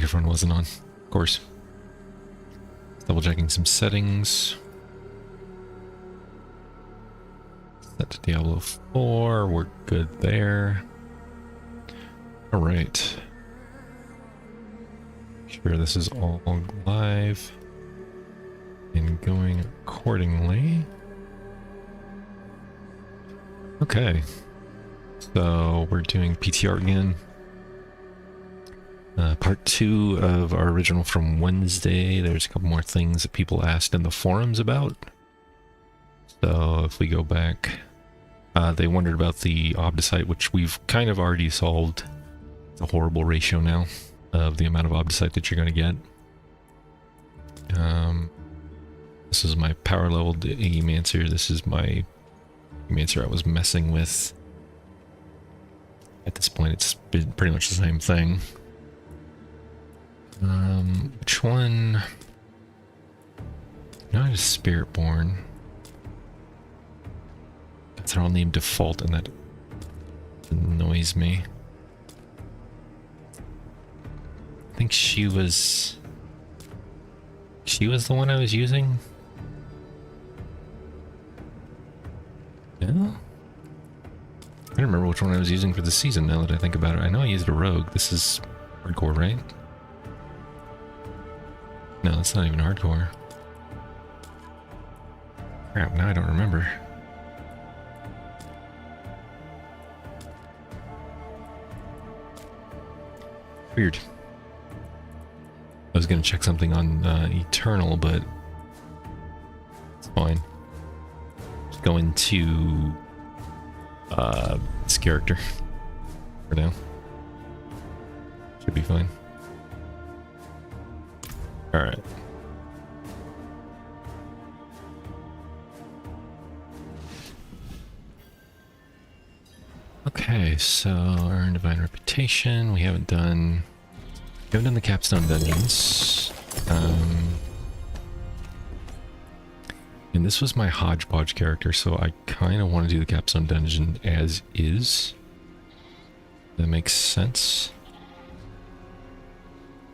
microphone wasn't on, of course. Double checking some settings. Set to Diablo 4, we're good there. Alright. Sure, this is all live and going accordingly. Okay, so we're doing PTR again. Part 2 of our original from Wednesday. There's a couple more things that people asked in the forums about. So if we go back, they wondered about the obdicite, which we've kind of already solved. It's a horrible ratio now of the amount of obdicite that you're going to get. This is my power leveled Emancer. This is my Emancer I was messing with. At this point, it's been pretty much the same thing. Which one? No, it's Spiritborn. They're all named default, and that annoys me. I think she was the one I was using. Yeah? I don't remember which one I was using for the season now that I think about it. I know I used a rogue. This is hardcore, right? No, that's not even hardcore. Crap, now I don't remember. Weird. I was gonna check something on Eternal, but it's fine. Just go into this character for now. Should be fine. Alright. Okay, so earn divine reputation. We haven't done the capstone dungeons. And this was my hodgepodge character, so I kind of want to do the capstone dungeon as is. That makes sense.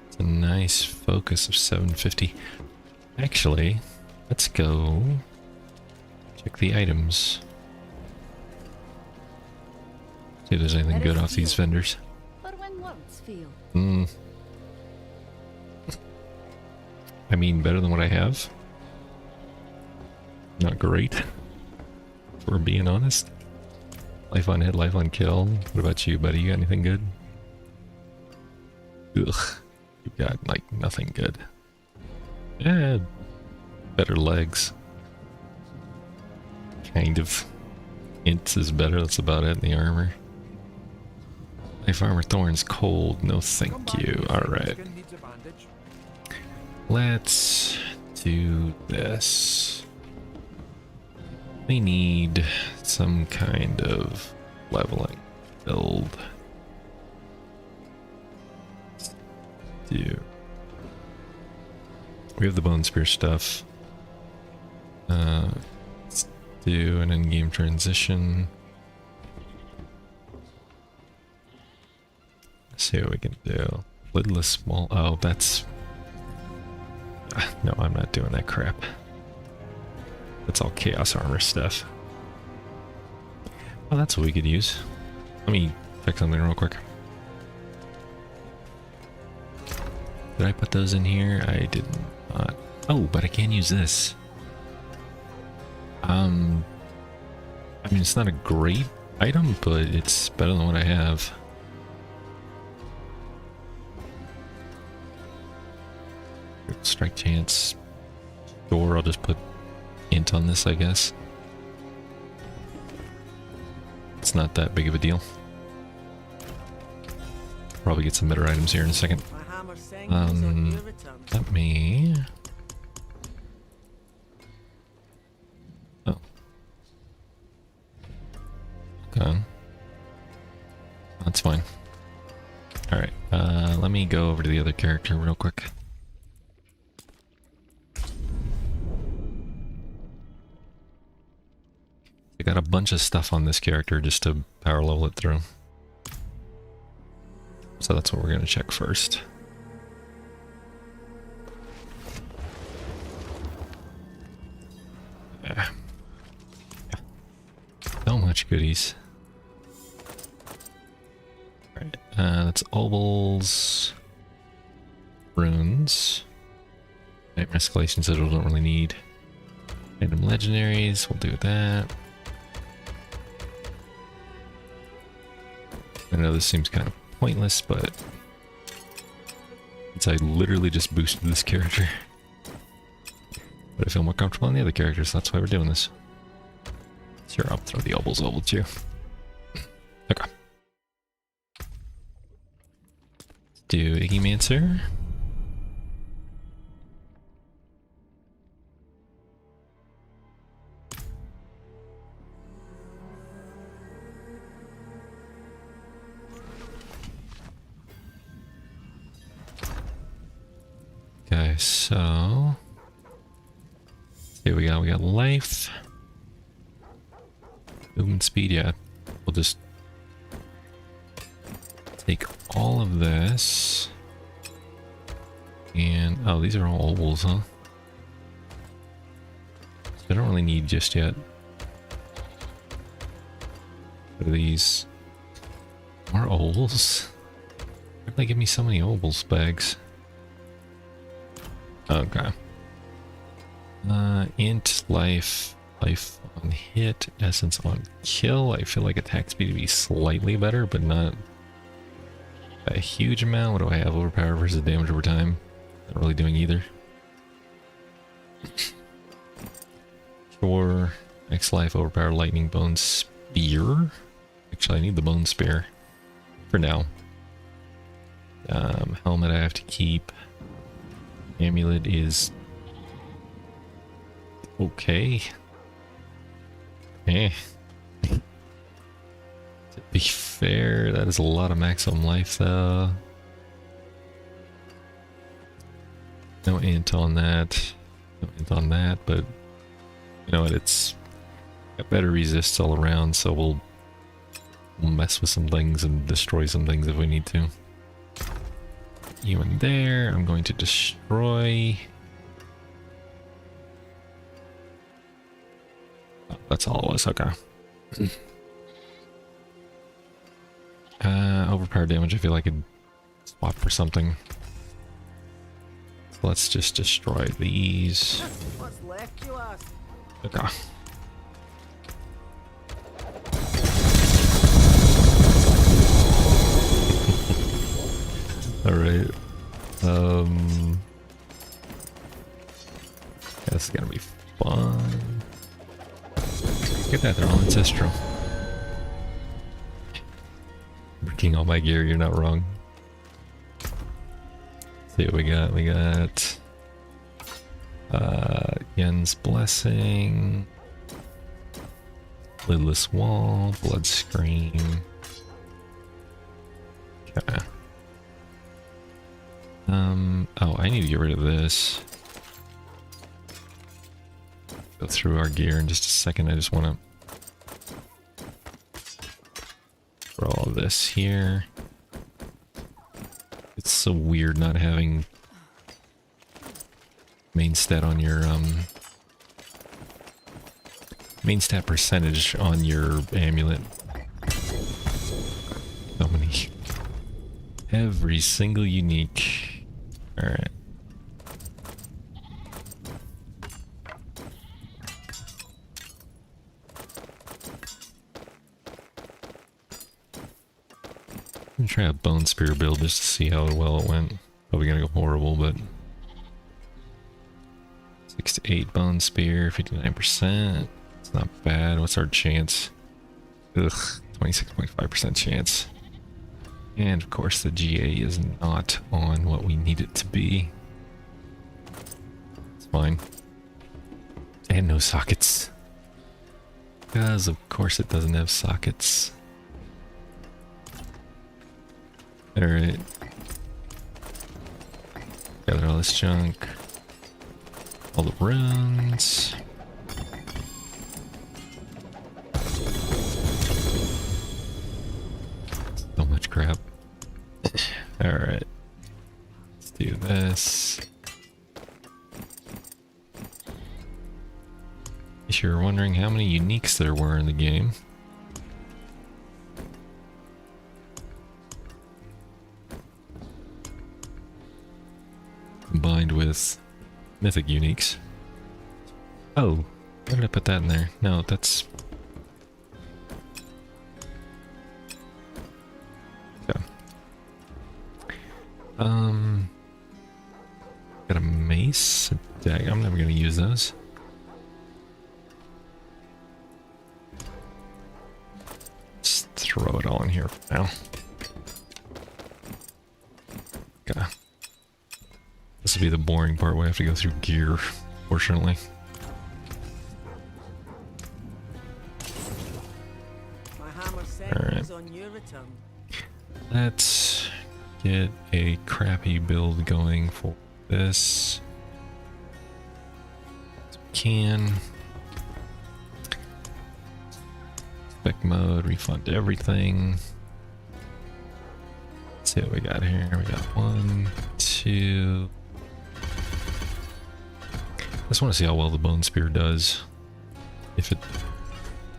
It's a nice focus of 750. Actually, let's go check the items. See if there's anything good off these vendors. I mean, better than what I have. Not great, if we're being honest. Life on hit, life on kill. What about you, buddy? You got anything good? Ugh, you got like nothing good. Yeah, better legs. Kind of. Int is better, that's about it in the armor. Life armor thorns cold, no thank you. Alright. Let's do this. We need some kind of leveling build. Let's do. We have the bone spear stuff. Let's do an in-game transition. Let's see what we can do. Lidless small. Oh, that's. No, I'm not doing that crap. That's all chaos armor stuff. Oh, that's what we could use. Let me check something real quick. Did I put those in here? I did not. Oh, but I can use this. I mean, it's not a great item, but it's better than what I have. Strike chance. Sure, I'll just put int on this, I guess. It's not that big of a deal. Probably get some better items here in a second. Let me... Oh. Okay. That's fine. Alright, let me go over to the other character real quick. I got a bunch of stuff on this character just to power level it through. So that's what we're going to check first. much goodies. Alright, that's obols, runes, nightmare escalations that we don't really need. Random legendaries, we'll do that. I know this seems kind of pointless, but since I literally just boosted this character, but I feel more comfortable on the other characters, so that's why we're doing this. Sure, I'll throw the obols over too. Okay. Let's do Iggymancer. Okay, so here we got life, movement speed. Yeah, we'll just take all of this, and oh, these are all obols, huh? So I don't really need just yet. What are these? More obols? Why did they give me so many obols bags? Okay. Int, life on hit, essence on kill. I feel like attack speed would be slightly better, but not a huge amount. What do I have? Overpower versus damage over time. Not really doing either. Sure. X life, overpower, lightning, bone spear. Actually, I need the bone spear for now. Helmet I have to keep. Amulet is okay. To be fair, that is a lot of maximum life though. No int on that. No int on that, but you know what, it's got better resists all around, so we'll mess with some things and destroy some things if we need to. You in there, I'm going to destroy. Oh, that's all it was, okay. Overpower damage, I feel like I could swap for something. So let's just destroy these. Okay. Alright. This is gonna be fun. Get that, they're all ancestral. Breaking all my gear, you're not wrong. Let's see what we got. We got Yen's Blessing, Lidless Wall, Blood Scream. Okay. Oh, I need to get rid of this. Go through our gear in just a second. I just want to throw all of this here. It's so weird not having main stat on your main stat percentage on your amulet. So many. Every single unique. Alright. I'm gonna try a bone spear build just to see how well it went. Probably gonna go horrible, but 6 to 8 bone spear, 59%. It's not bad. What's our chance? Ugh, 26.5% chance. And of course the GA is not on what we need it to be. It's fine. And no sockets. Because of course it doesn't have sockets. Alright. Gather all this junk. All the runes. So much crap. Alright. Let's do this. If you're wondering how many uniques there were in the game, with mythic uniques. Oh, why did I put that in there? No, that's... Okay. Got a mace, a dagger. I'm never gonna use those. Just throw it all in here for now. Okay. This will be the boring part where I have to go through gear, fortunately. Alright. Let's get a crappy build going for this. Can. Spec mode, refund everything. Let's see what we got here. We got 1, 2. I just want to see how well the bone spear does. If it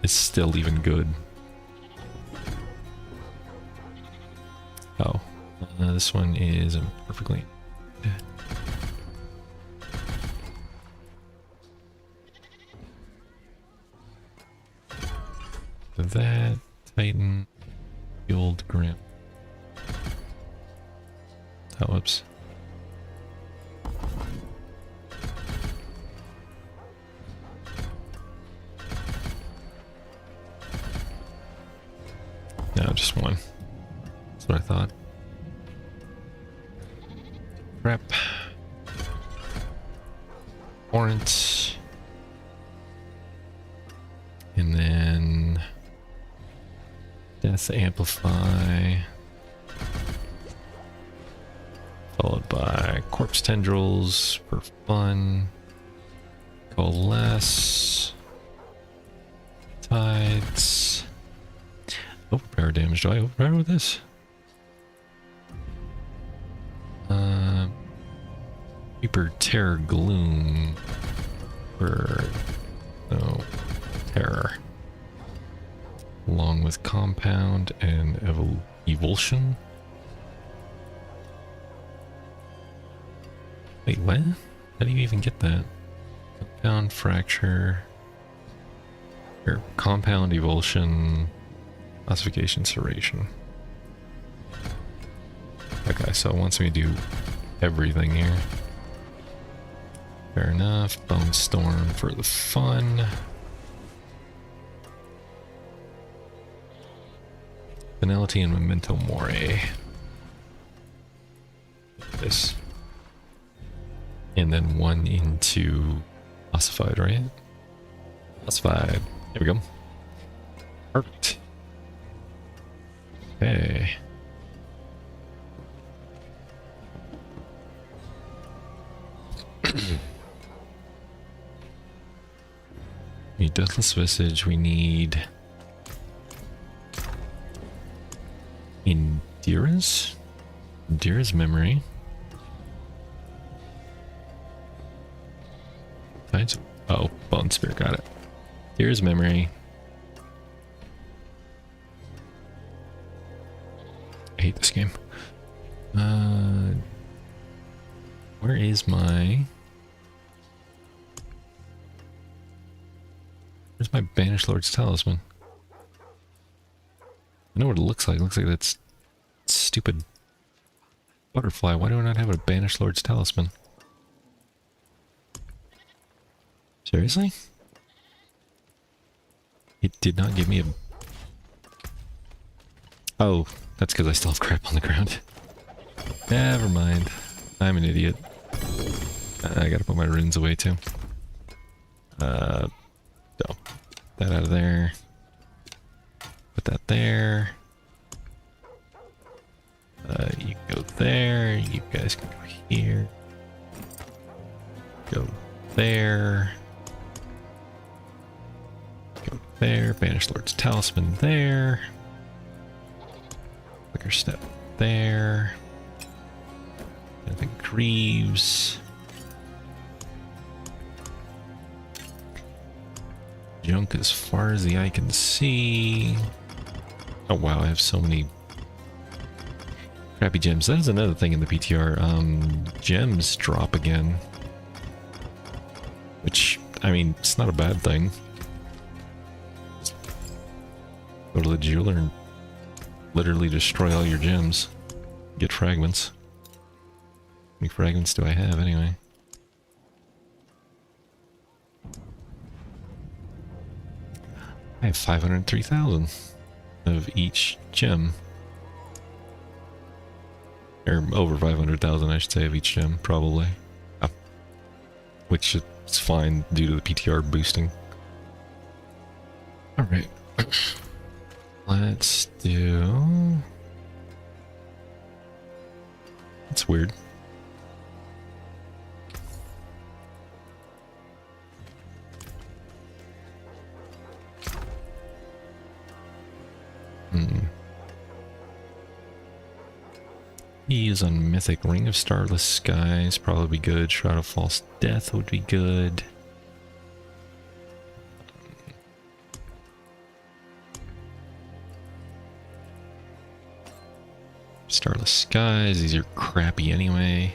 is still even good. Oh, this one is perfectly. That Titan, Gold Grim. Oh, whoops. No, just one. That's what I thought. Prep. Warrant. And then Death Amplify. Followed by Corpse Tendrils for fun. Coalesce. Tides. Overpower damage. Do I overpower with this? Reaper Terror Gloom. For no terror. Along with Compound and Evulsion. Wait, what? How do you even get that? Compound, Fracture. Or Compound, Evulsion. Classification, Serration. Okay, so it wants me to do everything here. Fair enough. Bone Storm for the fun. Finality and Memento Mori. This. And then one into Ossified, right? Ossified. There we go. Perfect. Okay. We need Deathless Visage, we need Indira's Memory. Tides. Oh, Bone Spear, got it. Indira's Memory. I hate this game. Where is my... Where's my Banished Lord's Talisman? I know what it looks like. It looks like that stupid butterfly. Why do I not have a Banished Lord's Talisman? Seriously? It did not give me a... Oh, that's because I still have crap on the ground. Never mind. I'm an idiot. I gotta put my runes away too. So, that out of there. Put that there. You go there. You guys can go here. Go there. Go there. Banished Lord's Talisman there. Quicker Step there. I think Greaves. Junk as far as the eye can see. Oh wow, I have so many Crappy gems. That is another thing in the PTR. Gems drop again. Which, I mean, it's not a bad thing. Just go to the jeweler and literally destroy all your gems. Get fragments. How many fragments do I have anyway? I have 503,000 of each gem. Or over 500,000, I should say, of each gem, probably. Which is fine due to the PTR boosting. Alright. Let's do... That's weird. He is on Mythic. Ring of Starless Skies, probably be good. Shroud of False Death would be good. Starless Skies, these are crappy anyway.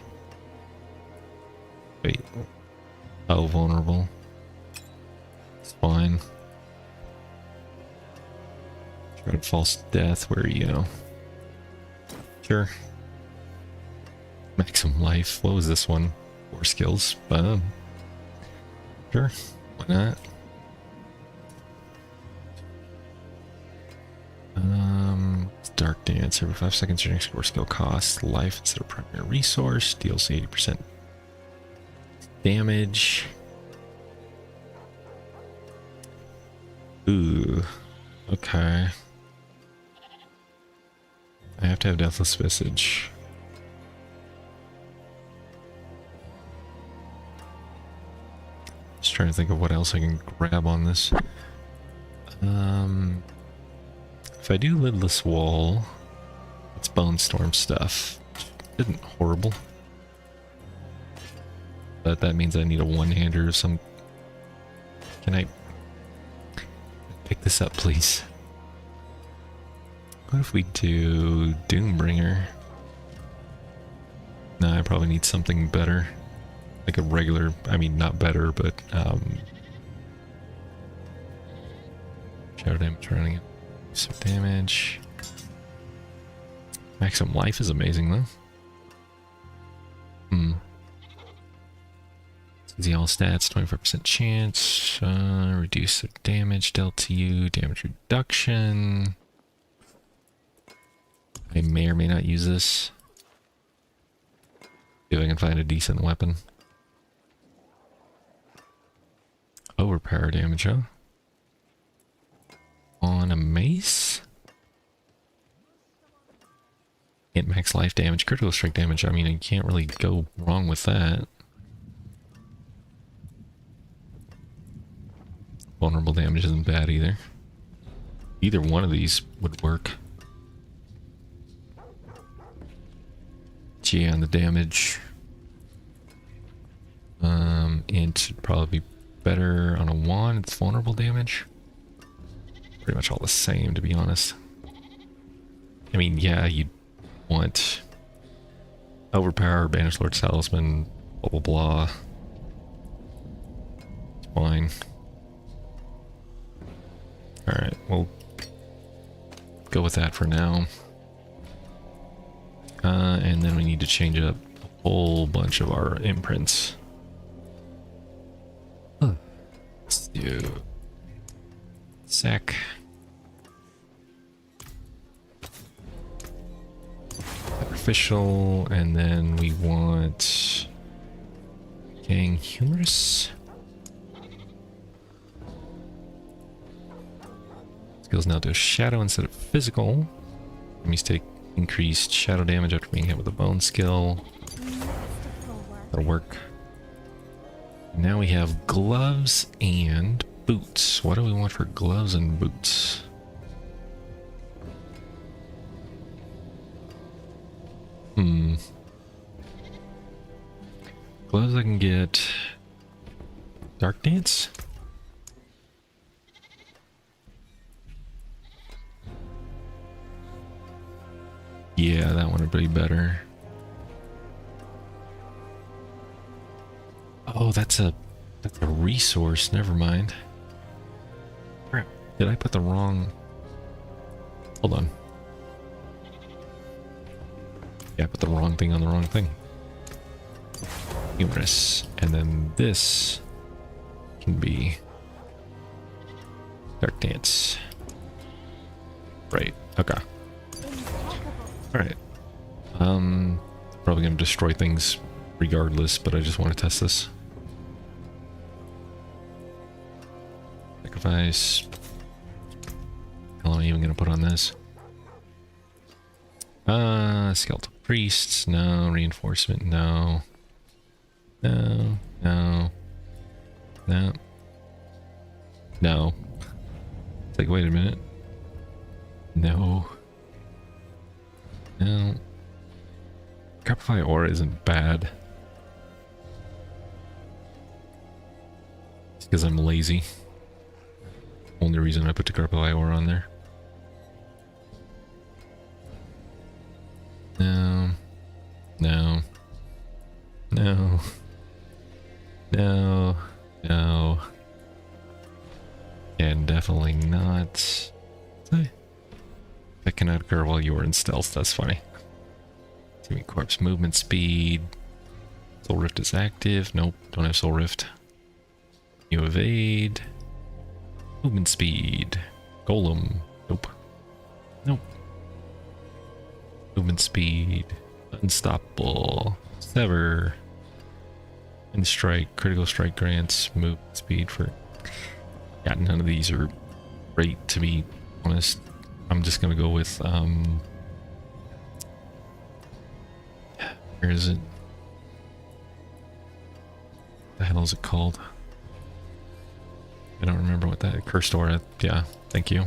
Wait. Oh, vulnerable. It's fine. Shroud of False Death, where are you? Sure. Maximum life. What was this one? 4 skills. Sure. Why not? Dark Dance. Every 5 seconds your next core skill costs life instead of primary resource. Deals 80% damage. Ooh. Okay. I have to have Deathless Visage. Just trying to think of what else I can grab on this. If I do Lidless Wall, it's Bone Storm stuff. Isn't horrible. But that means I need a one-hander or some... Can I pick this up, please? What if we do Doombringer? No, I probably need something better. Like a regular, I mean, not better, but, shadow damage running it. So damage. Maximum life is amazing, though. Easy all stats, 25% chance. Reduce the damage dealt to you. Damage reduction. I may or may not use this. See if I can find a decent weapon. Overpower damage, huh? On a mace? Can't max life damage, critical strike damage. I mean, you can't really go wrong with that. Vulnerable damage isn't bad either. Either one of these would work. G on the damage. Int would probably be better on a wand. It's vulnerable damage. Pretty much all the same, to be honest. I mean, yeah, you'd want Overpower, Banish Lord Talisman, blah blah blah. It's fine. Alright, we'll go with that for now. And then we need to change up a whole bunch of our imprints. Let's do sec. Sacrificial, and then we want Gang Humorous. Skills now do shadow instead of physical. Enemies take increased shadow damage after being hit with a bone skill. That'll work. Now we have gloves and boots. What do we want for gloves and boots? Gloves I can get Dark Dance. Yeah, that one would be better. Oh, that's a resource. Never mind. Crap. Did I put the wrong... Hold on. Yeah, I put the wrong thing on the wrong thing. Humorous. And then this can be Dark Dance. Right. Okay. Alright. Probably gonna destroy things regardless, but I just want to test this. Sacrifice. How am I even gonna put on this? Skeletal priests, no. Reinforcement, no. No, no. No. No. It's like, wait a minute. No. No. Carpify Aura isn't bad. It's because I'm lazy. Only reason I put the Carpify Aura on there. No. No. No. No. No. And definitely not. That cannot occur while you are in stealth. That's funny. Give me corpse movement speed. Soul Rift is active. Nope, don't have Soul Rift. You evade. Movement speed. Golem. Nope. Nope. Movement speed. Unstoppable. Sever. And strike. Critical strike grants movement speed for... Yeah, none of these are great, to be honest. I'm just gonna go with, where is it? The hell is it called? I don't remember what that... Cursed Aura. Yeah, thank you.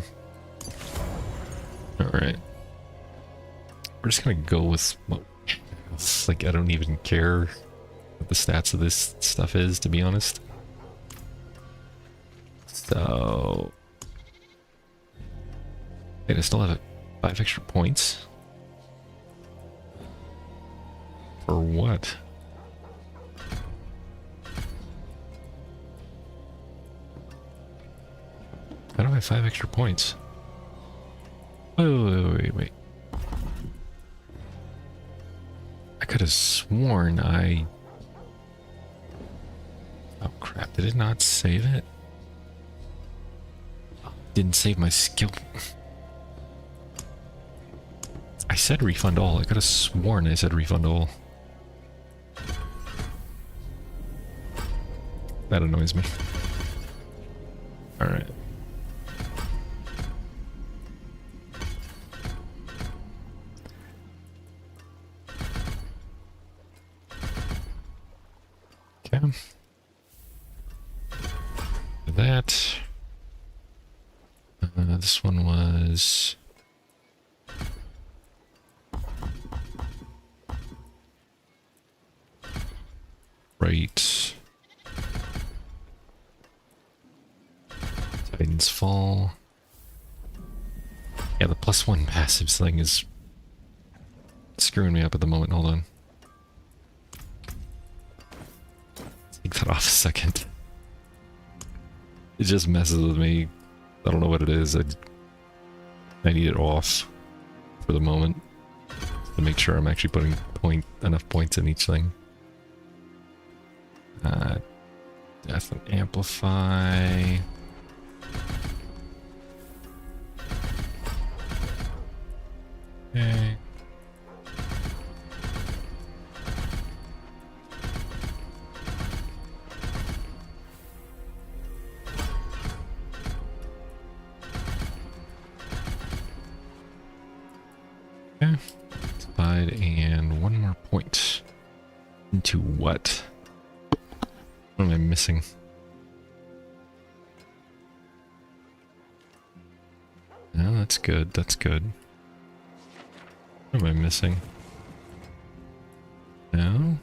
Alright. We're just gonna go with what... It's like, I don't even care what the stats of this stuff is, to be honest. So... Wait, I still have 5 extra points? For what? How do I have 5 extra points? Wait. I could have sworn I... Oh crap, did it not save it? Didn't save my skill. I said refund all. I could have sworn I said refund all. That annoys me. Alright. Okay. That. This one was... Right. Titan's Fall. Yeah, the +1 passives thing is screwing me up at the moment. Hold on. Take that off a second. It just messes with me. I don't know what it is. I need it off for the moment to make sure I'm actually putting enough points in each thing. Death and Amplify. Okay. Okay. Divide and 1 more point. Into what? What am I missing? No, that's good. That's good. What am I missing? No?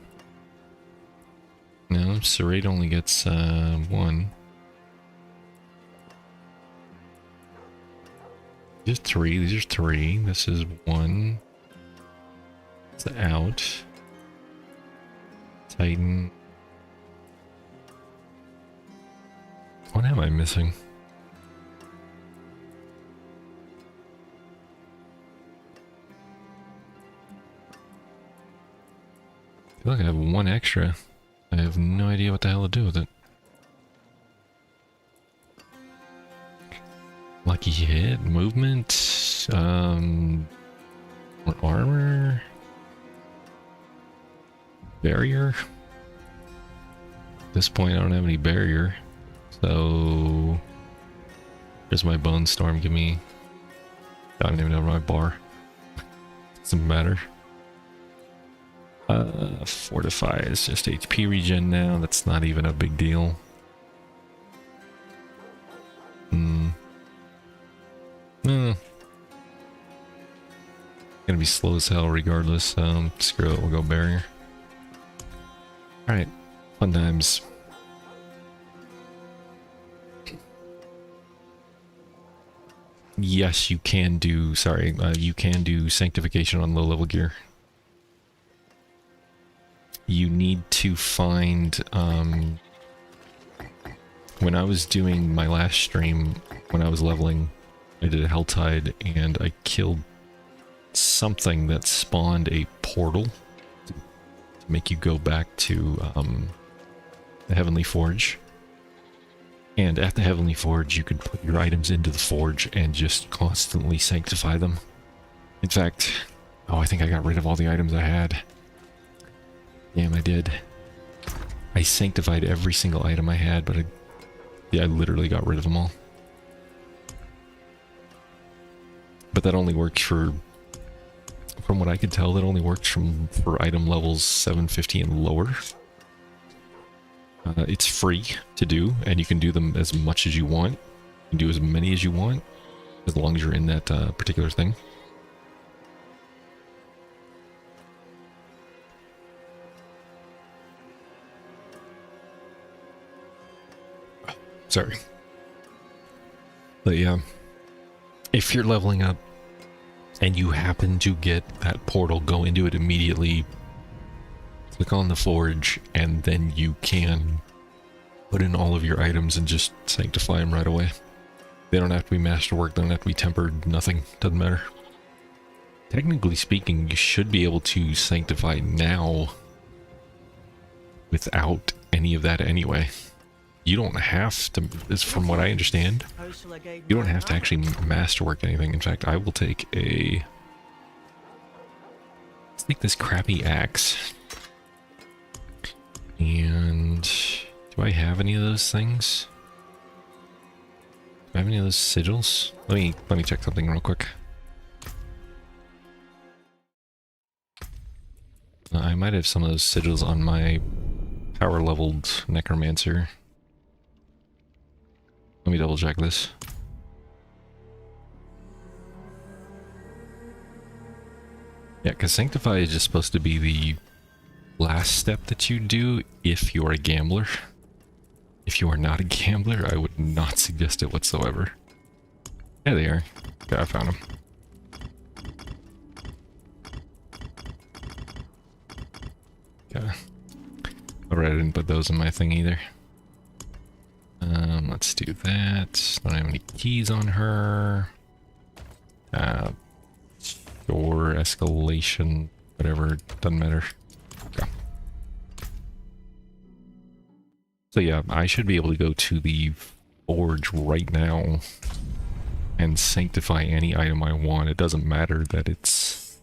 No, Serrate only gets 1. These are 3. These are 3. This is 1. out. Titan. What am I missing? I feel like I have one extra. I have no idea what the hell to do with it. Lucky hit, movement, more armor, barrier. At this point, I don't have any barrier, so here's my bone storm. Give me. I don't even know my bar. Doesn't matter. Fortify is just HP regen now. That's not even a big deal. Gonna be slow as hell regardless. Screw it, we'll go barrier. Alright, fun times. Yes, you can do, you can do sanctification on low level gear. You need to find, when I was doing my last stream, when I was leveling, I did a Helltide and I killed something that spawned a portal to make you go back to the Heavenly Forge. And at the Heavenly Forge, you could put your items into the forge and just constantly sanctify them. In fact, oh, I think I got rid of all the items I had. Damn, I did. I sanctified every single item I had, but I literally got rid of them all. But that only works for, from what I could tell, that only works for item levels 750 and lower. It's free to do, and you can do them as much as you want. You can do as many as you want, as long as you're in that particular thing. Sorry. But yeah, if you're leveling up and you happen to get that portal, go into it immediately, click on the forge, and then you can put in all of your items and just sanctify them right away. They don't have to be masterwork, they don't have to be tempered, nothing, doesn't matter. Technically speaking, you should be able to sanctify now without any of that anyway. You don't have to, from what I understand, you don't have to actually masterwork anything. In fact, I will take let's take this crappy axe. And do I have any of those things? Do I have any of those sigils? Let me check something real quick. I might have some of those sigils on my power leveled necromancer. Let me double check this. Yeah, because Sanctify is just supposed to be the last step that you do if you're a gambler. If you are not a gambler, I would not suggest it whatsoever. There they are. Okay, I found them. Okay. Alright, I didn't put those in my thing either. Let's do that. Don't have any keys on her. Sure, escalation, whatever, doesn't matter. Okay. So yeah, I should be able to go to the forge right now and sanctify any item I want. It doesn't matter that it's,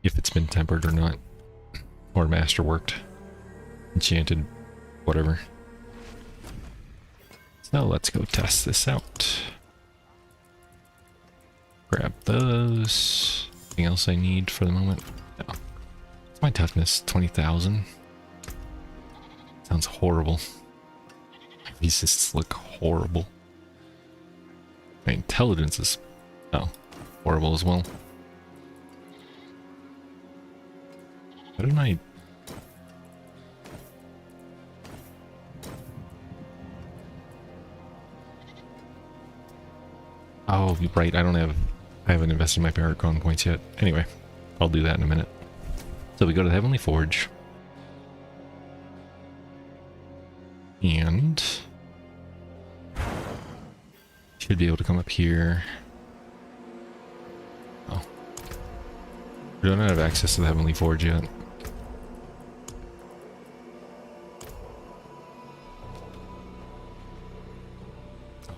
if it's been tempered or not, or masterworked, enchanted, whatever. So let's go test this out. Grab those. Anything else I need for the moment? No. What's my toughness? 20,000. Sounds horrible. My resists look horrible. My intelligence is horrible as well. Why didn't I? Oh, right, I haven't invested my Paragon points yet. Anyway, I'll do that in a minute. So we go to the Heavenly Forge. And should be able to come up here. Oh. We don't have access to the Heavenly Forge yet.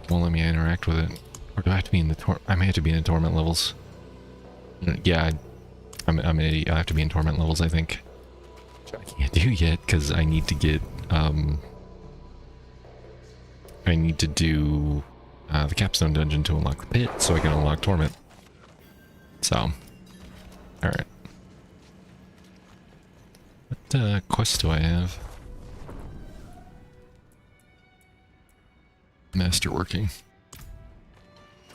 Won't let me interact with it. Or do I have to be in the I may have to be in the torment levels. Yeah, I'm an idiot. I have to be in torment levels, I think. Which I can't do yet because I need to get I need to do the capstone dungeon to unlock the pit so I can unlock torment. So, alright. What quest do I have? Masterworking.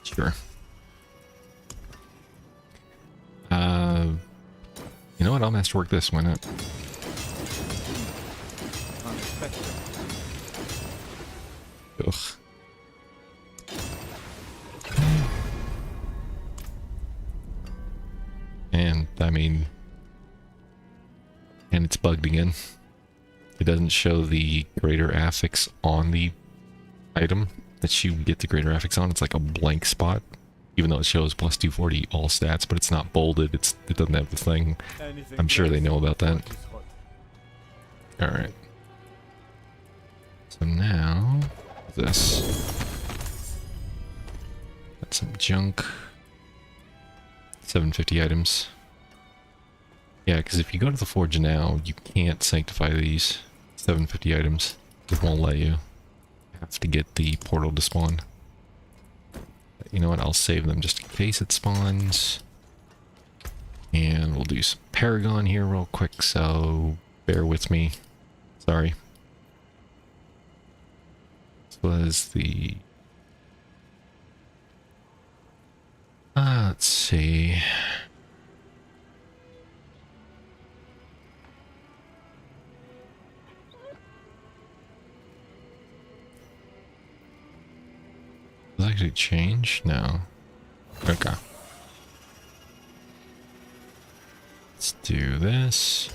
Sure. You know what? I'll masterwork this. Why not? Ugh. And I mean, and it's bugged again. It doesn't show the greater affix on the item that you get the greater affix on. It's like a blank spot, even though it shows plus 240 all stats, but it's not bolded. It doesn't have the thing. I'm sure they know about that. All right. So now this. Got some junk. 750 items. Yeah, because if you go to the forge now, you can't sanctify these 750 items. It won't let you. You have to get the portal to spawn. But you know what? I'll save them just in case it spawns. And we'll do some Paragon here real quick, so bear with me. Sorry. This was the... let's see. Does it actually change? No. Okay. Let's do this.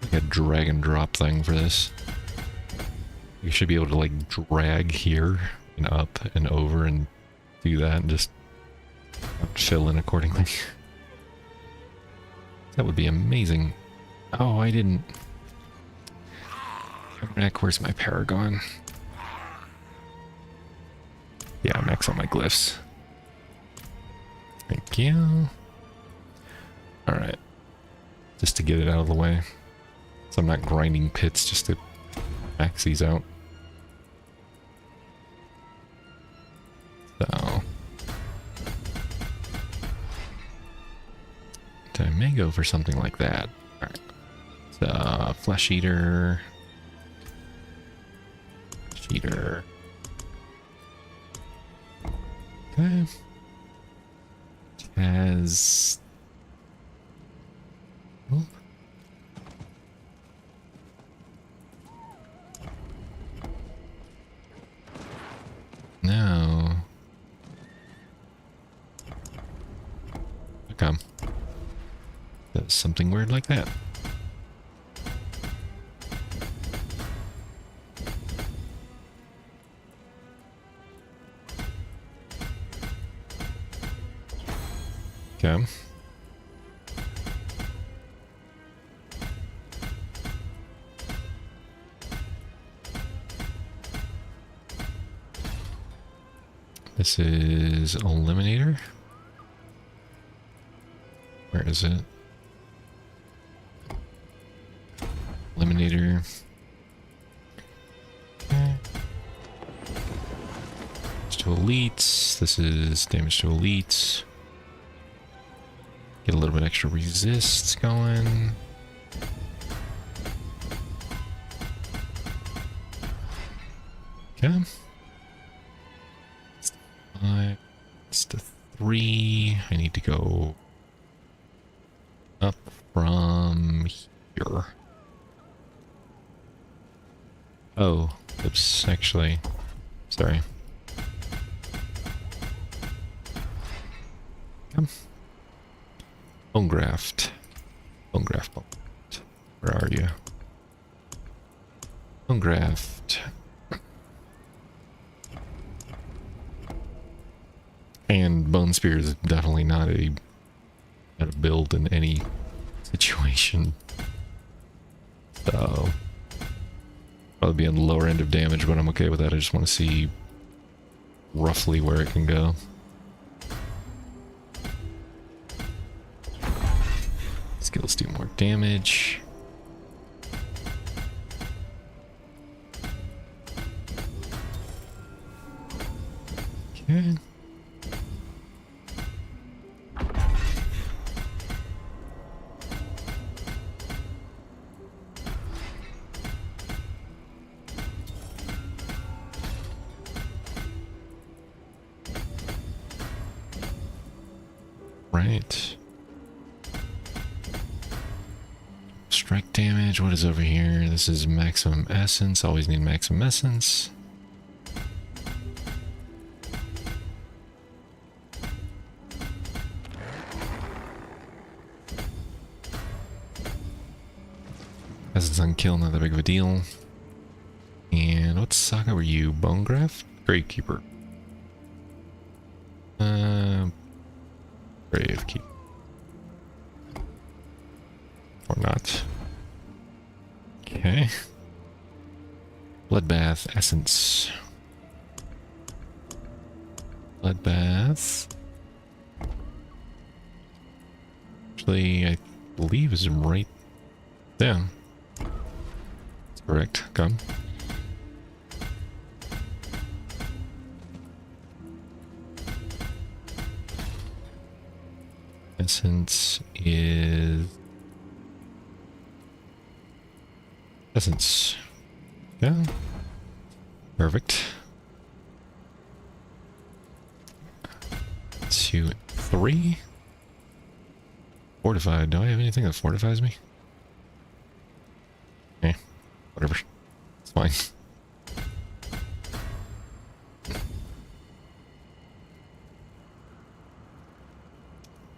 Like a drag and drop thing for this. You should be able to like drag here and up and over and do that and just fill in accordingly. That would be amazing. Oh, I didn't. Where's my Paragon? Yeah, max on my glyphs. Thank you. Alright. Just to get it out of the way. So I'm not grinding pits just to max these out. So... I may go for something like that. Alright. So, Flesh Eater. Flesh Eater. Okay. Has... Oh. No. Okay. Does something weird like that. Okay. This is Eliminator. Where is it? Eliminator. Okay. Damage to elites. This is damage to elites. Get a little bit extra resists going. Okay. It's to 3. I need to go up from here. Oh, oops, actually. Sorry. Come. Bone graft. Bone graft. Bone graft. Where are you? Bone graft. And bone spear is definitely not a build in any situation. So probably be on the lower end of damage, but I'm okay with that. I just want to see roughly where it can go. Skills do more damage. Okay. Right. Strike damage, what is over here? This is maximum essence, always need maximum essence. Essence on kill, not that big of a deal. And what saga were you? Bone Graft? Gravekeeper. Gravekeeper. Or not. Okay. Bloodbath essence. Bloodbath. Actually, I believe is right there. That's correct. Come. Essence is... Essence. Yeah. Perfect. 2, 3. Fortified. Do I have anything that fortifies me? Eh. Whatever. It's fine.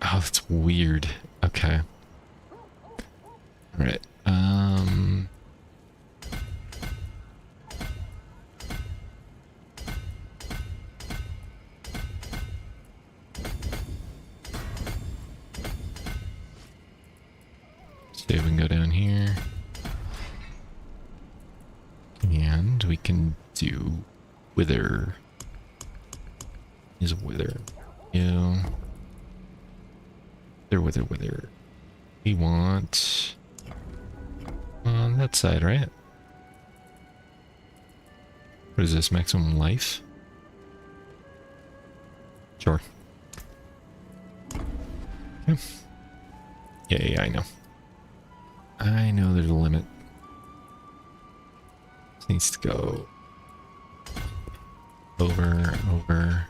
Oh, that's weird. Okay. Alright. See if we can go down here. And we can do wither. Is wither. Yeah. Wither. We want on that side, right? What is this? Maximum life? Sure. Okay. Yeah, I know. I know there's a limit. This needs to go over.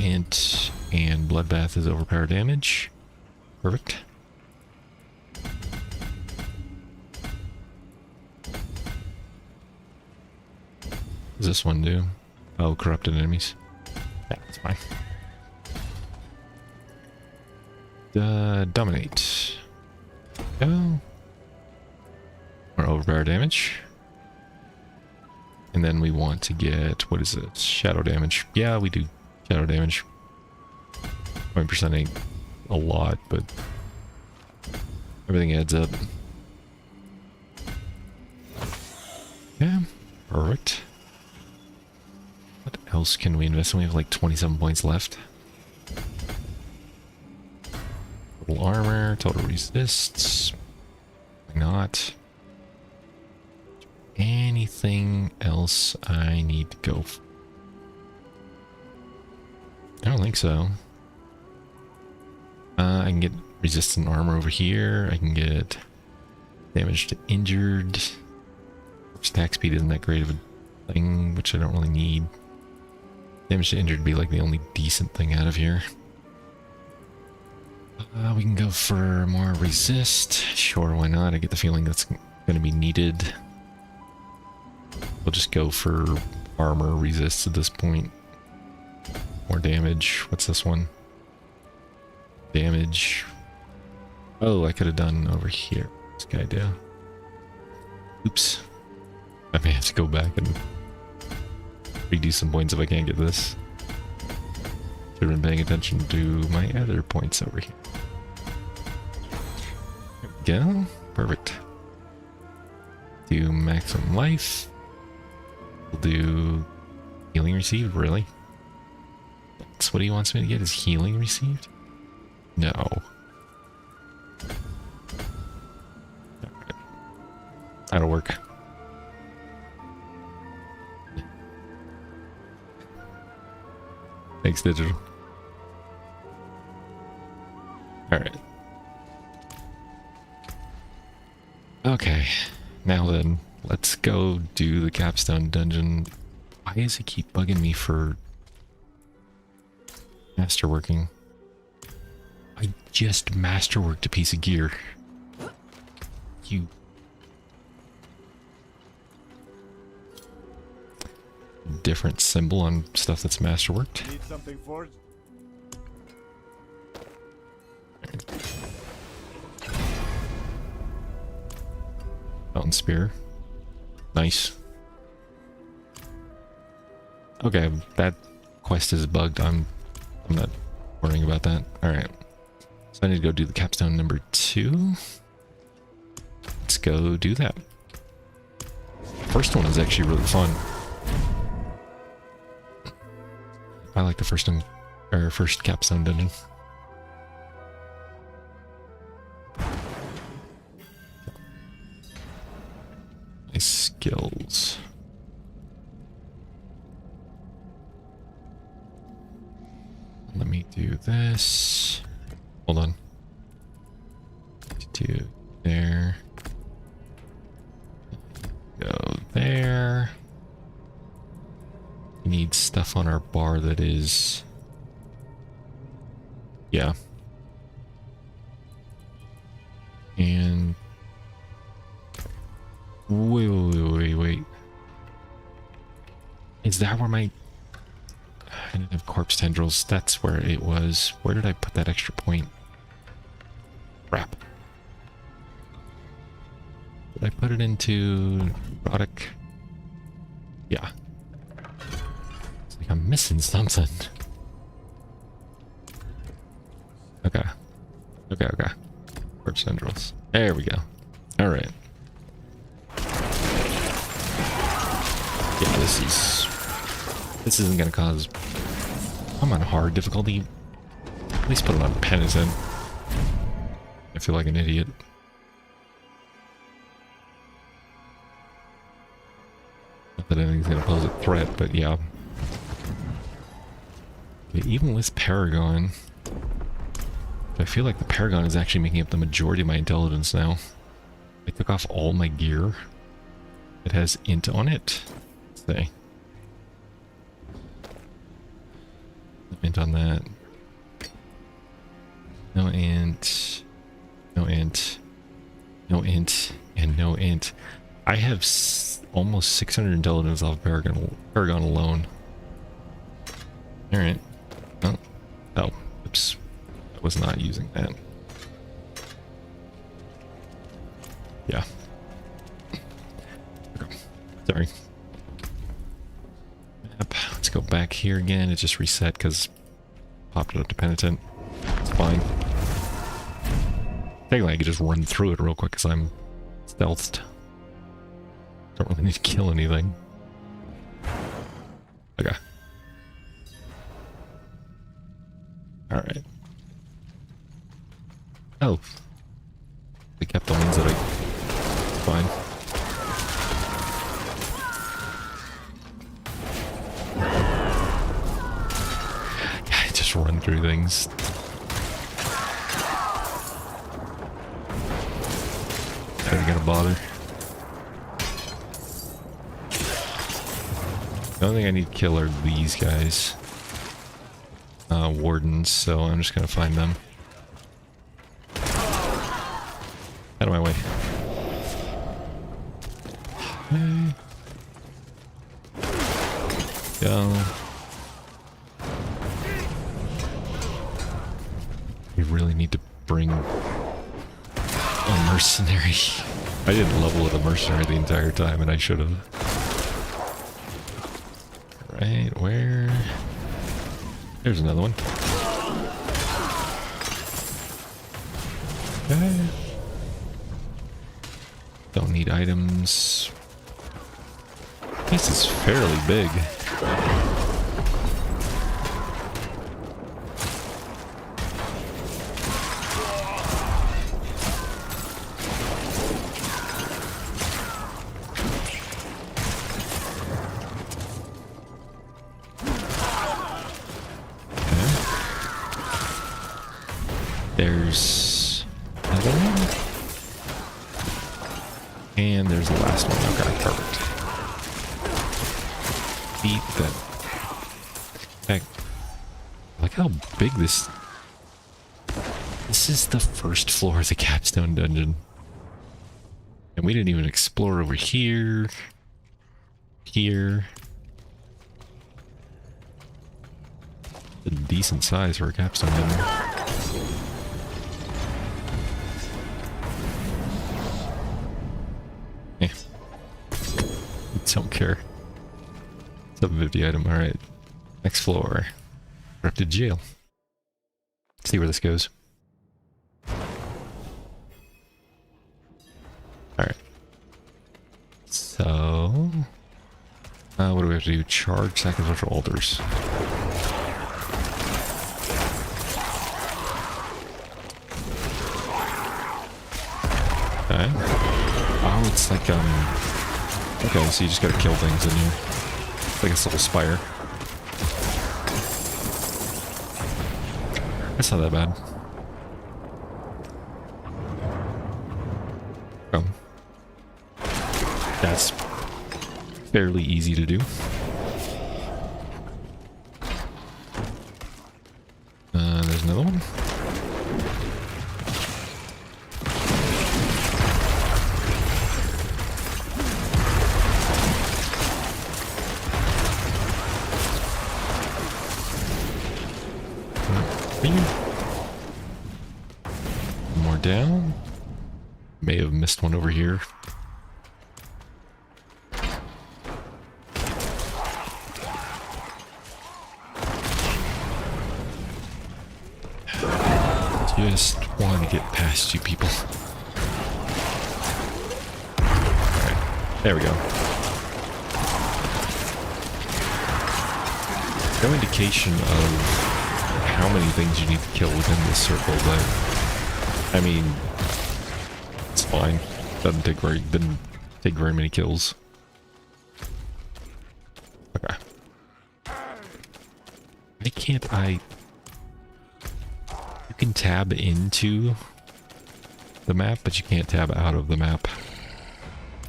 Int and Bloodbath is overpower damage. Perfect. What does this one do? Oh, corrupted enemies. Yeah, that's fine. Dominate. Go. Or overpower damage. And then we want to get, what is it? Shadow damage. Yeah, we do. Shadow damage. 20% ain't a lot, but everything adds up. Yeah, perfect. What else can we invest in? We have like 27 points left. Total armor, total resists. Why not? Anything else I need to go for? I don't think so. I can get resistant armor over here. I can get damage to injured. Attack speed isn't that great of a thing, which I don't really need. Damage to injured would be like the only decent thing out of here. We can go for more resist. Sure, why not? I get the feeling that's gonna be needed. We'll just go for armor resist at this point. More damage. What's this one? Damage. Oh, I could have done over here. What's the idea? Oops. I may have to go back and redo some points if I can't get this. Should have been paying attention to my other points over here. There we go. Perfect. Do maximum life. We'll do healing received, really? That's what he wants me to get, is healing received? No. That'll work. Thanks, Digital. Alright. Okay. Now then, let's go do the capstone dungeon. Why does it keep bugging me for masterworking? I just masterworked a piece of gear. You... different symbol on stuff that's masterworked. Need something forged? Mountain spear. Nice. Okay, that quest is bugged. I'm not worrying about that. Alright. So I need to go do the capstone number 2. Let's go do that. First one is actually really fun. I like the first one, or first capstone dungeon. My skills. Let me do this. Hold on. Do there. Go there. We need stuff on our bar that is... yeah. And... wait. Is that where my... I didn't have corpse tendrils. That's where it was. Where did I put that extra point? Crap. Did I put it into product? Yeah. It's like I'm missing something. Okay. Corpse tendrils. There we go. Alright. Yeah, this isn't gonna cause... I'm on hard difficulty. At least put it on penitent. I feel like an idiot. Not that anything's gonna pose a threat, but yeah. Okay, even with Paragon, I feel like the Paragon is actually making up the majority of my intelligence now. I took off all my gear. It has int on it. Say. Int on that. No int. No int. No int. And no int. I have almost 600 intelligence off Paragon alone. Alright. Oh. Oops. I was not using that. Yeah. Okay. Sorry. Map. Let's go back here again. It just reset because popped it up to penitent. It's fine. Technically, I could just run through it real quick because I'm stealthed. Don't really need to kill anything. Okay. Alright. Oh. We kept the ones that I... fine. I just run through things. I ain't gonna bother. The only thing I need to kill are these guys. Wardens, so I'm just gonna find them. Out of my way. Okay. Go. We really need to bring a mercenary. I didn't level with a mercenary the entire time, and I should have. Right, where? There's another one. Okay. Don't need items. This is fairly big. There's another one. And there's the last one. Okay, perfect. Beat that. Heck. Look how big this... This is the first floor of the capstone dungeon. And we didn't even explore over here. Here. A decent size for a capstone dungeon. Don't care. 750 item, alright. Next floor. We're up to jail. Let's see where this goes. Alright. So... what do we have to do? Charge sacrificial altars. Okay. Oh, it's like, okay, so you just gotta kill things in here. It's like a soul spire. That's not that bad. Oh. That's fairly easy to do. There's another one. More down. May have missed one over here. Just want to get past you people. Alright, there we go. No indication of how many things you need to kill within this circle, but I mean, it's fine. Didn't take very many kills. Okay. Why can't I? You can tab into the map, but you can't tab out of the map.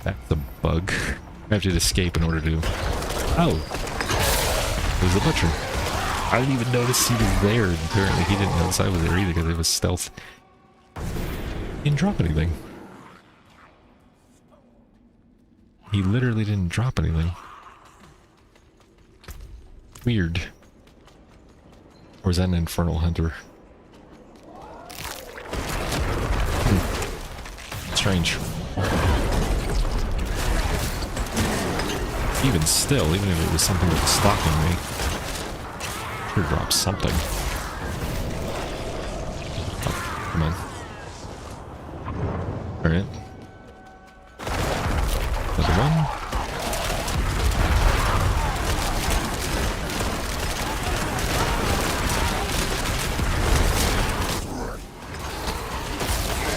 That's a bug. I have to escape in order to. Oh, there's the butcher. I didn't even notice he was there. Apparently he didn't notice I was there either because it was stealth. He didn't drop anything. He literally didn't drop anything. Weird. Or is that an infernal hunter? Strange. Even still, even if it was something that was stalking me, sure drop something. Oh, come on. Alright. Another one.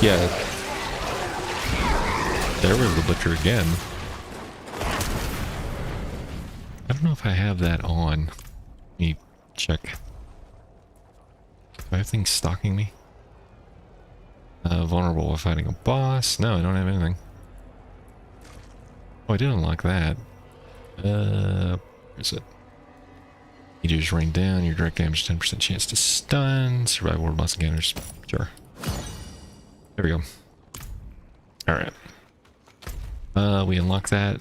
Yeah. There was the butcher again. I don't know if I have that on. Let me check. Do I have things stalking me? Vulnerable while fighting a boss. No, I don't have anything. Oh, I did unlock that. Where is it? You just rain down, your direct damage 10% chance to stun. Survival or boss encounters. Sure. There we go. Alright. We unlock that.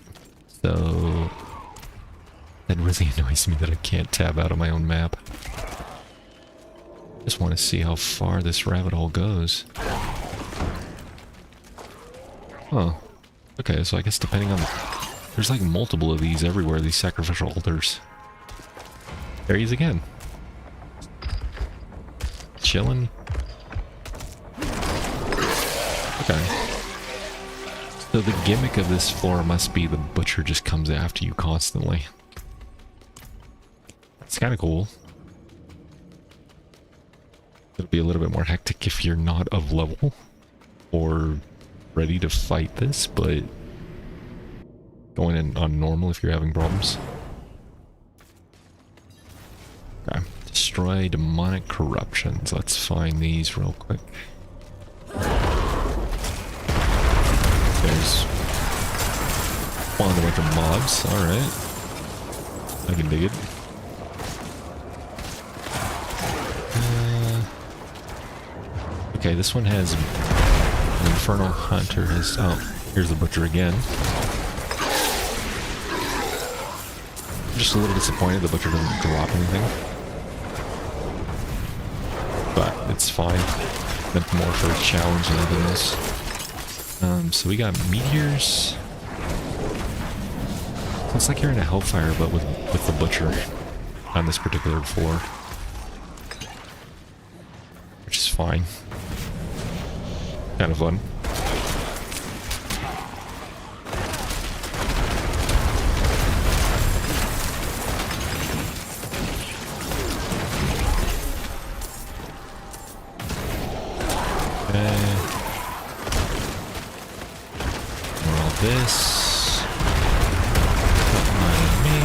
So that really annoys me that I can't tab out of my own map. Just want to see how far this rabbit hole goes. Huh. Okay, so I guess depending on the... There's like multiple of these everywhere, these sacrificial altars. There he is again. Chilling. Okay. So the gimmick of this floor must be the butcher just comes after you constantly. It's kind of cool. It'll be a little bit more hectic if you're not of level or ready to fight this, but going in on normal if you're having problems. Okay. Destroy demonic corruptions. Let's find these real quick. There's one of the bunch of mobs. Alright. I can dig it. Okay, this one has an Infernal Hunter. Has, oh, here's the Butcher again. I'm just a little disappointed the Butcher doesn't drop anything. But it's fine. Meant more for a challenge than anything else. So we got meteors. Looks like you're in a Hellfire, but with the Butcher on this particular floor. Which is fine. Kind of fun. This. Don't mind me.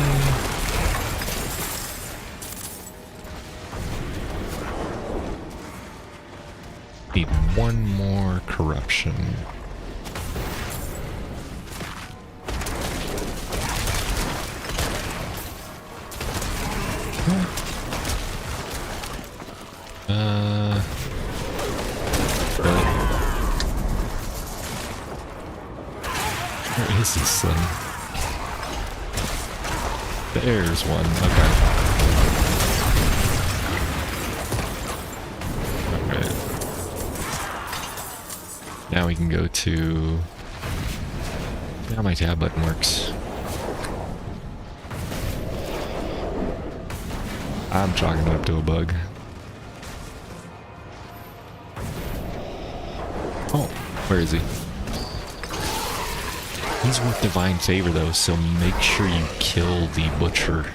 Need one more corruption. Where is this thing? There's one. Okay. Alright. Now we can go to... Now my tab button works. I'm chalking it up to a bug. Oh, where is he? He's with Divine Favor though, so make sure you kill the Butcher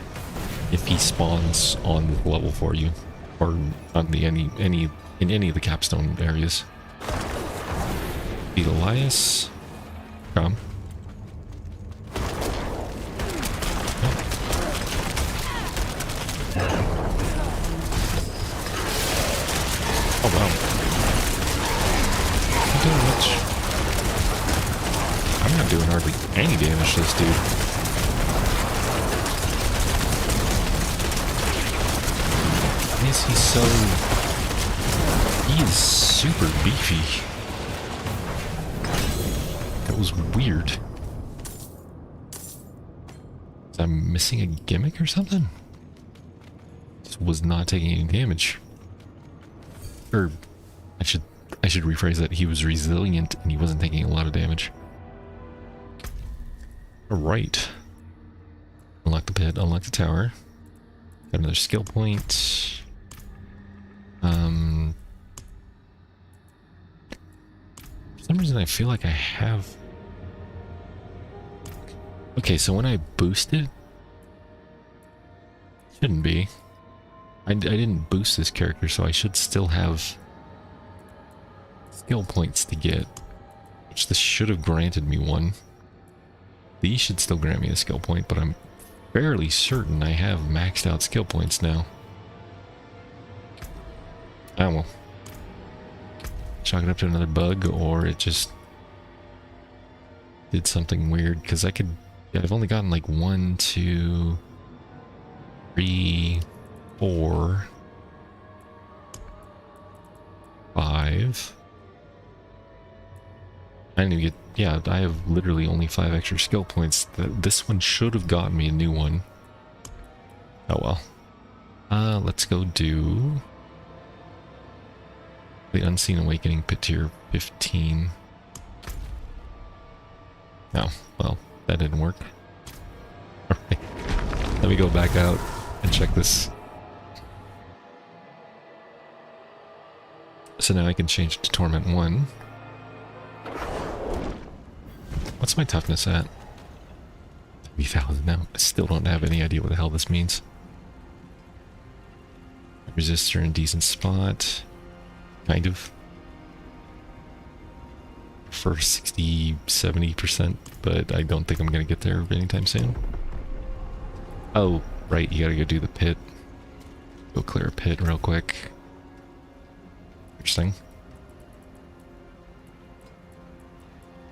if he spawns on the level for you, or on the in any of the capstone areas. Beat Elias. Come. Oh wow. Not doing much. I'm not doing hardly any damage to this dude. He is super beefy. That was weird. Was I missing a gimmick or something? Just was not taking any damage. Or I should rephrase that. He was resilient and he wasn't taking a lot of damage. Alright. Unlock the pit, unlock the tower. Got another skill point. For some reason I feel like I have... Okay, so when I boosted... Shouldn't be. I didn't boost this character, so I should still have skill points to get. Which this should have granted me one. These should still grant me a skill point, but I'm fairly certain I have maxed out skill points now. Ah well. Chalk it up to another bug, or it just did something weird, because I could... Yeah, I've only gotten like 1, 2, 3, 4, 5. I didn't even get... Yeah, I have literally only 5 extra skill points. This one should have gotten me a new one. Oh well. Let's go do... the Unseen Awakening Pit Tier 15. Oh, well, that didn't work. Alright. Let me go back out and check this. So now I can change it to Torment 1. What's my toughness at? 3,000 now. I still don't have any idea what the hell this means. Resistor in decent spot. Kind of. For 60-70%, but I don't think I'm going to get there anytime soon. Oh, right, you gotta go do the pit. Go clear a pit real quick. Interesting.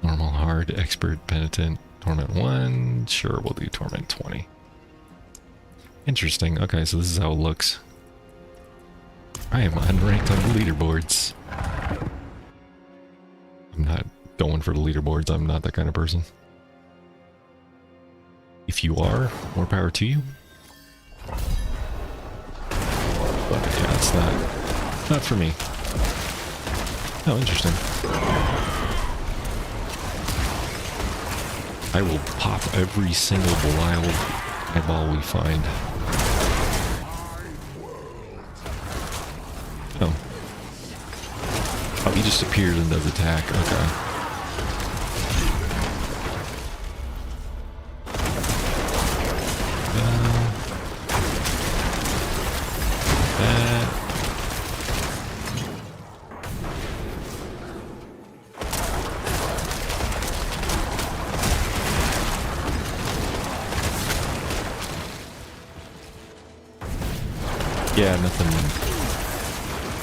Normal, hard, expert, penitent, torment 1. Sure, we'll do torment 20. Interesting. Okay, so this is how it looks. I am unranked on the leaderboards. I'm not going for the leaderboards. I'm not that kind of person. If you are, more power to you. But yeah, it's not for me. Oh, interesting. I will pop every single Belial eyeball we find. Oh. Oh, he just appears and does attack. Okay. Yeah, nothing.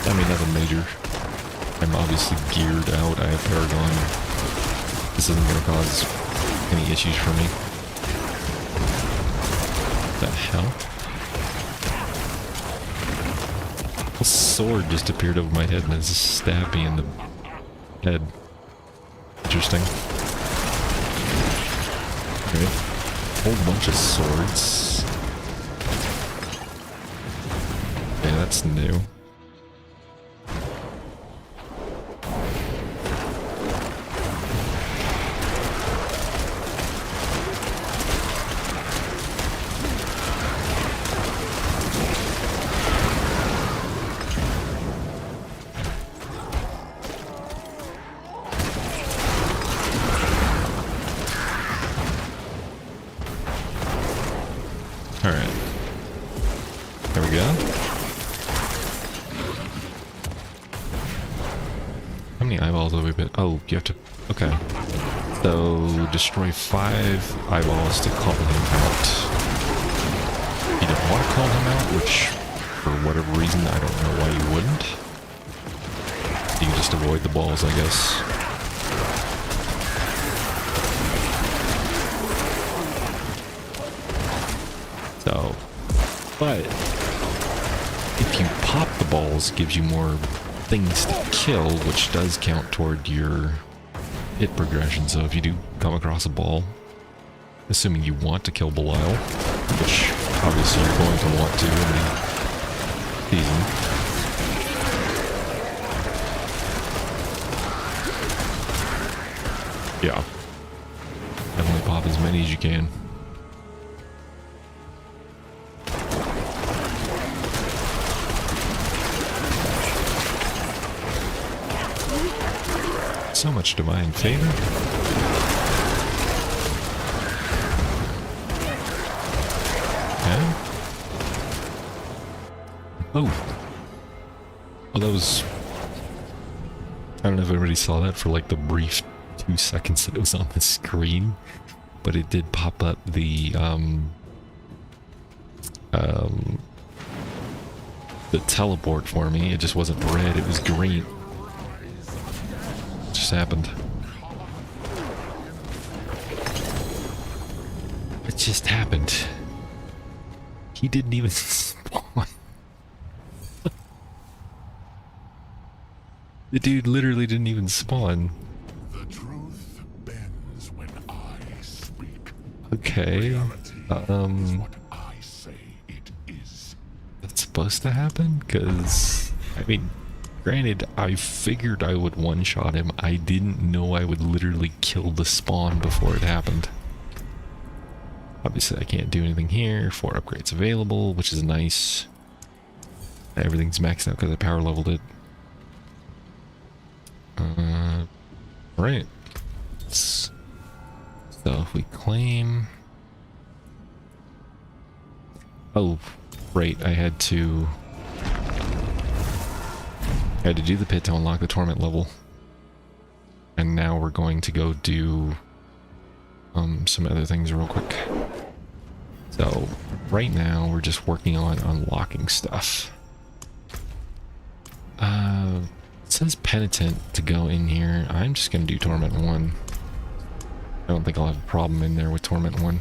I mean, nothing major. I'm obviously geared out. I have Paragon. This isn't going to cause any issues for me. What the hell? A sword just appeared over my head and it just stabbed me in the head. Interesting. Okay. Whole bunch of swords. Okay, that's new. Alright. There we go. How many eyeballs have we been? Oh, you have to... Okay. So, destroy 5 eyeballs to call him out. You don't want to call him out, which, for whatever reason, I don't know why you wouldn't. You can just avoid the balls, I guess. So, but if you pop the balls, it gives you more things to kill, which does count toward your hit progression. So if you do come across a ball, assuming you want to kill Belial, which obviously you're going to want to in the season. Yeah. Definitely pop as many as you can. So much divine favor. Yeah. Oh. Well, that was... I don't know if everybody saw that for like the brief 2 seconds that it was on the screen, but it did pop up the teleport for me. It just wasn't red, it was green. It just happened. It just happened. He didn't even spawn. The dude literally didn't even spawn. The truth Okay. That's supposed to happen? Because, I mean, granted, I figured I would one-shot him. I didn't know I would literally kill the spawn before it happened. Obviously, I can't do anything here. 4 upgrades available, which is nice. Everything's maxed out because I power leveled it. Right. So if we claim... Oh, right, I had to do the pit to unlock the torment level. And now we're going to go do some other things real quick. So right now we're just working on unlocking stuff. It says penitent to go in here. I'm just gonna do torment 1. I don't think I'll have a problem in there with torment 1.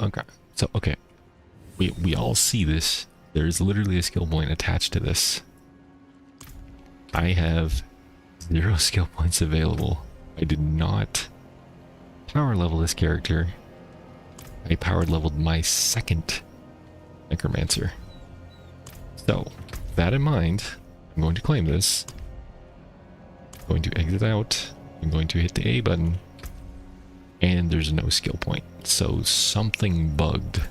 Okay, so okay, we all see this. There's literally a skill point attached to this. I have 0 skill points available. I did not power level this character. I power leveled my second necromancer. So, that in mind, I'm going to claim this. I'm going to exit out. I'm going to hit the A button. And there's no skill point. So something bugged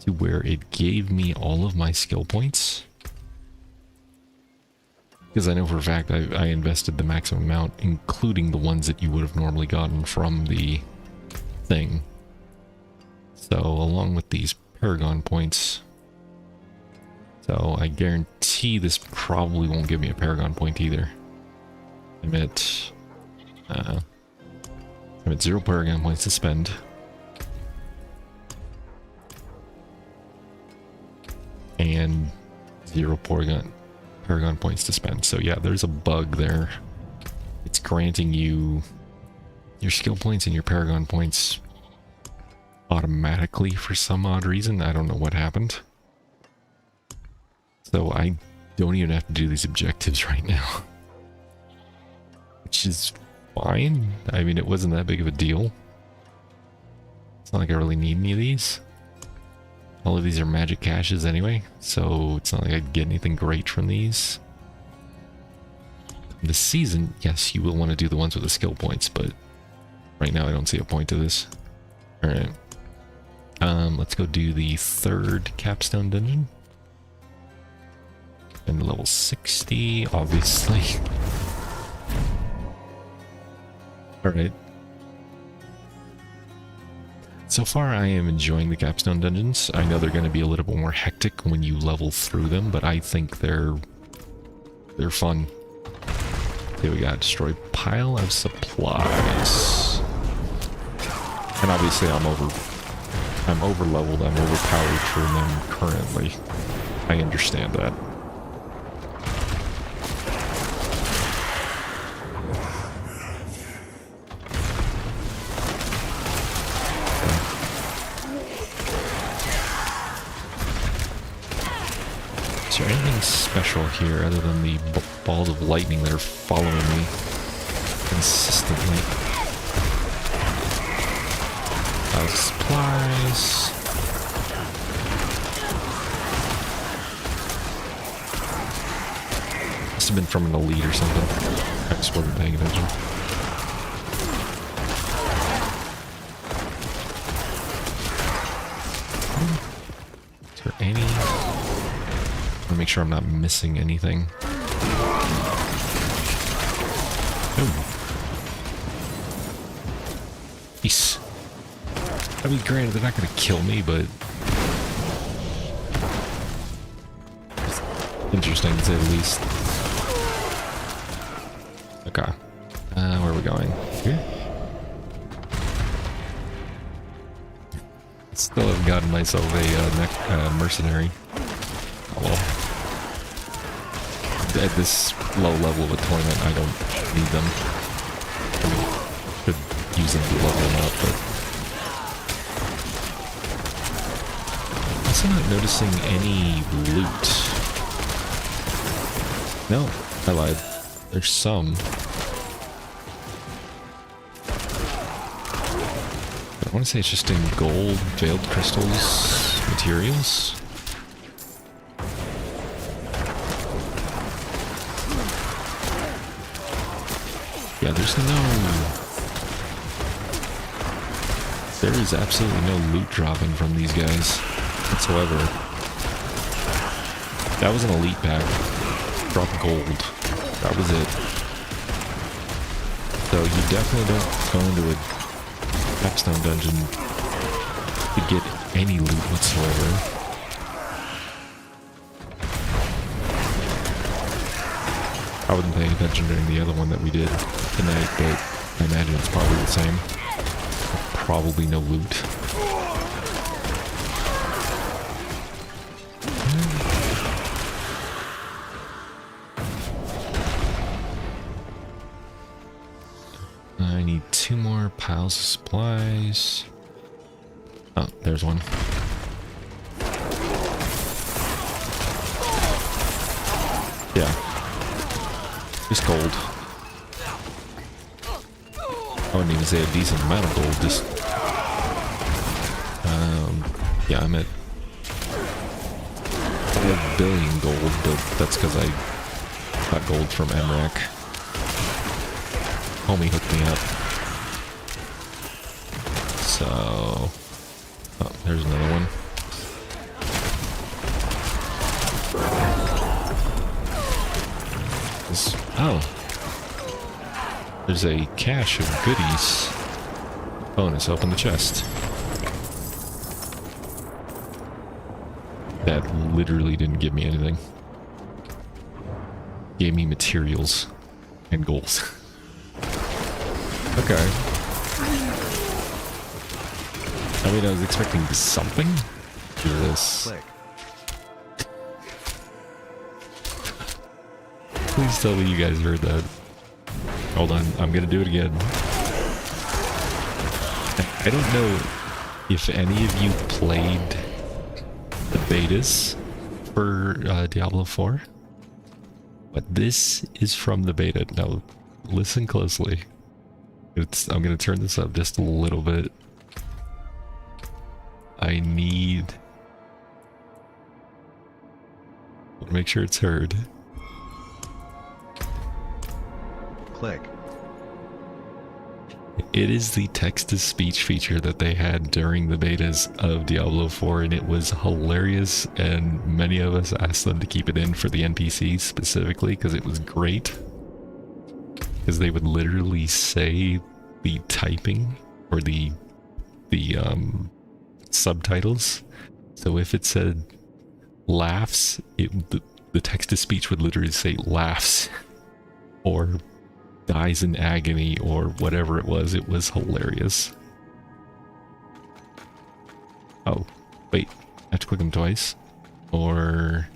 to where it gave me all of my skill points. Because I know for a fact I invested the maximum amount, including the ones that you would have normally gotten from the thing. So along with these Paragon points. So I guarantee this probably won't give me a Paragon point either. I'm at 0 Paragon points to spend. And 0 Paragon points to spend. So yeah, there's a bug there. It's granting you your skill points and your Paragon points automatically for some odd reason. I don't know what happened. So I don't even have to do these objectives right now. Which is fine. I mean, it wasn't that big of a deal. It's not like I really need any of these. All of these are magic caches anyway, so it's not like I'd get anything great from these. This season, yes, you will want to do the ones with the skill points, but right now I don't see a point to this. Alright. Let's go do the 3rd capstone dungeon. And level 60, obviously. Alright. So far I am enjoying the capstone dungeons. I know they're going to be a little bit more hectic when you level through them, but I think they're fun. Here we got destroy pile of supplies. And obviously I'm over leveled, I'm overpowered for them currently. I understand that. Is there anything special here other than the balls of lightning that are following me consistently? Supplies. Must have been from an elite or something. I just wasn't paying attention. Is there any... I want to make sure I'm not missing anything. Oh. Peace. I mean, granted, they're not going to kill me, but... it's interesting to say the least. Okay. Where are we going? Here? Still haven't gotten myself a mercenary. Oh well. At this low level of a tournament, I don't need them. I mean, could use them to level them up, but... I'm not noticing any loot. No, I lied. There's some. I want to say it's just in gold, veiled crystals, materials. Yeah, there is absolutely no loot dropping from these guys whatsoever. That was an elite pack. Drop gold. That was it. So you definitely don't go into a capstone dungeon to get any loot whatsoever. I wasn't paying attention during the other one that we did tonight, but I imagine it's probably the same. Probably no loot. I need 2 more piles of supplies. Oh, there's one. Yeah. Just gold. I wouldn't even say a decent amount of gold, just... yeah, I'm at 5 billion gold, but that's because I got gold from MRAC. Homie hooked me up. So... oh, there's another one. Oh. There's a cache of goodies. Bonus, open the chest. That literally didn't give me anything. Gave me materials and goals. Okay. I mean, I was expecting something. Do this. Click. Please tell me you guys heard that. Hold on, I'm gonna do it again. I don't know if any of you played the betas for Diablo 4, but this is from the beta. Now, listen closely. I'm gonna turn this up just a little bit. I need to make sure it's heard. Click. It is the text-to-speech feature that they had during the betas of Diablo 4, and it was hilarious, and many of us asked them to keep it in for the NPCs specifically, because it was great. Because they would literally say the typing, or the subtitles. So if it said laughs, the text-to-speech would literally say laughs, or dies in agony, or whatever it was. It was hilarious. Oh, wait. I have to click them twice. Or...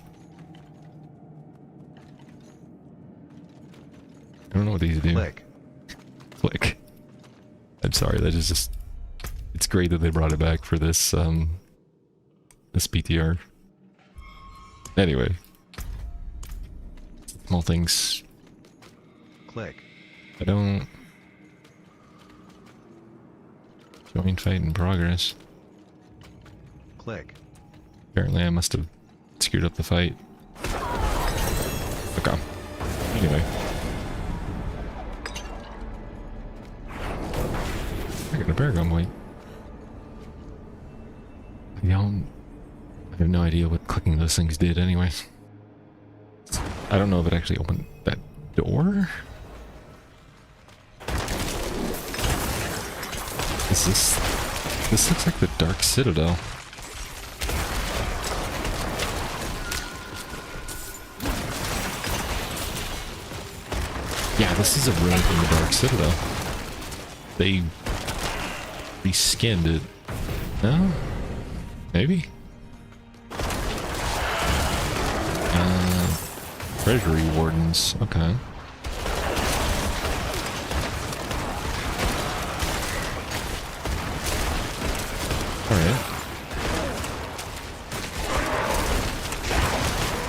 I don't know what these do. Click. Click. I'm sorry, that is just... It's great that they brought it back for this, this PTR. Anyway. Small things. Click. I don't... Join fight in progress. Click. Apparently I must have screwed up the fight. Okay. Anyway. I got a Paragon White. I have no idea what clicking those things did anyway. I don't know if it actually opened that door. This looks like the Dark Citadel. Yeah, this is a room in the Dark Citadel. They reskinned it. No? Maybe? Treasury Wardens. Okay. Alright.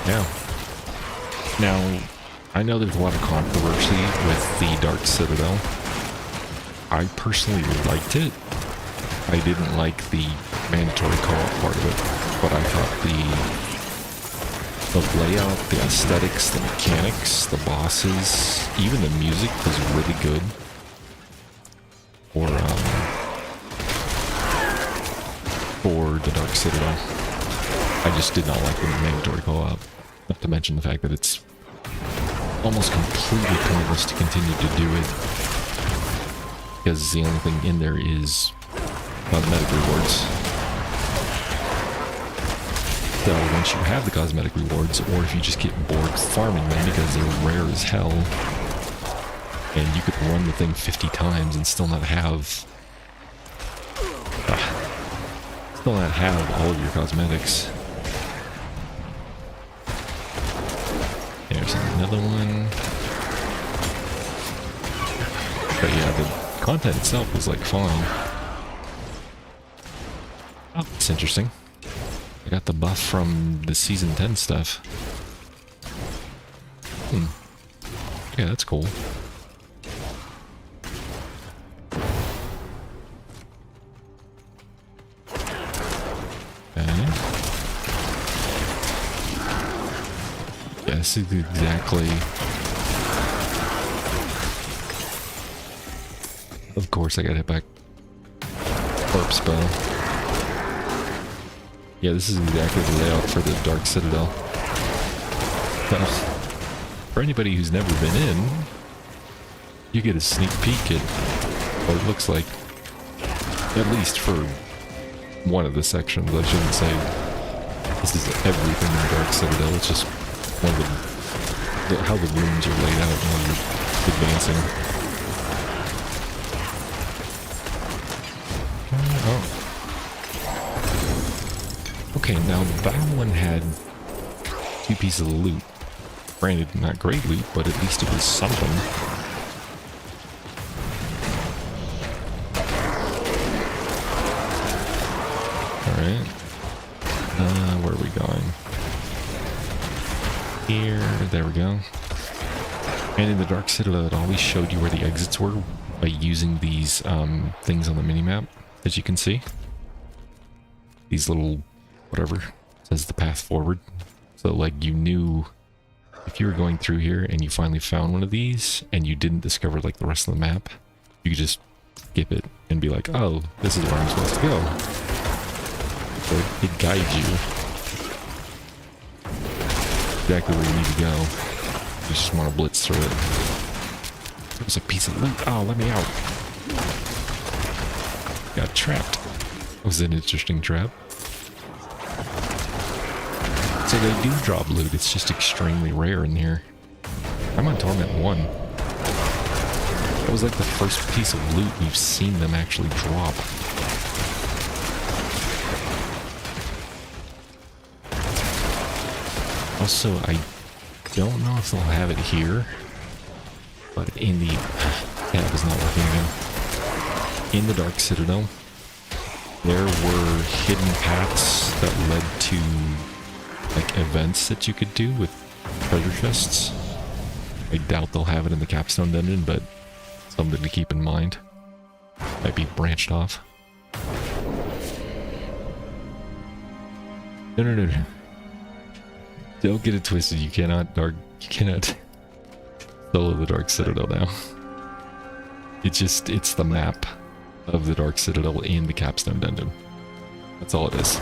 Yeah. Now, I know there's a lot of controversy with the Dark Citadel. I personally liked it. I didn't like the mandatory co-op part of it, but I thought the layout, the aesthetics, the mechanics, the bosses, even the music was really good. For the Dark Citadel. I just did not like the mandatory co-op. Not to mention the fact that it's almost completely pointless to continue to do it, because the only thing in there is cosmetic rewards. So once you have the cosmetic rewards, or if you just get bored farming them because they're rare as hell, and you could run the thing 50 times and still not have all of your cosmetics. There's another one. But yeah, the content itself was like fine. Oh, that's interesting. I got the buff from the Season 10 stuff. Yeah, that's cool. Okay. Yeah, this is exactly... Of course I got hit back. Corpse spell. Yeah, this is exactly the layout for the Dark Citadel. For anybody who's never been in, you get a sneak peek at what it looks like. At least for one of the sections. I shouldn't say this is everything in the Dark Citadel. It's just one of how the rooms are laid out while you're advancing. Oh. Okay, now that one had 2 pieces of loot. Granted, not great loot, but at least it was something. Alright. Where are we going? Here, there we go. And in the Dark Citadel, it always showed you where the exits were by using these things on the minimap, as you can see. These little, whatever, says the path forward. So like you knew if you were going through here and you finally found one of these and you didn't discover like the rest of the map, you could just skip it and be like, oh, this is where I'm supposed to go. So it guides you exactly where you need to go. You just want to blitz through it. There's a piece of loot. Oh, let me out. Got trapped. That was an interesting trap. So they do drop loot, it's just extremely rare in here. I'm on Torment 1. That was like the first piece of loot we've seen them actually drop. Also, I don't know if they'll have it here, but in the... tab is not working again. In the Dark Citadel, there were hidden paths that led to like events that you could do with treasure chests. I doubt they'll have it in the Capstone Dungeon, but something to keep in mind. Might be branched off. No. Don't get it twisted. You cannot solo the Dark Citadel now. It's the map of the Dark Citadel in the Capstone Dungeon. That's all it is.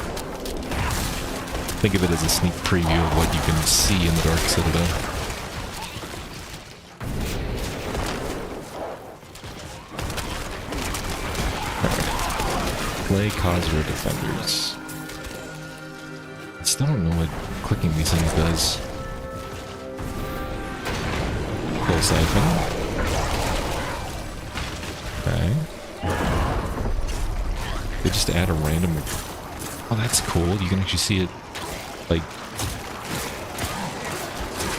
Think of it as a sneak preview of what you can see in the Dark Citadel. Alright. Play Khazra Defenders. I still don't know what clicking these things does. Full siphon. Okay. They just add a random... Oh, that's cool. You can actually see it like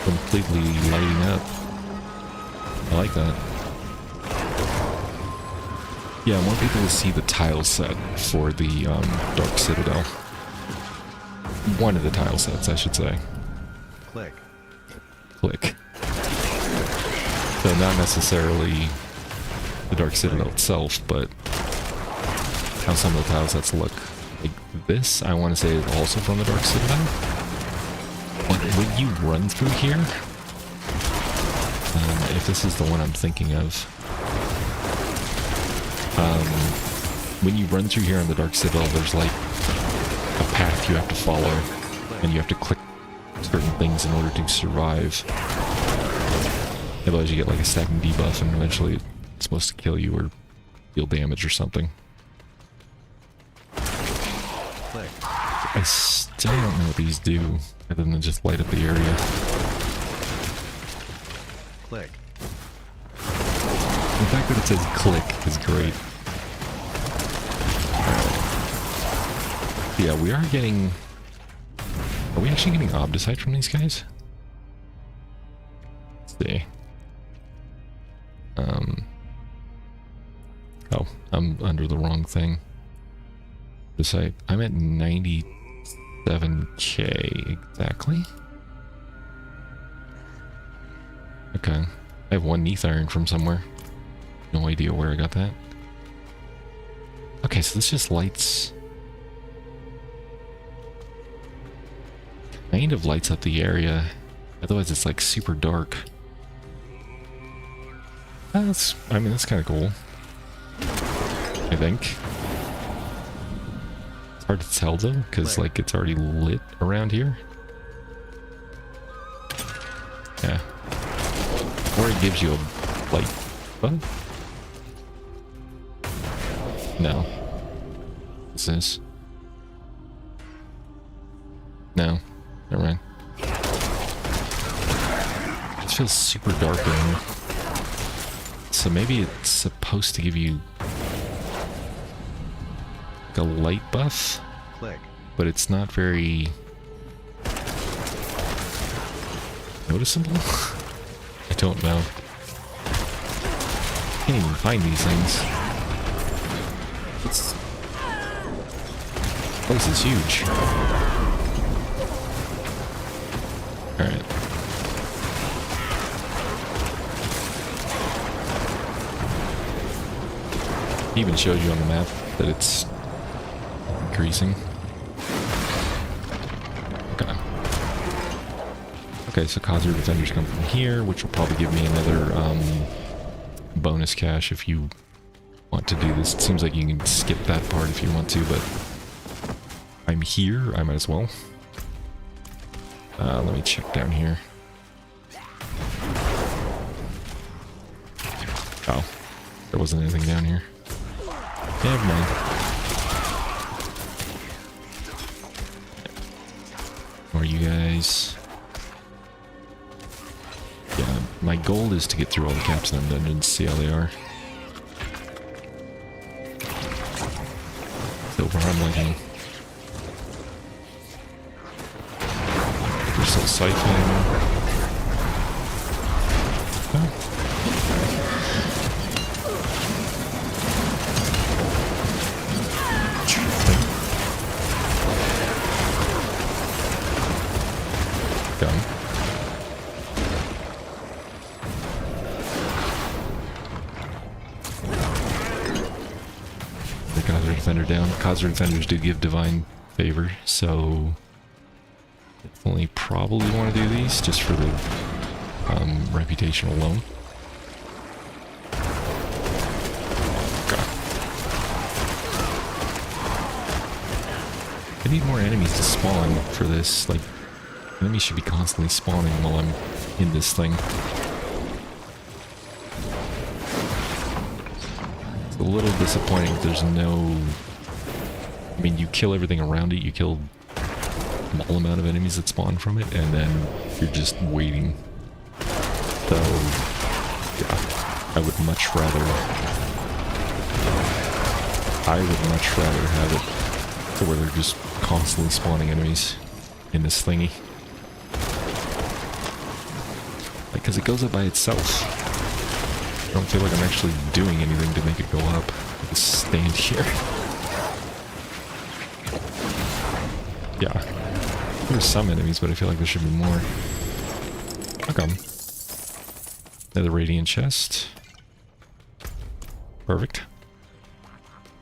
completely lighting up. I like that. Yeah, I want people to see the tile set for the Dark Citadel. One of the tile sets, I should say. Click. So not necessarily the Dark Citadel itself, but how some of the tile sets look. Like this, I want to say is also from the Dark Citadel. But when you run through here, if this is the one I'm thinking of, when you run through here on the Dark Citadel, there's like a path you have to follow, and you have to click certain things in order to survive. Otherwise you get like a stacking debuff, and eventually it's supposed to kill you or deal damage or something. Click. I still don't know what these do, other than just light up the area. Click. The fact that it says click is great. Yeah, we are getting... Are we actually getting Obdicite from these guys? Let's see. Oh, I'm under the wrong thing. Obdicite. I'm at 97k exactly. Okay. I have one Neath Iron from somewhere. No idea where I got that. Okay, so this just lights... kind of lights up the area. Otherwise it's like super dark. I mean, that's kind of cool. I think. It's hard to tell though, because like it's already lit around here. Yeah. Or it gives you a light button? No. What's this? No. Never mind. It feels super dark in here. So maybe it's supposed to give you like a light buff? Click. But it's not very noticeable? I don't know. Can't even find these things. This place is huge. Alright. It even shows you on the map that it's increasing. Okay. Okay, so Khazir Defenders come from here, which will probably give me another bonus cache if you want to do this. It seems like you can skip that part if you want to, but I'm here, I might as well. Let me check down here. Oh, there wasn't anything down here. Never mind. Who are you guys? Yeah, my goal is to get through all the Capstone dungeons, see how they are. So far I'm liking. Crystal Siphon. Oh. Gun. The Khazir Defender down. Khazir Defenders do give divine favor, so definitely probably want to do these just for the reputation alone. God. I need more enemies to spawn for this. Like, enemies should be constantly spawning while I'm in this thing. It's a little disappointing if there's no... I mean, you kill everything around it, you kill a small amount of enemies that spawn from it, and then you're just waiting. So, yeah, I would much rather have it to where they're just constantly spawning enemies in this thingy. Like, because it goes up by itself. I don't feel like I'm actually doing anything to make it go up. I just stand here. Yeah. There's some enemies, but I feel like there should be more. How come? Another Radiant chest. Perfect.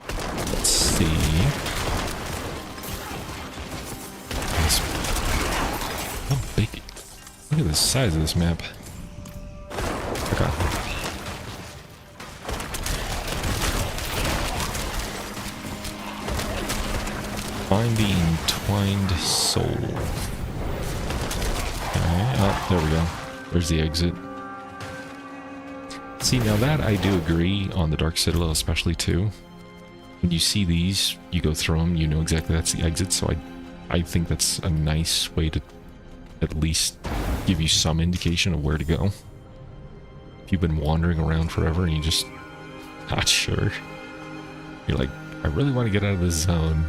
Let's see the size of this map. Okay. Find the entwined soul. Okay. Oh, there we go. There's the exit. See, now that I do agree on the Dark Citadel especially too. When you see these, you go through them, you know exactly that's the exit, so I think that's a nice way to at least give you some indication of where to go. If you've been wandering around forever and you just not sure, you're like, I really want to get out of this zone.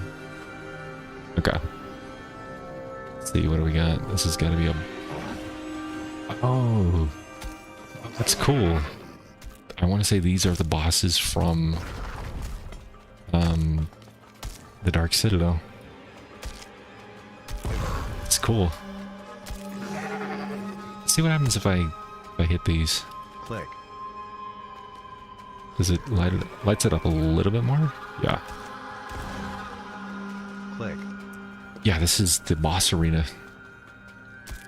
Okay. Let's see, what do we got? This has got to be a... Oh, that's cool. I want to say these are the bosses from the Dark Citadel. It's cool. Let's see what happens if I hit these. Click. Does it lights it up a little bit more? Yeah. Click. Yeah, this is the boss arena.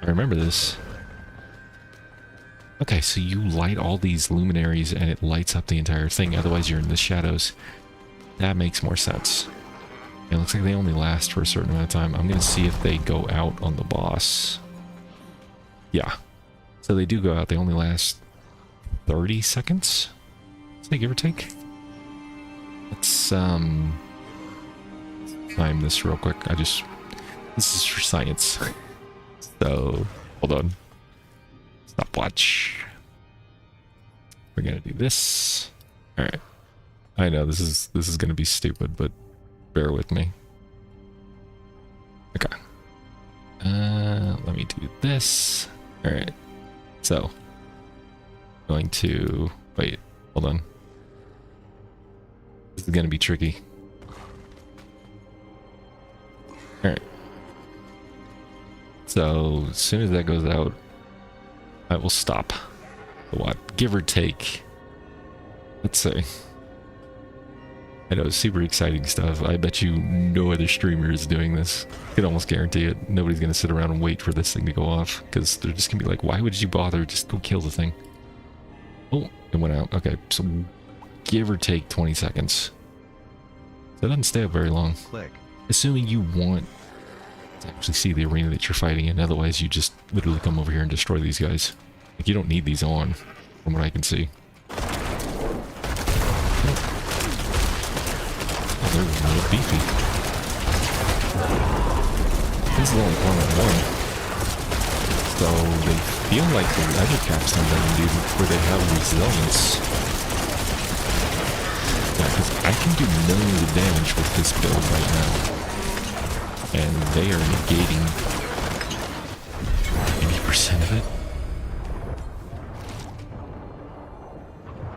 I remember this. Okay, so you light all these luminaries and it lights up the entire thing, otherwise you're in the shadows. That makes more sense. It looks like they only last for a certain amount of time. I'm going to see if they go out on the boss. Yeah. So they do go out. They only last 30 seconds? Say, give or take. Let's time this real quick. This is for science. So, hold on. Stopwatch. We're gonna do this. Alright. I know this is gonna be stupid, but bear with me. Okay. Let me do this. Alright. So going to wait, hold on. This is gonna be tricky. Alright. So as soon as that goes out, I will stop. What? Give or take. Let's say. I know, super exciting stuff. I bet you no other streamer is doing this. I can almost guarantee it. Nobody's going to sit around and wait for this thing to go off. Because they're just going to be like, why would you bother? Just go kill the thing. Oh, it went out. Okay, so give or take 20 seconds. So it doesn't stay up very long. Click. Assuming you want to actually see the arena that you're fighting in. Otherwise, you just literally come over here and destroy these guys. Like, you don't need these on, from what I can see. Oh, they're really beefy. This is the only one. So they feel like the other capstone doesn't do, where they have resilience. Yeah, because I can do millions of damage with this build right now. And they are negating 80% of it.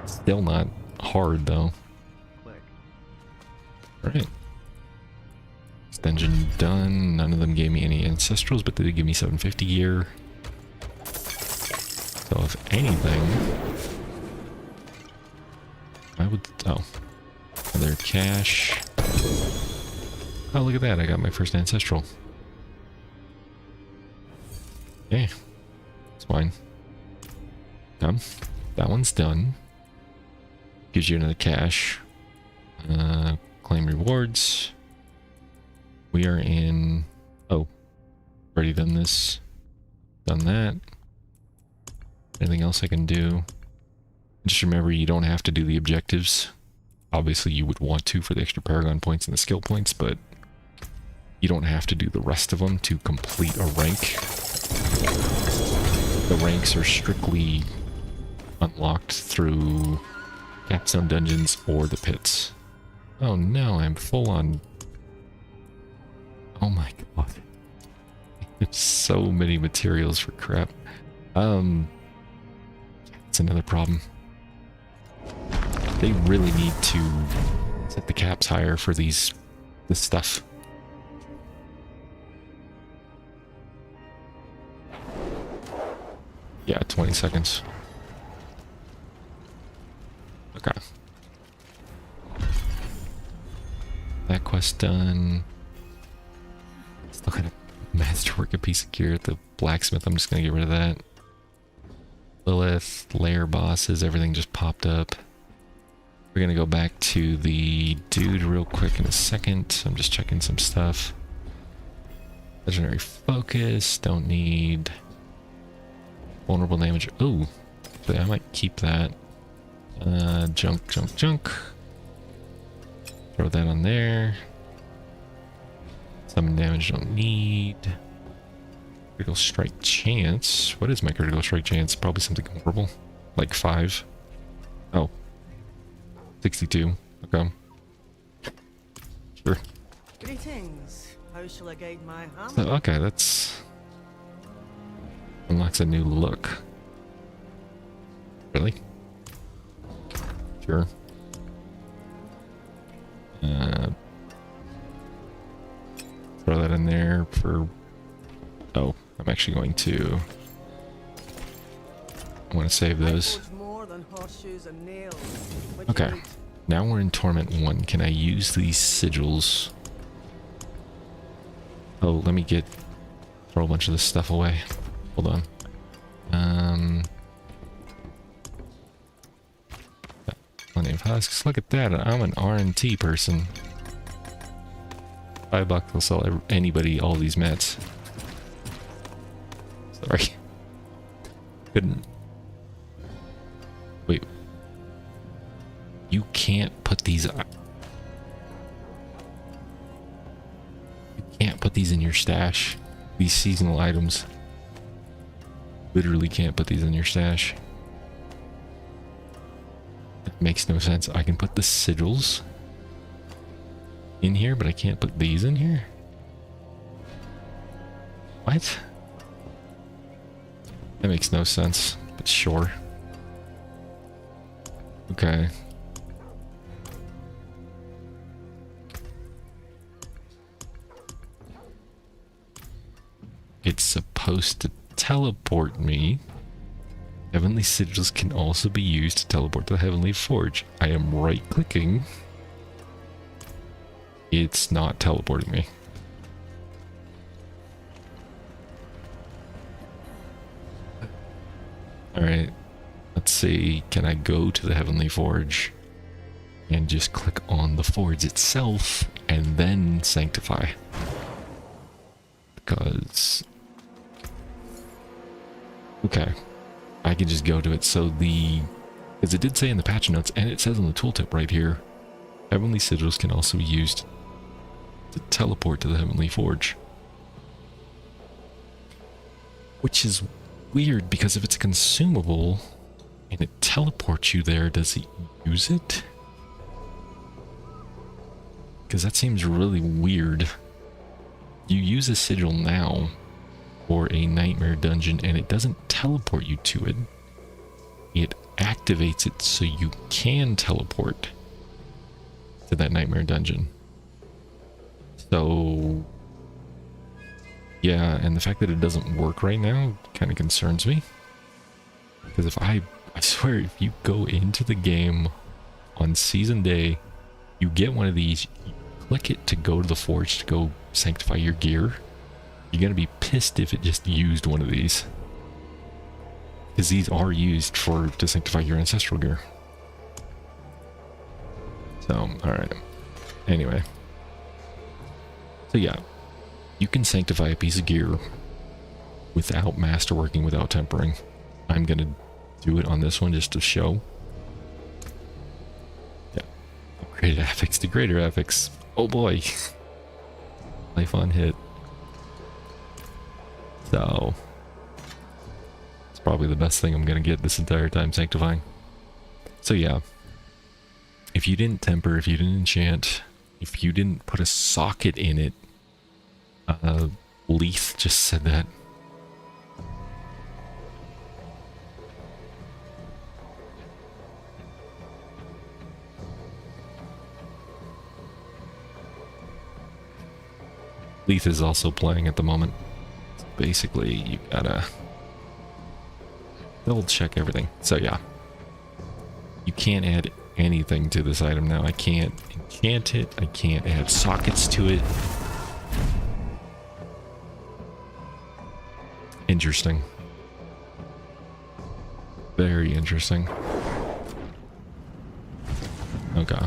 Still not hard though. Alright. This dungeon done. None of them gave me any ancestrals, but they did give me 750 gear. So if anything, I would... Oh. Another cash. Oh, look at that. I got my first ancestral. Okay. It's fine. Done. That one's done. Gives you another cash. Claim rewards. We are in... Oh. Already done this. Done that. Anything else I can do? Just remember, you don't have to do the objectives. Obviously, you would want to for the extra Paragon points and the skill points, but you don't have to do the rest of them to complete a rank. The ranks are strictly unlocked through capstone dungeons or the pits. Oh no, I'm full on... Oh my god. There's so many materials for crap. It's another problem. They really need to set the caps higher for this stuff. Yeah, 20 seconds. Okay. That quest done. Still gotta masterwork a piece of gear at the blacksmith. I'm just gonna get rid of that. Lilith, lair bosses, everything just popped up. We're gonna go back to the dude real quick in a second. I'm just checking some stuff. Legendary focus, don't need vulnerable damage. Oh, I might keep that. Junk. Throw that on there. Summon damage, don't need. Critical strike chance. What is my critical strike chance? Probably something horrible. Like 5. Oh. 62. Okay. Sure. Greetings. How shall I guide my hand? So, okay, that's... unlocks a new look. Really? Sure. Throw that in there for... oh, I'm actually going to... I want to save those. More than horseshoes and nails. Okay. Now we're in Torment 1. Can I use these sigils? Oh, let me throw a bunch of this stuff away. Hold on. Plenty of husks. Look at that. I'm an R&T person. $5 will sell anybody all these mats. Sorry. Couldn't. Wait. You can't put these... you can't put these in your stash. These seasonal items. Literally can't put these in your stash. That makes no sense. I can put the sigils in here, but I can't put these in here? What? That makes no sense, but sure. Okay. It's supposed to teleport me. Heavenly sigils can also be used to teleport to the Heavenly Forge. I am right-clicking. It's not teleporting me. Alright. Let's see. Can I go to the Heavenly Forge and just click on the forge itself and then sanctify? Because... okay. I can just go to it. So because it did say in the patch notes, and it says on the tooltip right here, Heavenly sigils can also be used to teleport to the Heavenly Forge. Which is weird, because if it's a consumable and it teleports you there, does it use it? Because that seems really weird. You use a sigil now for a nightmare dungeon and it doesn't teleport you to it. It activates it so you can teleport to that nightmare dungeon. So yeah, and the fact that it doesn't work right now kind of concerns me. Because if I swear, if you go into the game on season day, you get one of these, you click it to go to the forge to go sanctify your gear, you're gonna be pissed if it just used one of these. Because these are used to sanctify your ancestral gear. So, alright. Anyway. So yeah, you can sanctify a piece of gear without masterworking, without tempering. I'm gonna do it on this one just to show. Yeah. Upgraded affix to greater affix. Oh boy. Life on hit. So it's probably the best thing I'm gonna get this entire time sanctifying. So yeah. If you didn't temper, if you didn't enchant, if you didn't put a socket in it, Leith just said that. Leith is also playing at the moment. So basically, you gotta double check everything. So yeah, you can't add anything to this item now. I can't enchant it. I can't add sockets to it. Interesting. Very interesting. Okay.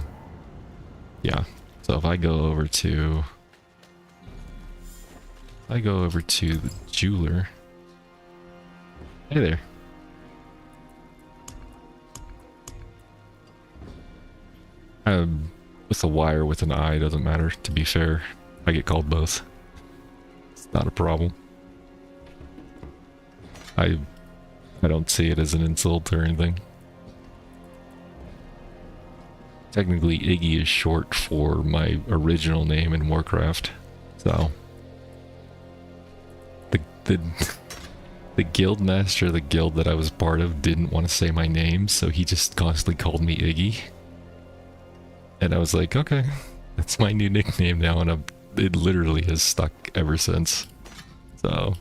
Yeah. So if I go over to... the jeweler... Hey there. With a Y or with an I, doesn't matter, to be fair. I get called both. It's not a problem. I don't see it as an insult or anything. Technically, Iggy is short for my original name in Warcraft, so... The guild master of the guild that I was part of didn't want to say my name, so he just constantly called me Iggy. And I was like, okay, that's my new nickname now, and it literally has stuck ever since. So,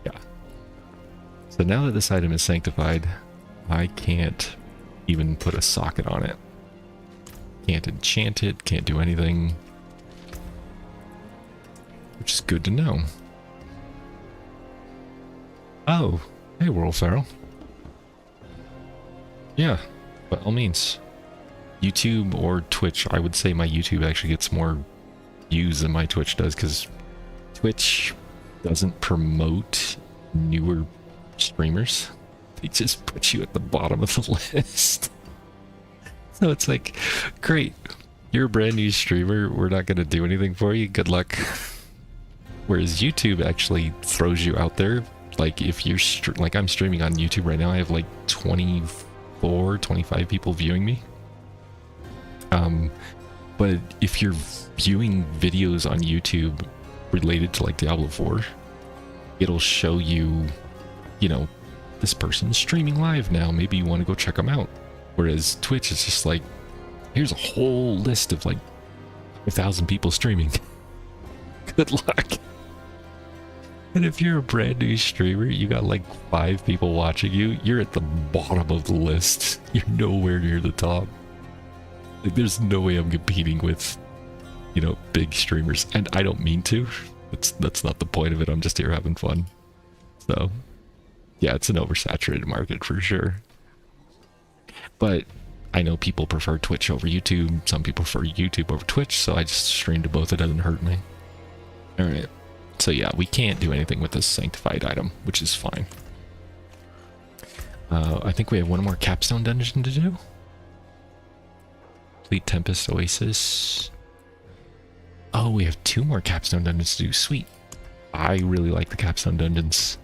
yeah. So now that this item is sanctified, I can't even put a socket on it. Can't enchant it, can't do anything. Which is good to know. Oh, hey World Feral. Yeah, by all means. YouTube or Twitch. I would say my YouTube actually gets more views than my Twitch does, because Twitch doesn't promote newer streamers. They just put you at the bottom of the list. So it's like, great, you're a brand new streamer, we're not going to do anything for you, good luck. Whereas YouTube actually throws you out there. Like if you're like I'm streaming on YouTube right now, I have like 24, 25 people viewing me. But if you're viewing videos on YouTube related to like Diablo 4, it'll show you, you know, this person's streaming live now. Maybe you want to go check them out. Whereas Twitch is just like, here's a whole list of like 1,000 people streaming. Good luck. And if you're a brand new streamer, you got like 5 people watching you, you're at the bottom of the list. You're nowhere near the top. Like, there's no way I'm competing with, you know, big streamers. And I don't mean to. That's not the point of it. I'm just here having fun. So, yeah, it's an oversaturated market for sure. But I know people prefer Twitch over YouTube. Some people prefer YouTube over Twitch, so I just stream to both. It doesn't hurt me. Alright. So yeah, we can't do anything with this sanctified item, which is fine. I think we have one more capstone dungeon to do. Complete Tempest Oasis. Oh, we have 2 more capstone dungeons to do. Sweet. I really like the capstone dungeons.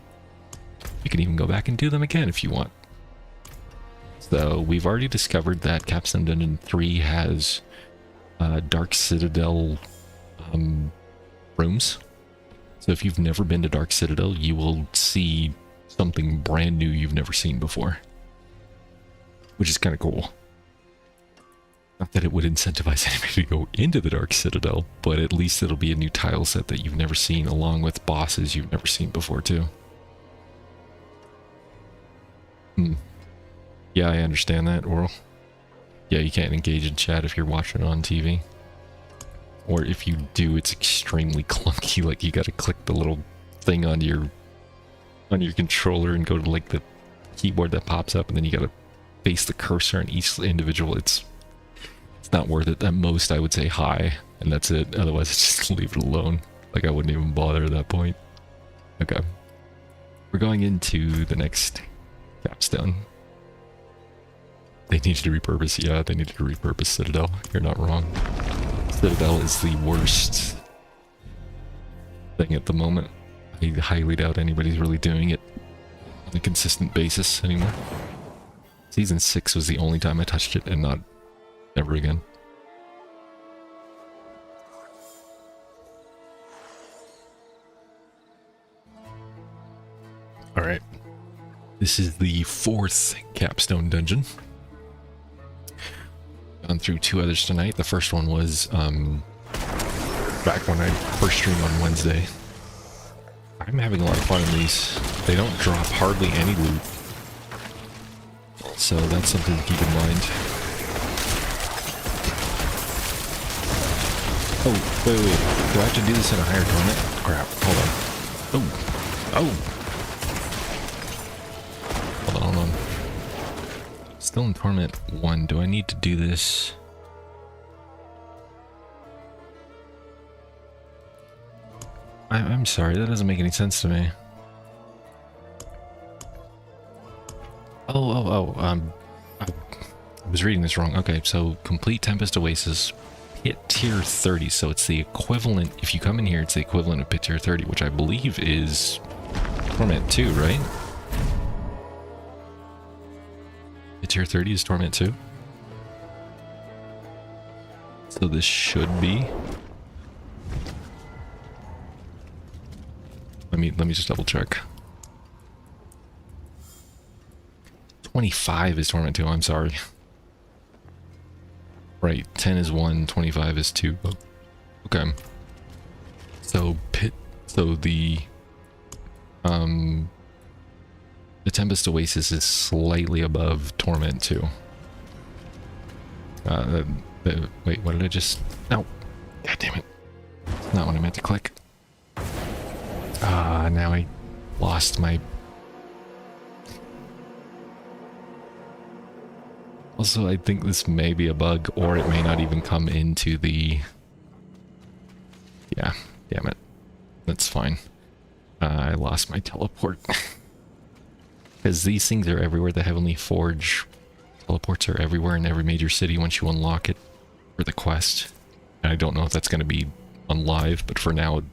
You can even go back and do them again if you want. So we've already discovered that capstone dungeon 3 has Dark Citadel rooms. So if you've never been to Dark Citadel, you will see something brand new you've never seen before. Which is kind of cool. Not that it would incentivize anybody to go into the Dark Citadel, but at least it'll be a new tile set that you've never seen, along with bosses you've never seen before too. Yeah, I understand that, Oral. Yeah, you can't engage in chat if you're watching it on TV. Or if you do, it's extremely clunky. Like you gotta click the little thing on your controller and go to like the keyboard that pops up, and then you gotta face the cursor on each individual. It's not worth it. At most, I would say hi, and that's it. Otherwise, just leave it alone. Like I wouldn't even bother at that point. Okay, we're going into the next capstone. They needed to repurpose. Yeah, they needed to repurpose Citadel. You're not wrong. Citadel is the worst thing at the moment. I highly doubt anybody's really doing it on a consistent basis anymore. Season 6 was the only time I touched it, and not ever again. Alright. This is the 4th capstone dungeon. Gone through 2 others tonight. The first one was back when I first streamed on Wednesday. I'm having a lot of fun in these. They don't drop hardly any loot, so that's something to keep in mind. Oh, wait. Do I have to do this in a higher torment? Crap, hold on. Oh. Hold on. Still in Torment 1. Do I need to do this? I'm sorry, that doesn't make any sense to me. I was reading this wrong. Okay, so complete Tempest Oasis, Pit Tier 30. So it's the equivalent, if you come in here, it's the equivalent of Pit Tier 30, which I believe is Torment 2, right? Pit Tier 30 is Torment 2. So this should be. Let me just double check. 25 is Torment 2, I'm sorry. Right, 10 is 1, 25 is 2. Oh, okay. So the Tempest Oasis is slightly above Torment 2. Wait, what did I just... No. God damn it. That's not what I meant to click. Now I lost my... Also, I think this may be a bug, or it may not even come into the... Yeah, damn it. That's fine. I lost my teleport. Because these things are everywhere. The Heavenly Forge teleports are everywhere in every major city once you unlock it for the quest. And I don't know if that's going to be on live, but for now,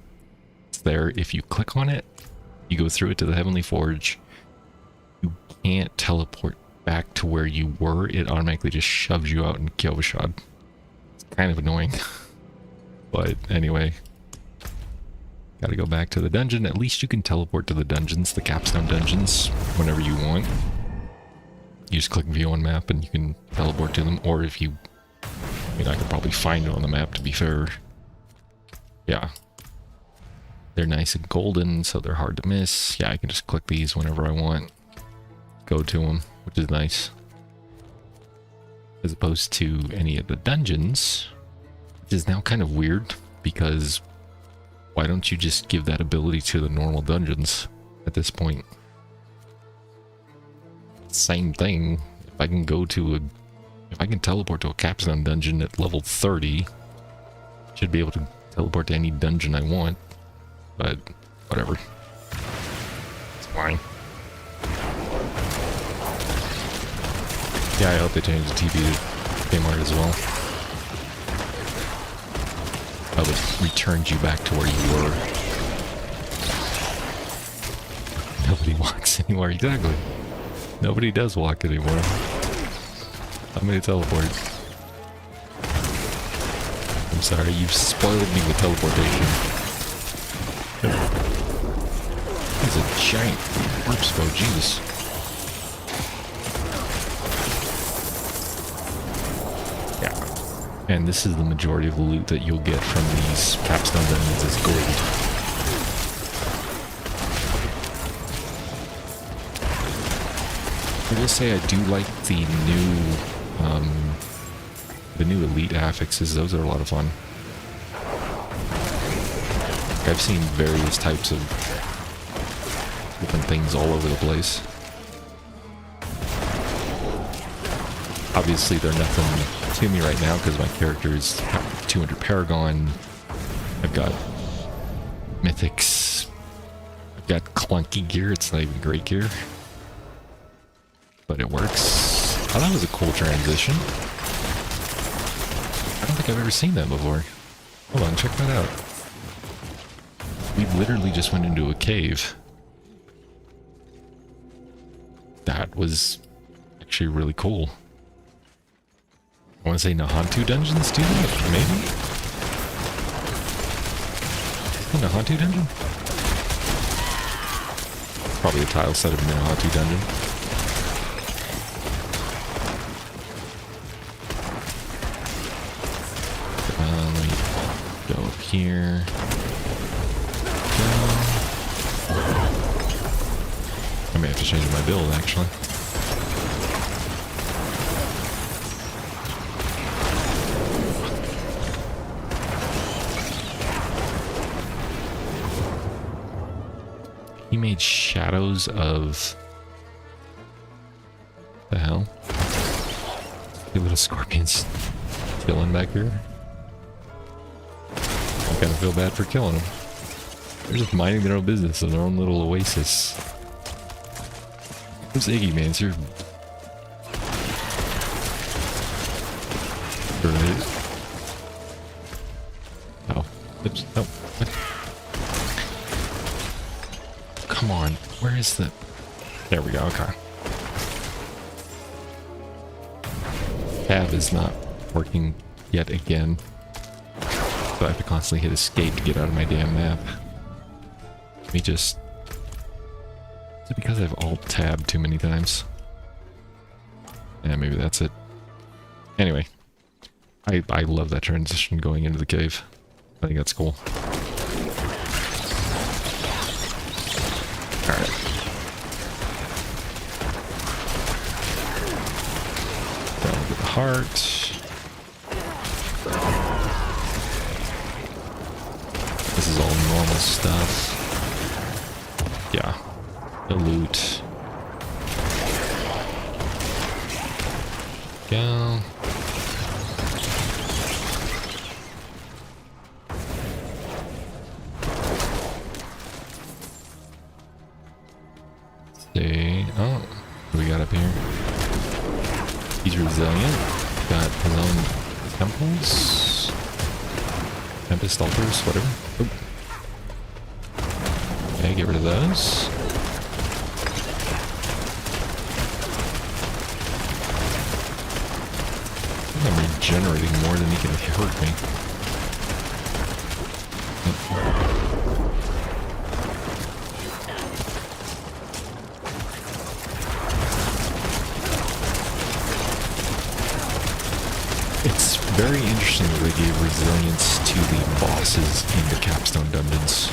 it's there. If you click on it, you go through it to the Heavenly Forge, you can't teleport back to where you were. It automatically just shoves you out in Kyovashad. It's kind of annoying. But anyway, gotta go back to the dungeon. At least you can teleport to the dungeons, the capstone dungeons, whenever you want. You just click view on map and you can teleport to them. Or if you... I mean, I could probably find it on the map, to be fair. Yeah. They're nice and golden, so they're hard to miss. Yeah, I can just click these whenever I want. Go to them, which is nice. As opposed to any of the dungeons, which is now kind of weird, because why don't you just give that ability to the normal dungeons at this point? Same thing. If I can go to a... If I can teleport to a capstone dungeon at level 30, should be able to teleport to any dungeon I want. But, whatever. It's fine. Yeah, I hope they change the TV to game art as well. That would return you back to where you were. Nobody walks anywhere, exactly. Nobody does walk anymore. How many teleports? I'm sorry, you've spoiled me with teleportation. He's a giant corpse bow, jeez. Yeah. And this is the majority of the loot that you'll get from these capstone dungeons is gold. I will say I do like the new elite affixes. Those are a lot of fun. I've seen various types of different things all over the place. Obviously they're nothing to me right now because my character is 200 Paragon. I've got Mythics. I've got clunky gear. It's not even great gear. But it works. Oh, that was a cool transition. I don't think I've ever seen that before. Hold on, check that out. We literally just went into a cave. That was actually really cool. I want to say Nahantu dungeons do that, maybe? A Nahantu dungeon? Probably a tile set of Nahantu dungeon. Let me go up here. I may have to change my build, actually. He made shadows of... the hell? happy little scorpions chilling back here. I kind of feel bad for killing them. They're just minding their own business in their own little oasis. Where's Iggy, man? It's your... Right. Oh. Oops. Oh. What? Come on. Where is the... There we go. Okay. Tab is not working yet again. So I have to constantly hit escape to get out of my damn map. Let me just... Is it because I've alt-tabbed too many times? Yeah, maybe that's it. Anyway. I love that transition going into the cave. I think that's cool. Alright. Down to the heart. This is all normal stuff. Yeah. The loot. Go. See. Oh, what do we got up here? He's resilient. Got his own temples. Tempest altars, whatever. Oop. Okay, get rid of those. I think I'm regenerating more than he can hurt me. It's very interesting that they gave resilience to the bosses in the capstone dungeons.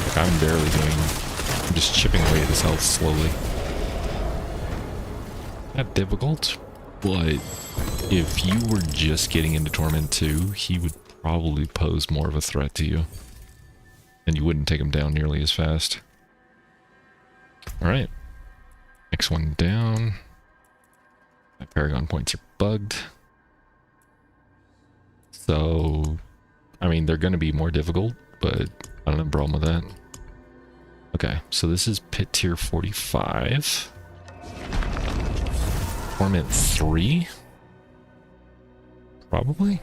Like, I'm just chipping away at his health slowly. Not difficult, but if you were just getting into Torment 2, he would probably pose more of a threat to you. And you wouldn't take him down nearly as fast. Alright. Next one down. My Paragon points are bugged. So, I mean, they're going to be more difficult, but I don't have a problem with that. Okay, so this is Pit Tier 45. Torment 3? Probably?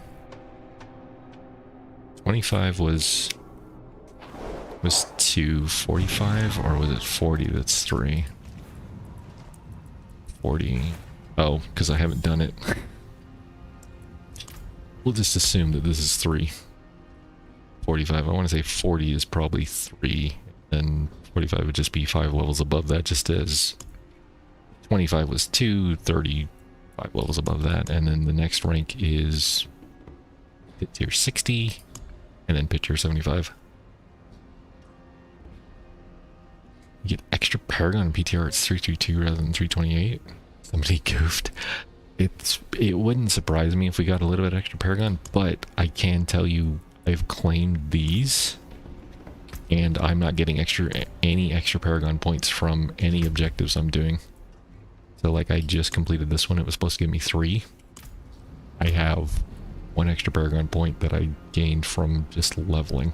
25 was 2, 45, or was it 40 that's 3? 40... Oh, because I haven't done it. We'll just assume that this is 3. 45. I want to say 40 is probably 3. And 45 would just be 5 levels above that, just as 25 was 2, 30, 5 levels above that. And then the next rank is Pit Tier 60, and then Pit Tier 75. You get extra Paragon and PTR, it's 332 rather than 328. Somebody goofed. It wouldn't surprise me if we got a little bit extra Paragon, but I can tell you I've claimed these and I'm not getting any extra Paragon points from any objectives I'm doing. So like I just completed this one, it was supposed to give me 3. I have 1 extra Paragon point that I gained from just leveling.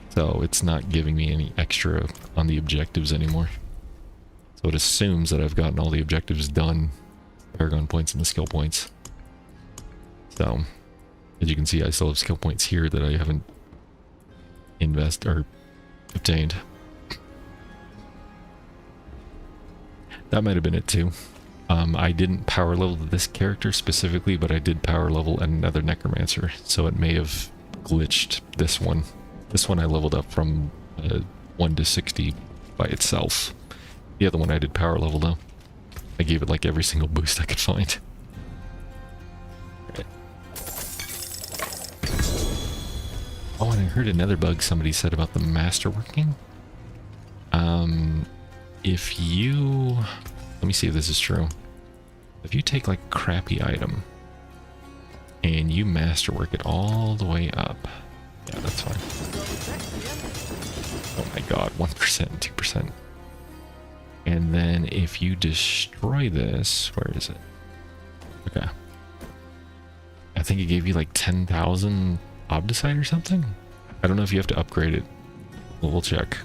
So it's not giving me any extra on the objectives anymore. So it assumes that I've gotten all the objectives done, Paragon points and the skill points. So, as you can see, I still have skill points here that I haven't obtained. That might have been it too. I didn't power level this character specifically, but I did power level another Necromancer, so it may have glitched this one. This one I leveled up from 1 to 60 by itself. The other one I did power level though. I gave it like every single boost I could find. Okay. Oh, and I heard another bug somebody said about the masterworking. If you... Let me see if this is true. If you take like a crappy item and you masterwork it all the way up. Yeah, that's fine. Oh my god, 1%, 2%. And then if you destroy this, where is it? Okay. I think it gave you like 10,000 Obdicite or something? I don't know if you have to upgrade it. We'll check.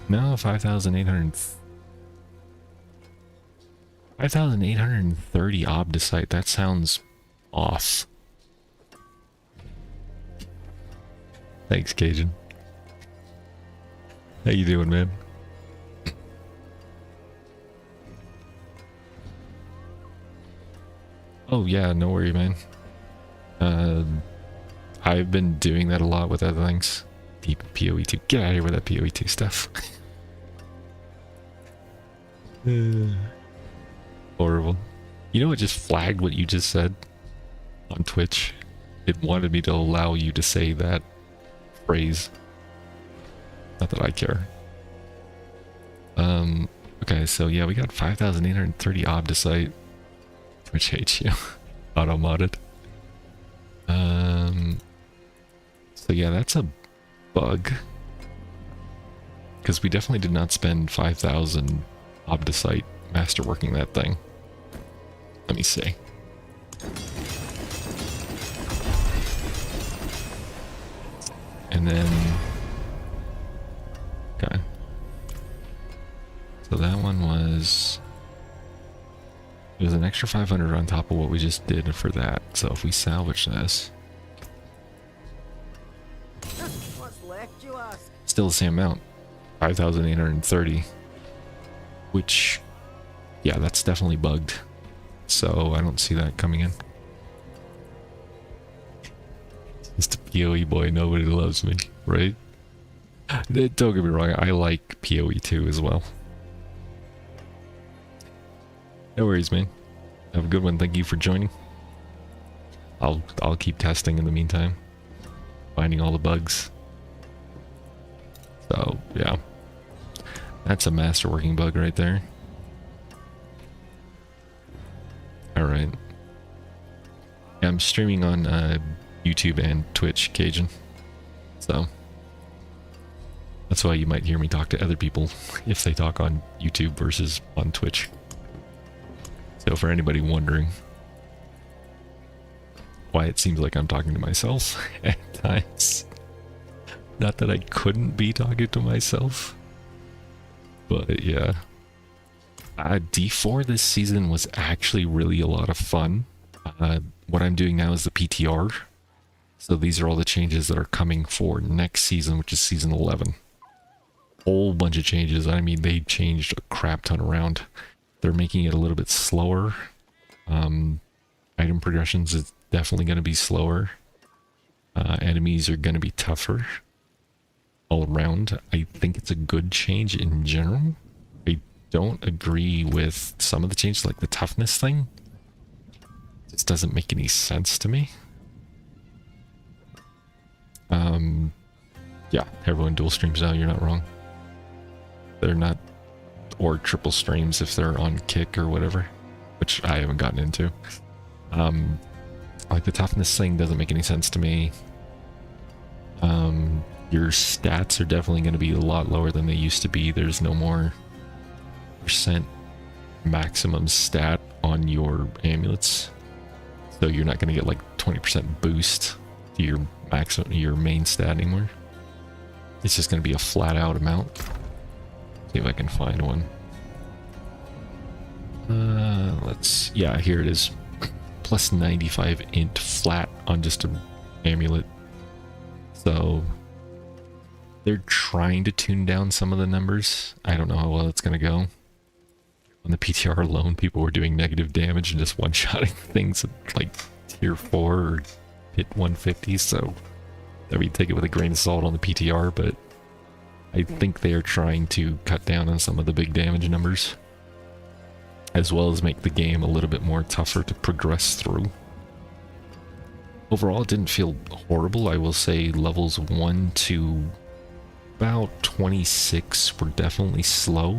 No, 5,830 Obdicite. That sounds off. Thanks, Cajun. How you doing, man? Oh yeah, no worry, man. I've been doing that a lot with other things. Deep PoE2. Get out of here with that PoE2 stuff. Horrible. You know what just flagged what you just said on Twitch? It wanted me to allow you to say that phrase. Not that I care. Okay, so yeah, we got 5,830 Obdicite. Twitch hates you. Auto-modded. So yeah, that's a bug. Because we definitely did not spend 5,000 Obdicite masterworking that thing. Let me see. And then... Okay. So that one was... It was an extra 500 on top of what we just did for that. So if we salvage this... What's left, you ask? Still the same amount. 5,830. Which... Yeah, that's definitely bugged. So I don't see that coming in. Just a PoE boy, nobody loves me, right? Don't get me wrong, I like PoE2 as well. No worries, man. Have a good one. Thank you for joining. I'll keep testing in the meantime, finding all the bugs. So yeah, that's a masterworking bug right there. All right. Yeah, I'm streaming on YouTube and Twitch, Cajun. So that's why you might hear me talk to other people if they talk on YouTube versus on Twitch. So for anybody wondering why it seems like I'm talking to myself at times. Not that I couldn't be talking to myself, but yeah. D4 this season was actually really a lot of fun. What I'm doing now is the PTR. So these are all the changes that are coming for next season, which is season 11. Whole bunch of changes. I mean, they changed a crap ton around. They're making it a little bit slower. Item progressions is definitely going to be slower. Enemies are going to be tougher all around. I think it's a good change in general. I don't agree with some of the changes, like the toughness thing. This doesn't make any sense to me. Yeah, everyone dual streams now, you're not wrong. They're not, or triple streams if they're on Kick or whatever, which I haven't gotten into. Like the toughness thing doesn't make any sense to me. Your stats are definitely going to be a lot lower than they used to be. There's no more percent maximum stat on your amulets, so you're not going to get like 20% boost to your maximum, your main stat anymore. It's just going to be a flat out amount. See if I can find one. Yeah, here it is. Plus 95 int flat on just an amulet. So they're trying to tune down some of the numbers. I don't know how well it's going to go. On the PTR alone, people were doing negative damage and just one-shotting things at like tier 4 or hit 150. So, I mean, take it with a grain of salt on the PTR, but I think they are trying to cut down on some of the big damage numbers, as well as make the game a little bit more tougher to progress through. Overall, it didn't feel horrible. I will say levels 1 to about 26 were definitely slow.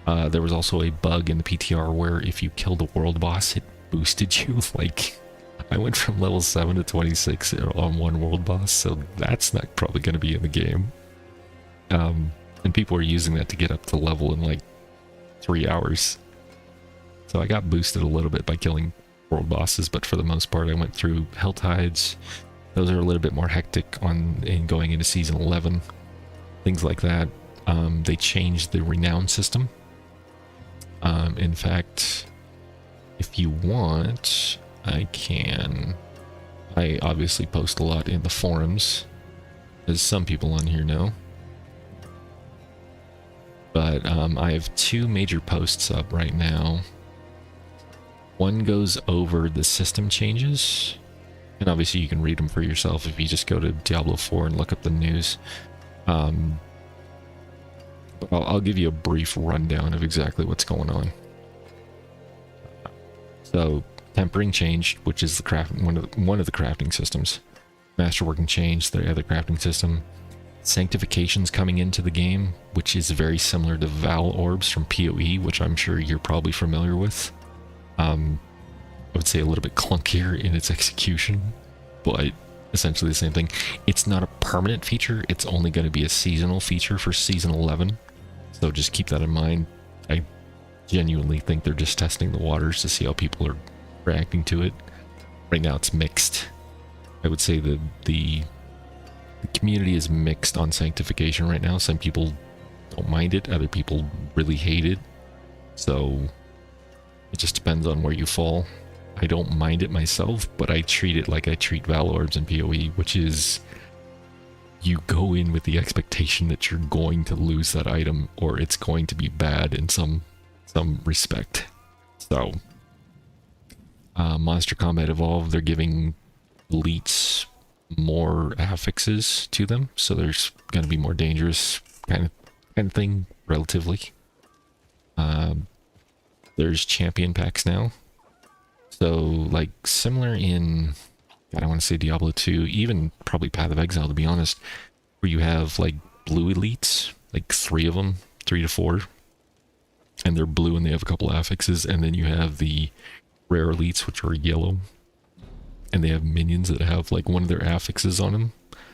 There was also a bug in the PTR where if you killed a world boss, it boosted you like I went from level 7 to 26 on one world boss, so that's not probably going to be in the game. And people are using that to get up to level in like 3 hours. So I got boosted a little bit by killing world bosses, but for the most part I went through Hell Tides. Those are a little bit more hectic in going into season 11. Things like that. They changed the renown system. In fact, if you want, I obviously post a lot in the forums, as some people on here know. But I have 2 major posts up right now. One goes over the system changes, and obviously you can read them for yourself if you just go to Diablo 4 and look up the news. But I'll give you a brief rundown of exactly what's going on. So, tempering changed, which is the one of the crafting systems. Masterworking changed, the other crafting system. Sanctification's coming into the game, which is very similar to Val Orbs from PoE, which I'm sure you're probably familiar with. I would say a little bit clunkier in its execution, but essentially the same thing. It's not a permanent feature, it's only going to be a seasonal feature for season 11. So just keep that in mind. I genuinely think they're just testing the waters to see how people are reacting to it. Right now it's mixed. I would say that the community is mixed on sanctification right now. Some people don't mind it, other people really hate it. So it just depends on where you fall. I don't mind it myself, but I treat it like I treat Val Orbs and PoE, which is you go in with the expectation that you're going to lose that item or it's going to be bad in some respect. So Monster Combat Evolved, they're giving elites more affixes to them, so there's going to be more dangerous kind of thing relatively. There's champion packs now, so like similar in, God, I want to say Diablo 2, even probably Path of Exile to be honest, where you have like blue elites, like 3 of them, 3 to 4, and they're blue and they have a couple affixes, and then you have the rare elites which are yellow and they have minions that have like one of their affixes on them.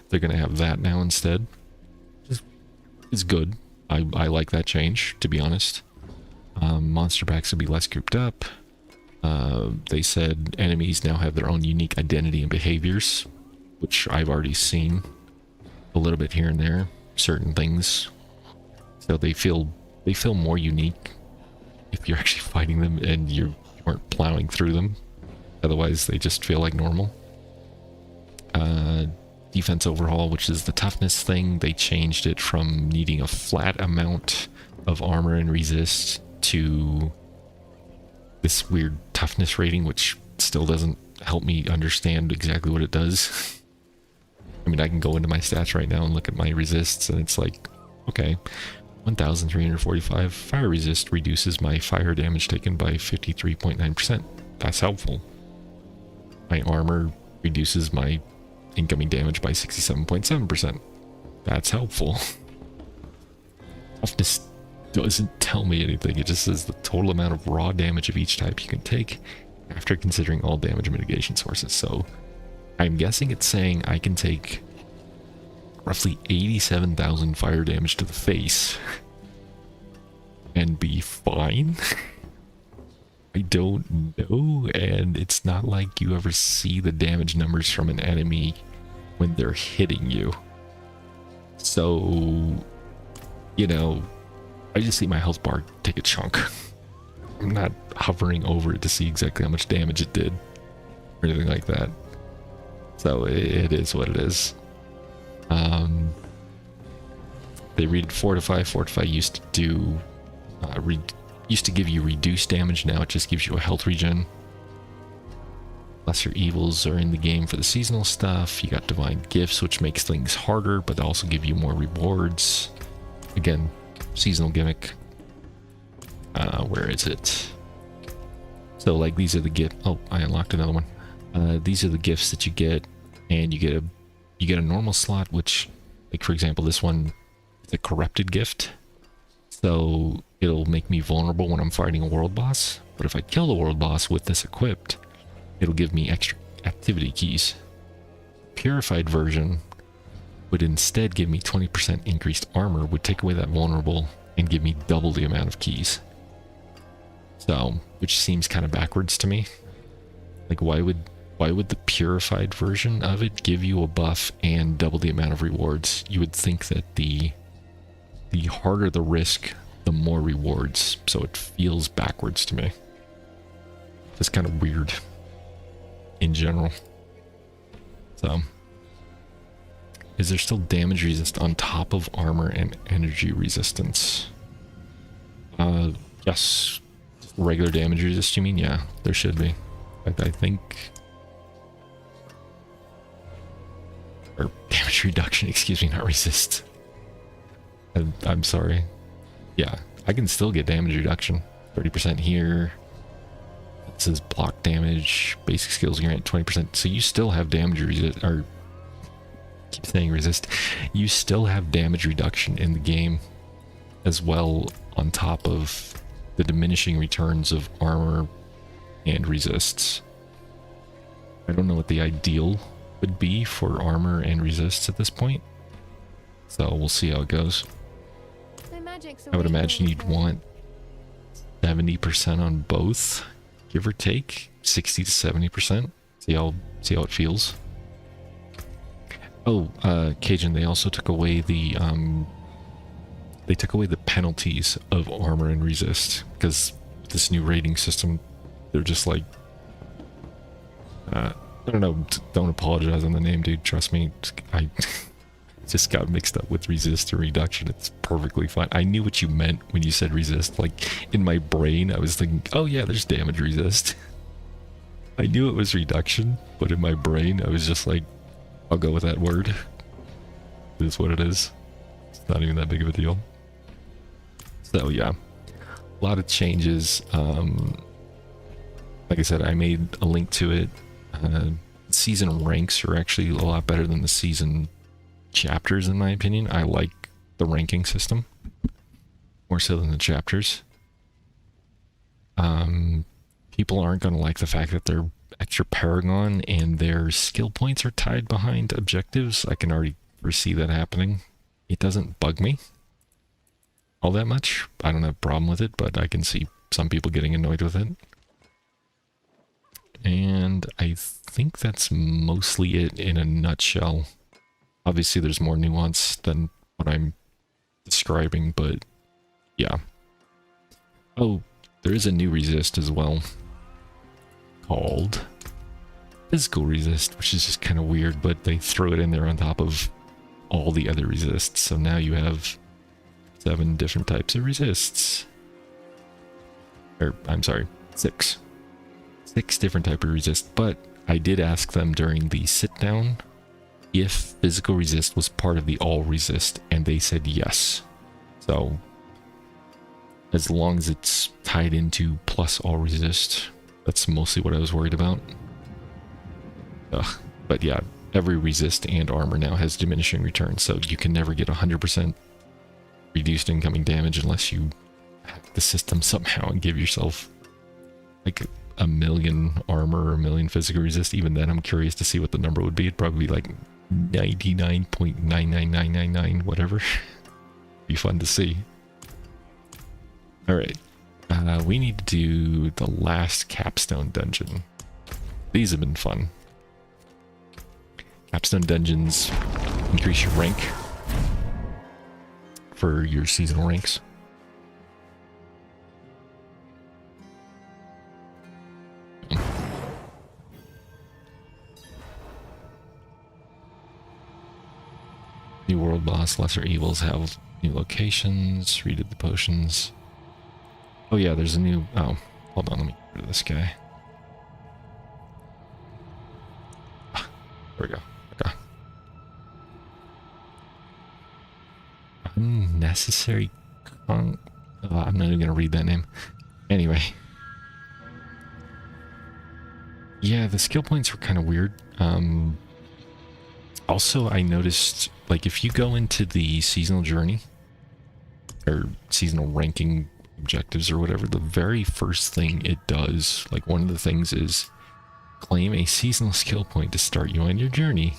They're going to have that now instead. It's good. I like that change, to be honest. Monster packs will be less grouped up. They said enemies now have their own unique identity and behaviors, which I've already seen a little bit here and there. Certain things, so they feel more unique if you're actually fighting them and you aren't plowing through them. Otherwise, they just feel like normal. Defense overhaul, which is the toughness thing, they changed it from needing a flat amount of armor and resist to this weird toughness rating, which still doesn't help me understand exactly what it does. I mean, I can go into my stats right now and look at my resists, and it's like, okay, 1,345 fire resist reduces my fire damage taken by 53.9%. That's helpful. My armor reduces my incoming damage by 67.7%. That's helpful. Toughness doesn't tell me anything. It just says the total amount of raw damage of each type you can take after considering all damage mitigation sources. So I'm guessing it's saying I can take roughly 87,000 fire damage to the face and be fine. I don't know, and it's not like you ever see the damage numbers from an enemy when they're hitting you. So, you know, I just see my health bar take a chunk. I'm not hovering over it to see exactly how much damage it did or anything like that. So it is what it is. They read Fortify. Fortify used to do used to give you reduced damage. Now it just gives you a health regen. Lesser evils are in the game for the seasonal stuff. You got divine gifts, which makes things harder, but they also give you more rewards. Again, seasonal gimmick. Where is it? So like these are the gift. Oh, I unlocked another one. These are the gifts that you get, and you get a normal slot, which, like for example, this one is a corrupted gift. So it'll make me vulnerable when I'm fighting a world boss. But if I kill the world boss with this equipped, it'll give me activity keys. Purified version would instead give me 20% increased armor, would take away that vulnerable and give me double the amount of keys. So, which seems kind of backwards to me. Like, why would the purified version of it give you a buff and double the amount of rewards? You would think that the harder the risk, the more rewards. So it feels backwards to me. It's kind of weird in general. So, is there still damage resist on top of armor and energy resistance? Yes. Regular damage resist, you mean? Yeah, there should be. In fact, I think... Or damage reduction, excuse me, not resist. I'm sorry. Yeah, I can still get damage reduction. 30% here. This is block damage. Basic skills grant 20%. So you still have damage resist, or... keep saying resist. You still have damage reduction in the game as well, on top of the diminishing returns of armor and resists. I don't know what the ideal would be for armor and resists at this point, so we'll see how it goes. I would imagine you'd want 70% on both, give or take 60 to 70%. See how it feels. Oh, Cajun, they also took away the penalties of armor and resist, because this new rating system, they're just like, I don't know, don't apologize on the name, dude, trust me, I just got mixed up with resist and reduction. It's perfectly fine. I knew what you meant when you said resist. Like, in my brain, I was thinking, oh yeah, there's damage resist. I knew it was reduction, but in my brain, I was just like, I'll go with that word. It is what it is. It's not even that big of a deal. So yeah, a lot of changes. Like I said, I made a link to it. Season ranks are actually a lot better than the season chapters, in my opinion. I like the ranking system more so than the chapters. People aren't going to like the fact that they're extra paragon and their skill points are tied behind objectives. I can already foresee that happening. It doesn't bug me all that much. I don't have a problem with it, but I can see some people getting annoyed with it. And I think that's mostly it in a nutshell. Obviously there's more nuance than what I'm describing, but yeah. Oh, there is a new resist as well, called physical resist, which is just kind of weird, but they throw it in there on top of all the other resists. So now you have 7 different types of resists. Or, I'm sorry, 6. 6 different types of resist, but I did ask them during the sit down if physical resist was part of the all resist, and they said yes. So as long as it's tied into plus all resist, that's mostly what I was worried about. But yeah, every resist and armor now has diminishing returns, so you can never get 100% reduced incoming damage unless you hack the system somehow and give yourself like 1,000,000 armor or 1,000,000 physical resist. Even then, I'm curious to see what the number would be. It'd probably be like 99.99999, whatever. Be fun to see. Alright, we need to do the last capstone dungeon. These have been fun. Capstone dungeons increase your rank for your seasonal ranks. New world boss, lesser evils have new locations, redid the potions. Oh yeah, there's a new... Oh, hold on, let me get rid of this guy. Ah, there we go. Okay. Unnecessary I'm not even going to read that name. Anyway. Yeah, the skill points were kind of weird. Also, I noticed, like, if you go into the seasonal journey, or seasonal ranking objectives or whatever, the very first thing it does, like, one of the things is claim a seasonal skill point to start you on your journey.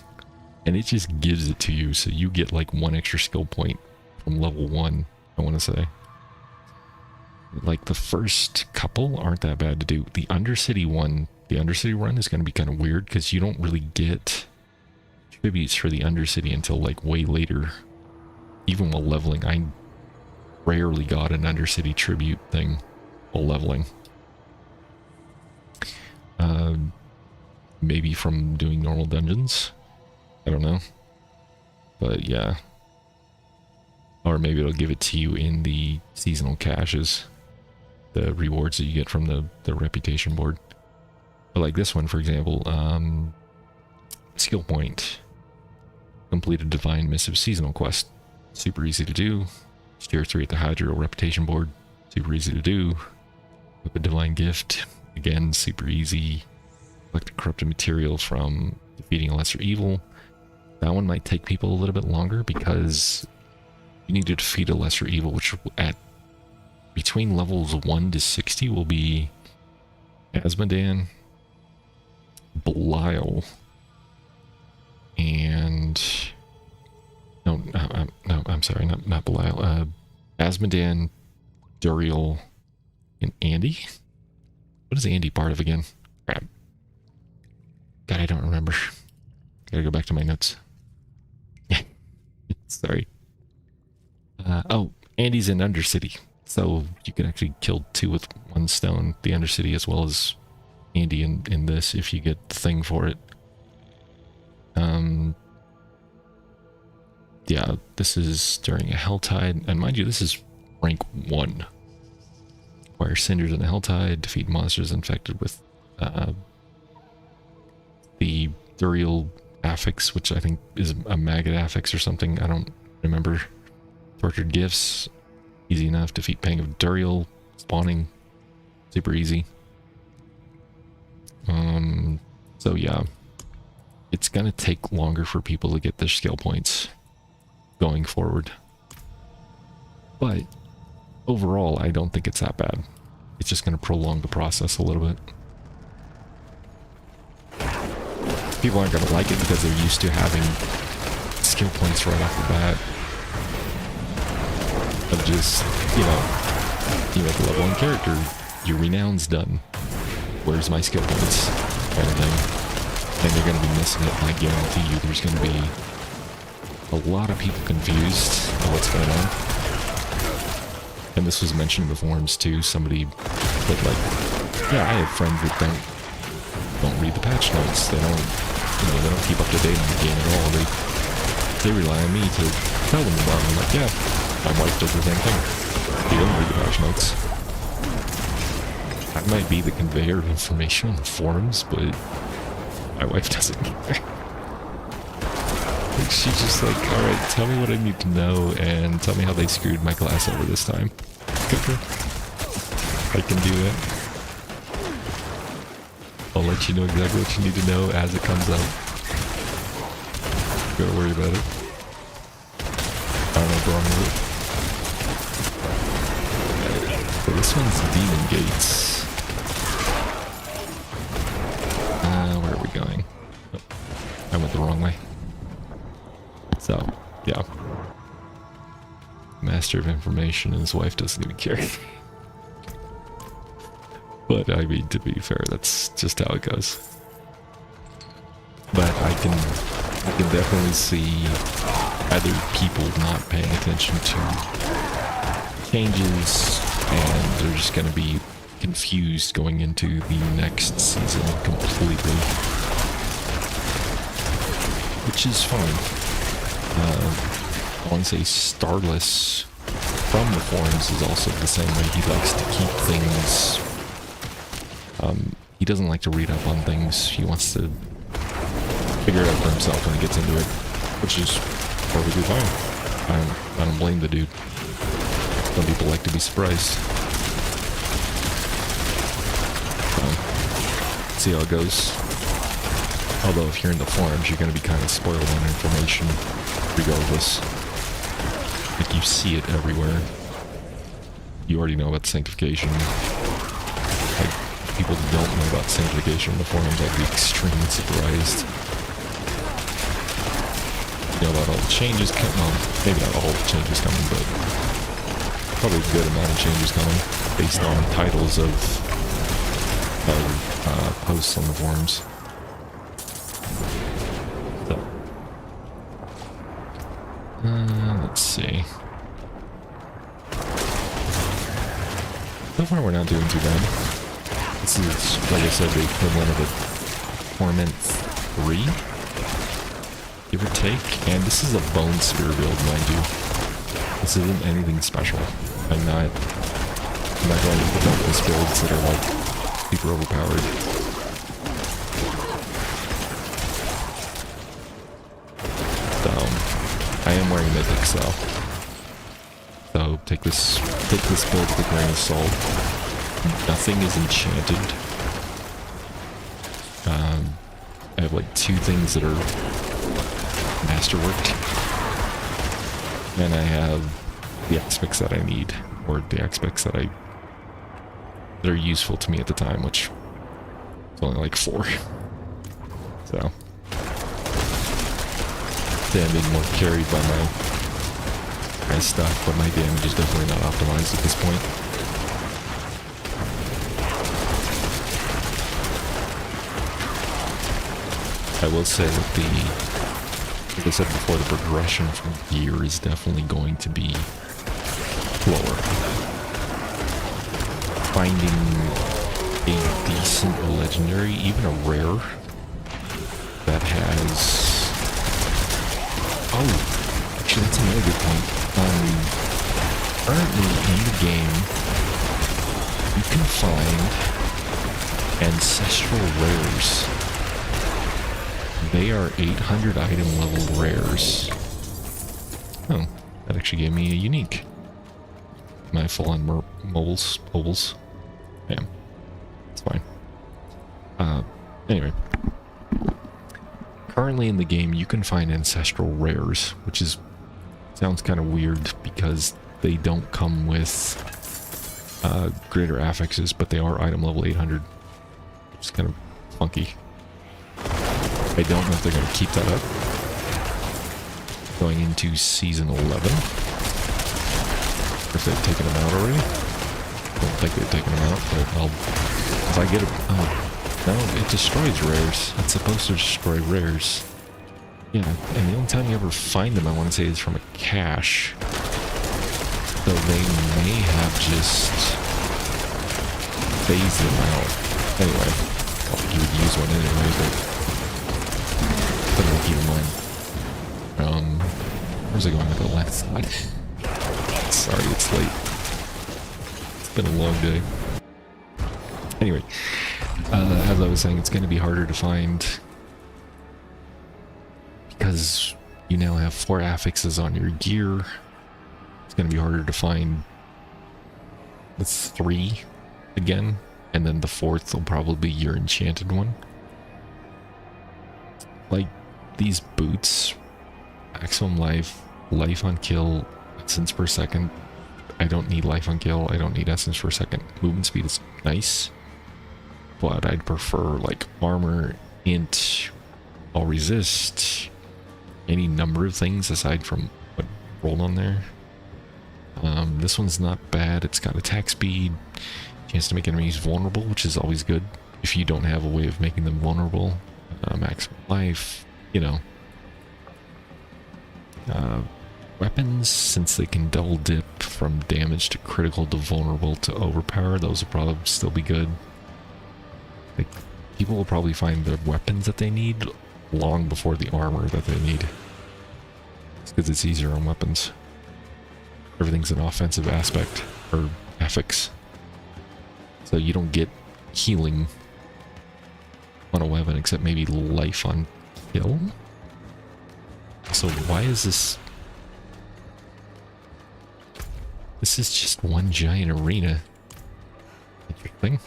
And it just gives it to you, so you get like 1 extra skill point from level 1, I want to say. Like the first couple aren't that bad to do. The Undercity one, the Undercity run is going to be kind of weird because you don't really get tributes for the Undercity until like way later. Even while leveling, I rarely got an Undercity tribute thing while leveling. Maybe from doing normal dungeons. I don't know. But yeah. Or maybe it'll give it to you in the seasonal caches. The rewards that you get from the reputation board. But like this one, for example, skill point. Complete a divine missive seasonal quest. Super easy to do. Tier 3 at the Hydro reputation board. Super easy to do. With a divine gift. Again, super easy. Collect a corrupted material from defeating a lesser evil. That one might take people a little bit longer because you need to defeat a lesser evil, which at between levels 1 to 60 will be Asmodan, Belial, and no, I'm sorry, not Belial. Asmodan, Duriel, and Andy. What is Andy part of again? Crap. God, I don't remember. Gotta go back to my notes. Sorry. Oh, Andy's in Undercity. So you can actually kill 2 with 1 stone. The Undercity as well as Andy in this if you get the thing for it. Yeah, this is during a Helltide. And mind you, this is rank 1. Acquire cinders in a Helltide. Defeat monsters infected with the Duriel affix, which I think is a maggot affix or something. I don't remember. Tortured gifts. Easy enough. Defeat Pang of Duriel. Spawning. Super easy. So yeah. It's gonna take longer for people to get their skill points going forward. But overall, I don't think it's that bad. It's just gonna prolong the process a little bit. People aren't gonna like it because they're used to having skill points right off the bat. Of just, you make a level 1 character, your renown's done. Where's my skill points? Kind of thing. And they're going to be missing it, and I guarantee you there's going to be a lot of people confused on what's going on. And this was mentioned in the forums too. Somebody put like, yeah, I have friends that don't read the patch notes. They don't, they don't keep up to date on the game at all. They rely on me to tell them about it. I'm like, yeah, my wife does the same thing. They don't read the patch notes. I might be the conveyor of information on the forums, but my wife doesn't care. Like, she's just like, alright, tell me what I need to know and tell me how they screwed my class over this time. Okay. I can do that. I'll let you know exactly what you need to know as it comes up. Don't gotta worry about it. I don't know what's wrong with it. So this one's Demon Gates. Where are we going? Oh, I went the wrong way. So, yeah. Master of information and his wife doesn't even care. But, I mean, to be fair, that's just how it goes. But I can definitely see other people not paying attention to changes, and they're just going to be confused going into the next season completely, which is fine. I want to say Starless from the forums is also the same way. He likes to keep things, he doesn't like to read up on things. He wants to figure it out for himself when he gets into it, which is perfectly fine. I don't blame the dude. Some people like to be surprised. See how it goes. Although if you're in the forums, you're going to be kind of spoiled on information regardless. Like, you see it everywhere. You already know about sanctification. Like, people that don't know about sanctification in the forums, I'd be extremely surprised. You know about all the changes coming, well, maybe not all the changes coming, but probably a good amount of changes coming based on titles of posts on the forums. So, let's see. So far we're not doing too bad. This is, like I said, the equivalent of a Torment 3, give or take. And this is a Bone Spear build, mind you. This isn't anything special. I'm not going to put up these builds that are like super overpowered. So, I am wearing mythics though. So take this build with a grain of salt. Nothing is enchanted. I have like 2 things that are masterworked. And I have the aspects that I need, or the aspects that are useful to me at the time, which is only like 4. So then being more carried by my stuff, but my damage is definitely not optimized at this point. I will say that like I said before, the progression from gear is definitely going to be lower. Finding a decent legendary, even a rare, that has... Oh, actually that's another good point. Currently in the game, you can find ancestral rares. They are 800 item level rares. Oh, that actually gave me a unique. My full-on mobiles. Damn. It's fine. Anyway. Currently in the game, you can find ancestral rares, which is... sounds kind of weird because they don't come with greater affixes, but they are item level 800. It's kind of funky. I don't know if they're going to keep that up going into season 11. If they've taken them out already. I don't think they've taken them out, but I'll... if I get a... oh, no, it destroys rares. It's supposed to destroy rares. Yeah, and the only time you ever find them, I want to say, is from a cache. So they may have just phased them out. Anyway, I don't think you would use one anyway, but something to keep in mind. Where's it going to the left side? Sorry, it's late. It's been a long day. Anyway, as I was saying, it's going to be harder to find because you now have 4 affixes on your gear. It's going to be harder to find the 3 again, and then the 4th will probably be your enchanted one. Like these boots, maximum life on kill, essence per second. I don't need life on kill, I don't need essence per second. Movement speed is nice, but I'd prefer like armor, int, all resist, any number of things aside from what rolled on there. This one's not bad. It's got attack speed, chance to make enemies vulnerable, which is always good if you don't have a way of making them vulnerable. Maximum life, you know. Weapons, since they can double dip from damage to critical to vulnerable to overpower, those will probably still be good. Like, people will probably find the weapons that they need long before the armor that they need. It's because it's easier on weapons. Everything's an offensive aspect, or affix. So you don't get healing on a weapon except maybe life on kill. So why is this... this is just one giant arena. Interesting.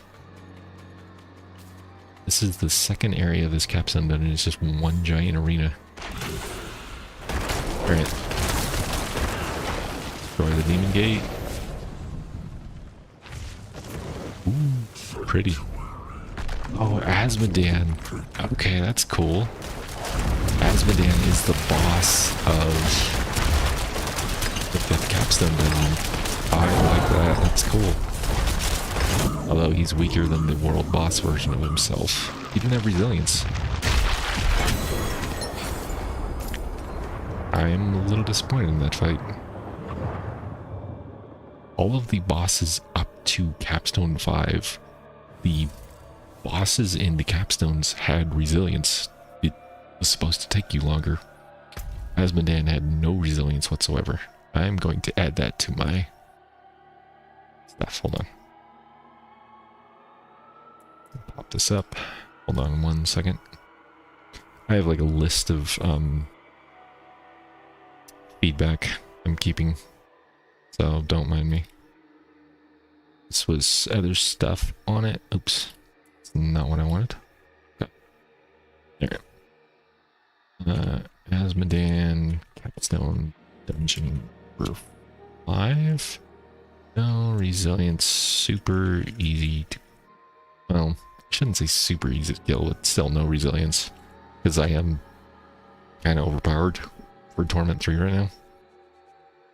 This is the second area of this capstone dungeon. It's just one giant arena. Alright. Destroy the demon gate. Ooh, pretty. Oh, Asmodan. Okay, that's cool. Asmodan is the boss of the 5th capstone dungeon. I like that. That's cool. Although he's weaker than the world boss version of himself. He didn't have resilience. I am a little disappointed in that fight. All of the bosses up to Capstone 5, the bosses in the capstones had resilience. It was supposed to take you longer. Asmodan had no resilience whatsoever. I'm going to add that to my stuff. Hold on. Pop this up. Hold on 1 second. I have like a list of feedback I'm keeping, so don't mind me. This was other stuff on it. Oops. It's not what I wanted. Okay. There we go. Asmodan Capstone Dungeon number 5. No resilience. Super easy to... Well, I shouldn't say super easy to kill, but still no resilience. Because I am kind of overpowered for Torment 3 right now.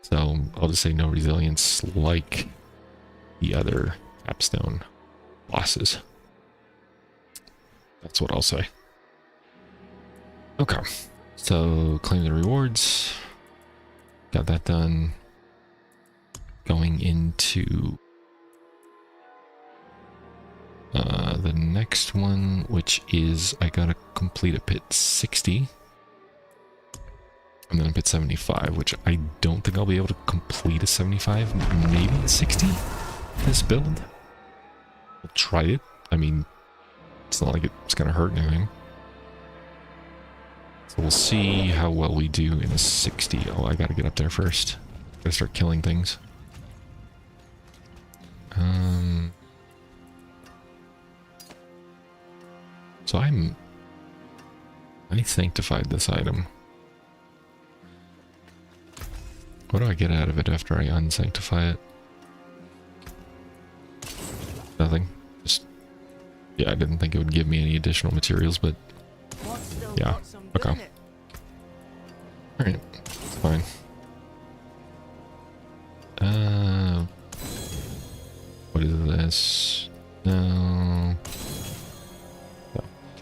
So I'll just say no resilience like the other capstone bosses. That's what I'll say. Okay. So claim the rewards. Got that done. Going into the next one, which is I gotta complete a pit 60. And then a pit 75, which I don't think I'll be able to complete a 75, maybe a 60 this build. I'll try it. I mean, it's not like it's gonna hurt anything. So we'll see how well we do in a 60. Oh, I gotta get up there first. Gotta start killing things. So I sanctified this item. What do I get out of it after I unsanctify it? Nothing. Just, yeah, I didn't think it would give me any additional materials, but yeah, okay. Alright, it's fine. What is this? No.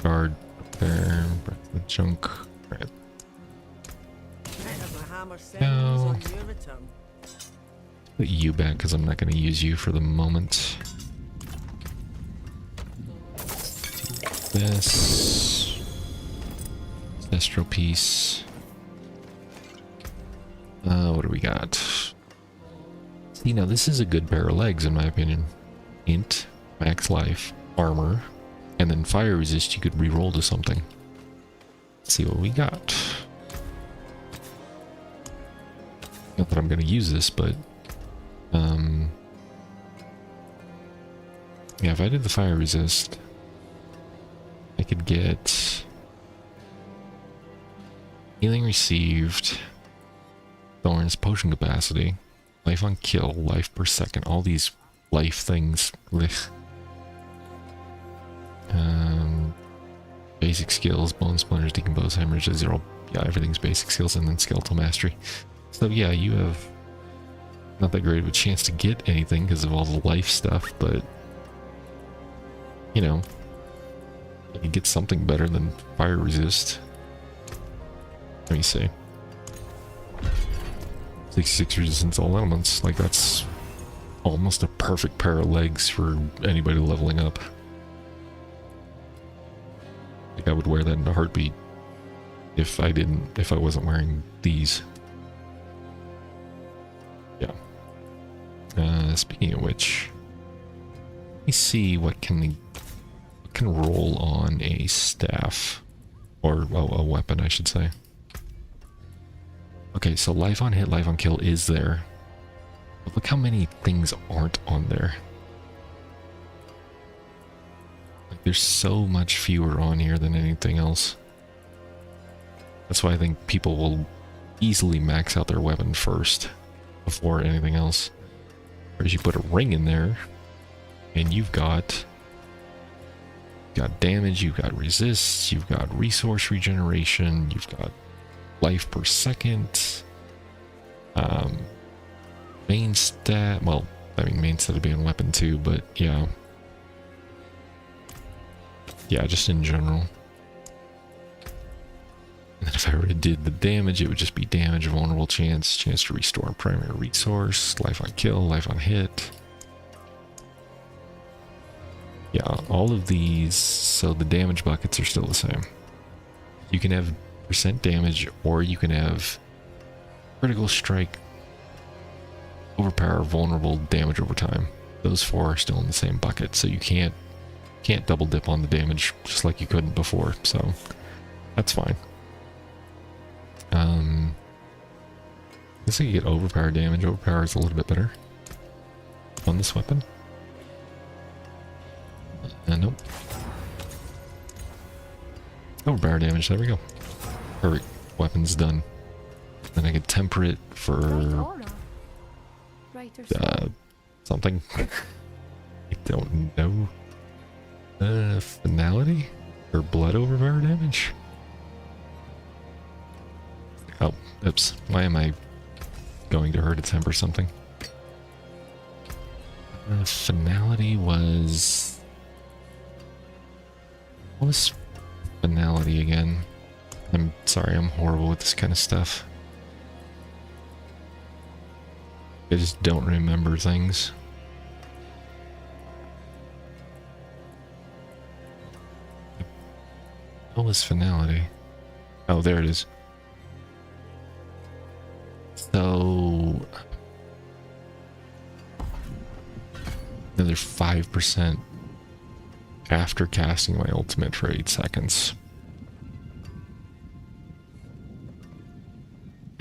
Guard up there, breath of junk. Right. No. Put you back because I'm not going to use you for the moment. This. Ancestral piece. What do we got? See, now this is a good pair of legs in my opinion. Int, max life, armor, and then fire resist you could reroll to something. Let's see what we got. Not that I'm going to use this, but yeah, if I did the fire resist, I could get healing received, thorns, potion capacity, life on kill, life per second, all these life things. Basic skills, bone splinters, decompose, hemorrhage, 0. Yeah, everything's basic skills, and then skeletal mastery. So yeah, you have not that great of a chance to get anything because of all the life stuff, but you know, you can get something better than fire resist. Let me see. 66 resistance all elements. Like, that's almost a perfect pair of legs for anybody leveling up. Like, I would wear that in a heartbeat if I wasn't wearing these. Yeah. Speaking of which, let me see what can roll on a staff, or a weapon, I should say. Okay, so life on hit, life on kill is there. But look how many things aren't on there. Like, there's so much fewer on here than anything else. That's why I think people will easily max out their weapon first before anything else. Whereas you put a ring in there, and you've got You've got damage, you've got resists, you've got resource regeneration, you've got life per second. Main stat, well, I mean main stat would be on weapon too, but yeah. Yeah, just in general. And then if I already did the damage, it would just be damage, vulnerable chance, chance to restore primary resource, life on kill, life on hit. Yeah, all of these, so the damage buckets are still the same. You can have percent damage, or you can have critical strike, overpower, vulnerable, damage over time. Those four are still in the same bucket, so you can't double dip on the damage just like you couldn't before, so that's fine. I guess I could get overpower damage. Overpower is a little bit better on this weapon. Nope. Overpower damage, there we go. Perfect. Weapon's done. Then I could temper it for something. I don't know. Finality? Or blood overpower damage? Oh, oops. Why am I going to her to temper something? Finality was... What was finality again? I'm sorry, I'm horrible with this kind of stuff. I just don't remember things. What was finality? Oh, there it is. So... Another 5% after casting my ultimate for 8 seconds.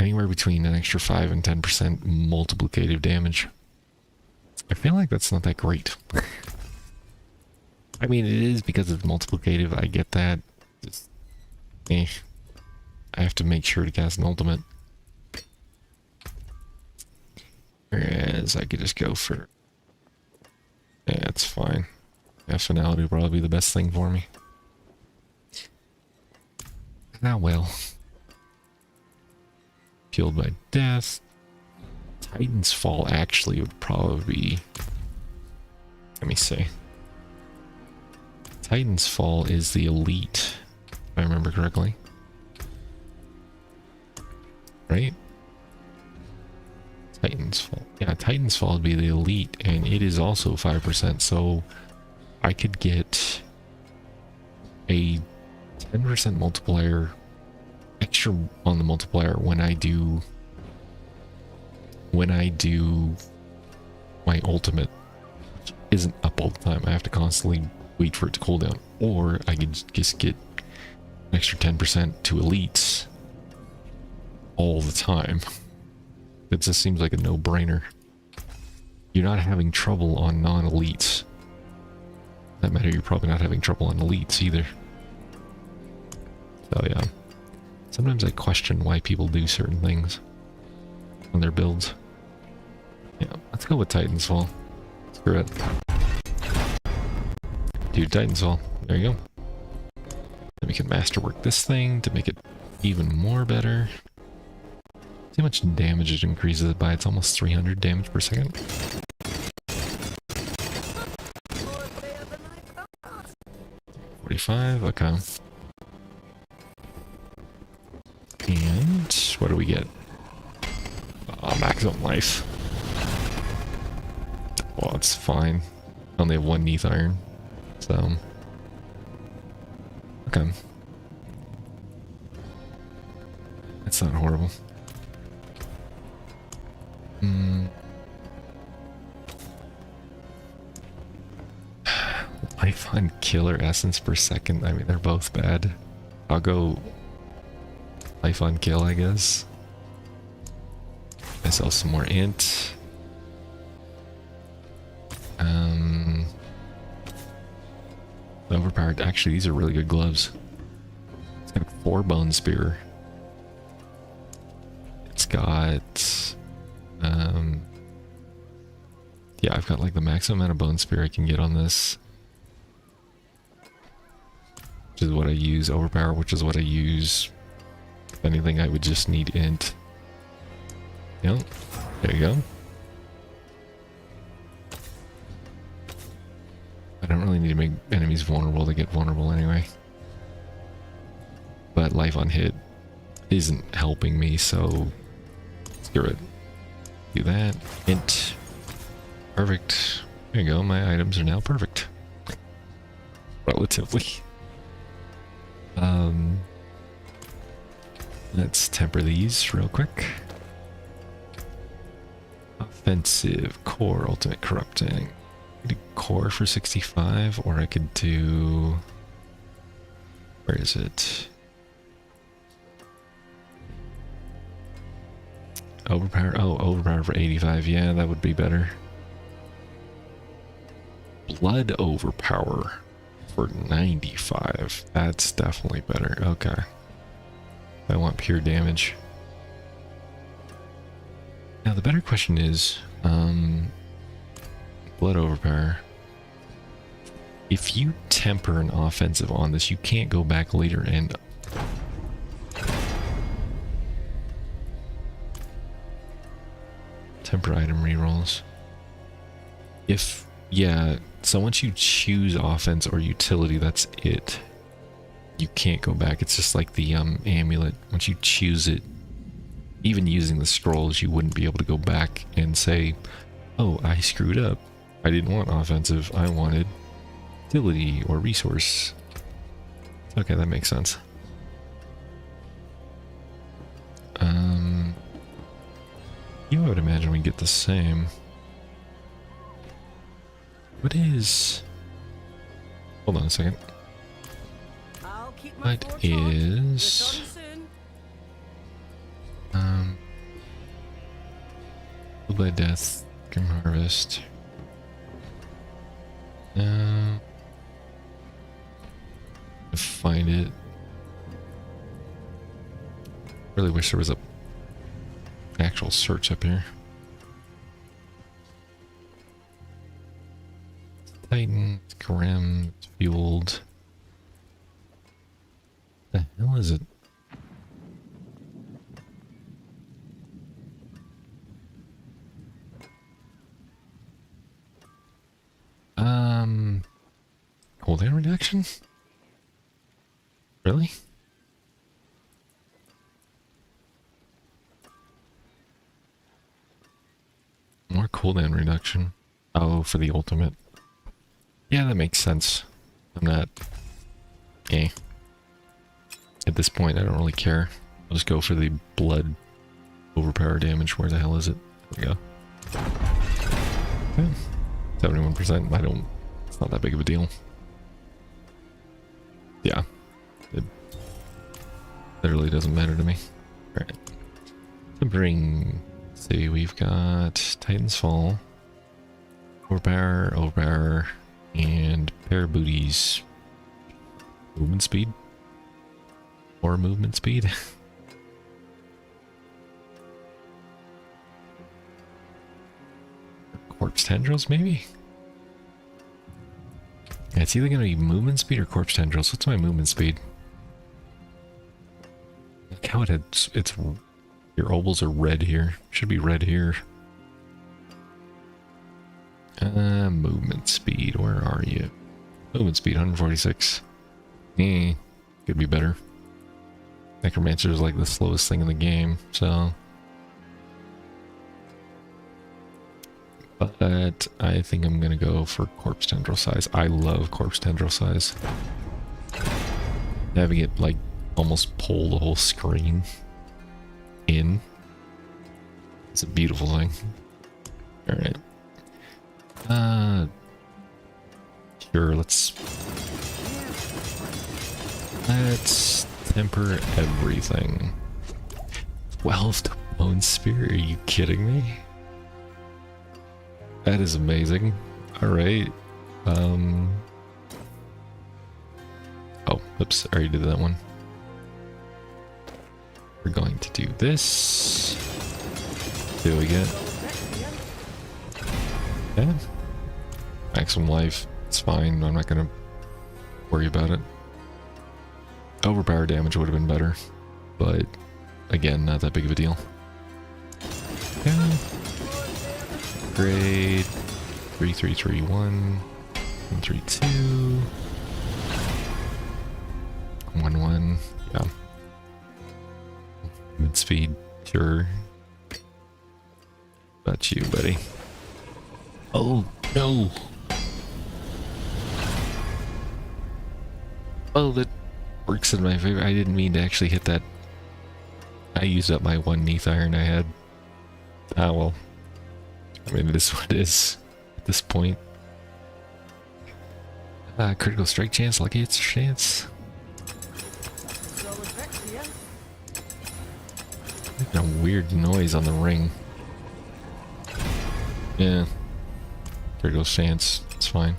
Anywhere between an extra 5 and 10% multiplicative damage. I feel like that's not that great. I mean, it is because it's multiplicative, I get that. Just, I have to make sure to cast an ultimate. Whereas I could just go for... Yeah, it's fine. Yeah, finality will probably be the best thing for me. Ah, well. Killed by death. Titan's Fall actually would probably be... Let me see. Titan's Fall is the elite, if I remember correctly. Right? Titan's Fall. Yeah, Titan's Fall would be the elite, and it is also 5%, so I could get a 10% multiplier extra on the multiplier when I do my ultimate, which isn't up all the time. I have to constantly wait for it to cool down, or I could just get an extra 10% to elites all the time. It just seems like a no-brainer. You're not having trouble on non-elites. That matter, you're probably not having trouble on elites either. So yeah. Sometimes I question why people do certain things on their builds. Yeah, let's go with Titan's Fall. Screw it. Dude, Titan's Fall. There you go. Then we can masterwork this thing to make it even more better. See how much damage it increases it by? It's almost 300 damage per second. 45, okay. And what do we get? Maximum life. Well, it's fine. I only have 1 Neath Iron, so... Okay. It's not horrible. Life on killer essence per second. I mean, they're both bad. I'll go life on kill, I guess. Myself some more int. Overpowered. Actually, these are really good gloves. It's got a 4 bone spear. It's got yeah, I've got like the maximum amount of bone spear I can get on this. which is what I use. Overpower, which is what I use. If anything, I would just need int. Yep, there you go. I don't really need to make enemies vulnerable to get vulnerable anyway. But life on hit isn't helping me, so screw it. Do that. Int. Perfect. There you go, my items are now perfect. Relatively. Let's temper these real quick. Offensive, core, ultimate corrupting. I could do core for 65, or I could do... Where is it? Overpower, oh, overpower for 85, yeah, that would be better. Blood overpower for 95, that's definitely better, okay. I want pure damage. Now the better question is, blood overpower. If you temper an offensive on this, you can't go back later and... Temper item rerolls. If, yeah, so once you choose offense or utility, that's it. You can't go back. It's just like the amulet. Once you choose it, even using the scrolls, you wouldn't be able to go back and say, oh, I screwed up. I didn't want offensive. I wanted utility or resource. Okay, that makes sense. I would imagine we get the same. What is... Hold on a second. I'll keep my What torch on. is... Return soon. Killed by death, Grim Harvest. Find it. Really wish there was a actual search up here. Titan, Grim, Fueled. The hell is it? Cooldown reduction? Really? More cooldown reduction. Oh, for the ultimate. Yeah, that makes sense. I'm not... Eh. At this point, I don't really care. I'll just go for the blood overpower damage. Where the hell is it? There we go. Okay. 71%. I don't... It's not that big of a deal. Yeah. It literally doesn't matter to me. Alright. Tempering... See, we've got Titan's Fall, Overpower, and pair of booties. Movement speed? Or movement speed? Corpse tendrils, maybe? Yeah, it's either going to be movement speed or corpse tendrils. What's my movement speed? Look how it's your ovals are red here. Should be red here. Movement speed. Where are you? Movement speed 146. Could be better. Necromancer is like the slowest thing in the game, so. But I think I'm gonna go for corpse tendril size. I love corpse tendril size. Having it like almost pull the whole screen in. It's a beautiful thing. Alright. Sure, let's temper everything. 12 to bone spear? Are you kidding me? That is amazing. Alright. Oh, oops, I already did that one. We're going to do this. There we go. Yeah. Maximum life. It's fine. I'm not gonna worry about it. Overpower damage would have been better, but again, not that big of a deal. Okay. Grade 3331 132 11. Yeah. Mid speed, sure. About you, buddy. Oh no. Oh, that works in my favor. I didn't mean to actually hit that. I used up my one Neath Iron I had. Ah, well. I mean, it is what it is at this point. Critical strike chance, lucky hits chance. Making a weird noise on the ring. Yeah. Critical chance, it's fine.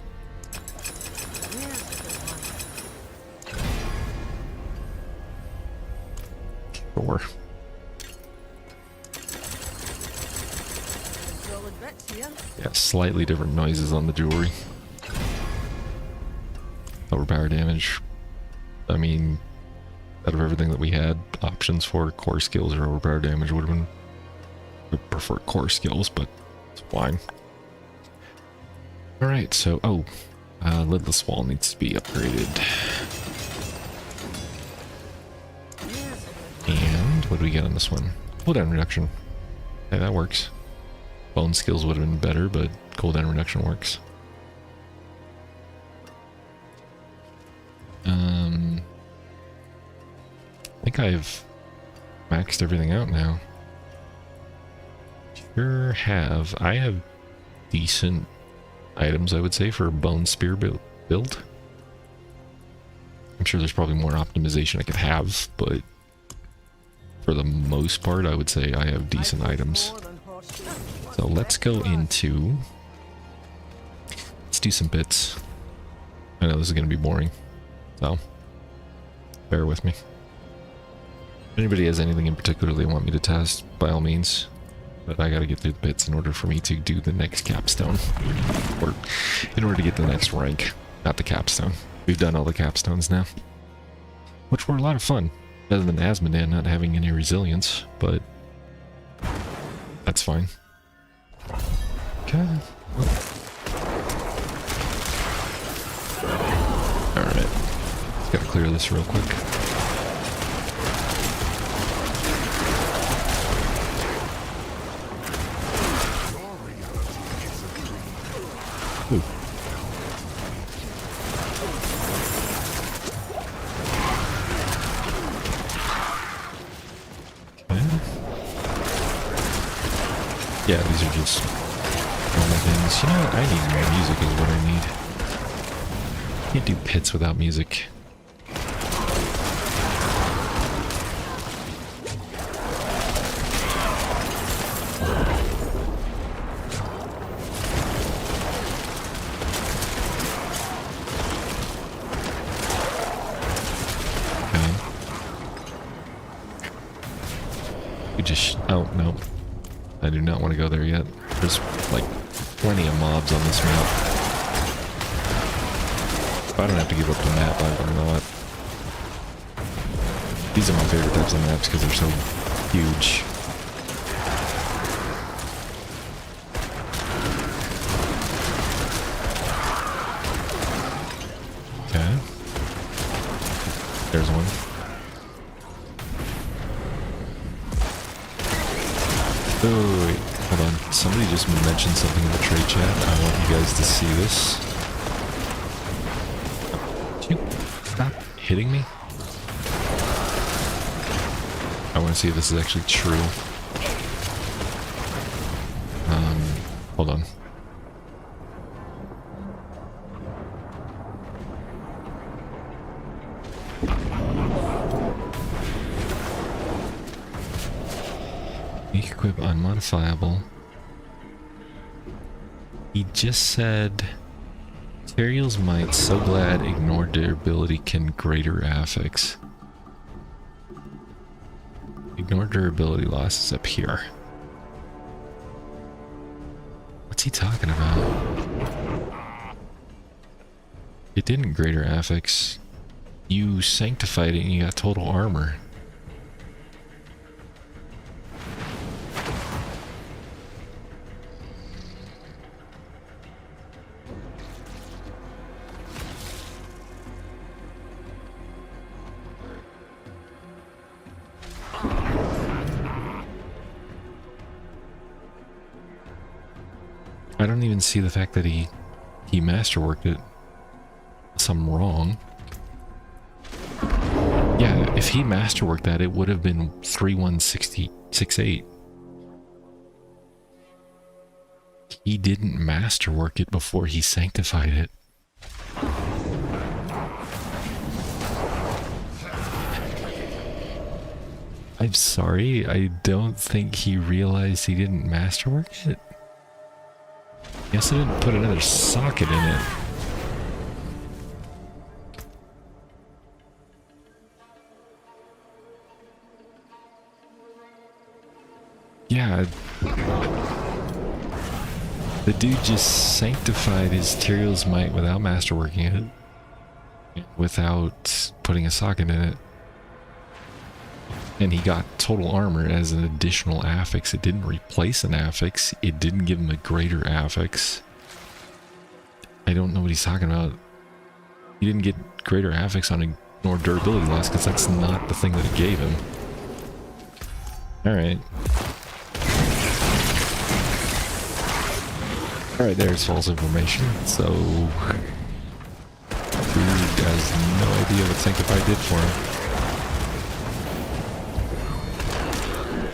Sure. Yeah, slightly different noises on the jewelry. Overpower damage. I mean, out of everything that we had options for, core skills or overpower damage would have been. We prefer core skills, but it's fine. Alright, so, lidless wall needs to be upgraded. And what do we get on this one? Cooldown reduction. Okay, that works. Bone skills would have been better, but cooldown reduction works. I think I've maxed everything out now. Sure have. I have decent items, I would say, for a bone spear build. I'm sure there's probably more optimization I could have, but for the most part, I would say I have decent items. So let's go into... Let's do some bits. I know this is going to be boring, so bear with me. If anybody has anything in particular they want me to test, by all means. But I gotta get through the bits in order for me to do the next capstone. Or in order to get the next rank, not the capstone. We've done all the capstones now. Which were a lot of fun. Better than Asmodan not having any resilience, but that's fine. Okay. Alright. Gotta clear this real quick. Ooh. Okay. Yeah, these are just normal things. You know what? I need more music is what I need. Can't do pits without music. Oh, no. I do not want to go there yet. There's, like, plenty of mobs on this map. If I don't have to give up the map, I will not. These are my favorite types of maps because they're so huge. Okay. There's one. Oh, wait, hold on. Somebody just mentioned something in the trade chat. I want you guys to see this. Can you stop hitting me? I want to see if this is actually true. Hold on. Equip unmodifiable. He just said materials might so glad ignore durability can greater affix. Ignore durability losses up here. What's he talking about? It didn't greater affix You sanctified it and you got total armor. I don't even see the fact that he masterworked it. Unless I'm wrong. Yeah, if he masterworked that, it would have been 3168. He didn't masterwork it before he sanctified it. I'm sorry, I don't think he realized he didn't masterwork it. He also didn't put another socket in it. Yeah. The dude just sanctified his Tyrael's Might without masterworking it. Without putting a socket in it. And he got total armor as an additional affix. It didn't replace an affix. It didn't give him a greater affix. I don't know what he's talking about. He didn't get greater affix on ignore durability loss because that's not the thing that it gave him. Alright. Alright, there's false information. So, dude has no idea what Sanctify did for him.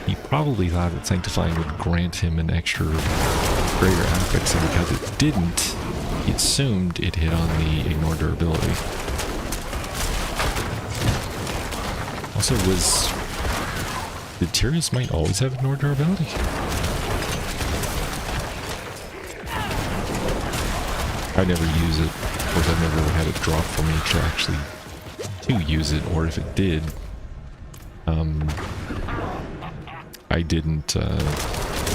He probably thought that Sanctifying would grant him an extra greater affix, and because it didn't, he assumed it hit on the ignore durability. Also, did Tyrael's Might always have ignore durability? I never use it. Of course, I've never had it drop for me to actually use it, or if it did, I didn't, I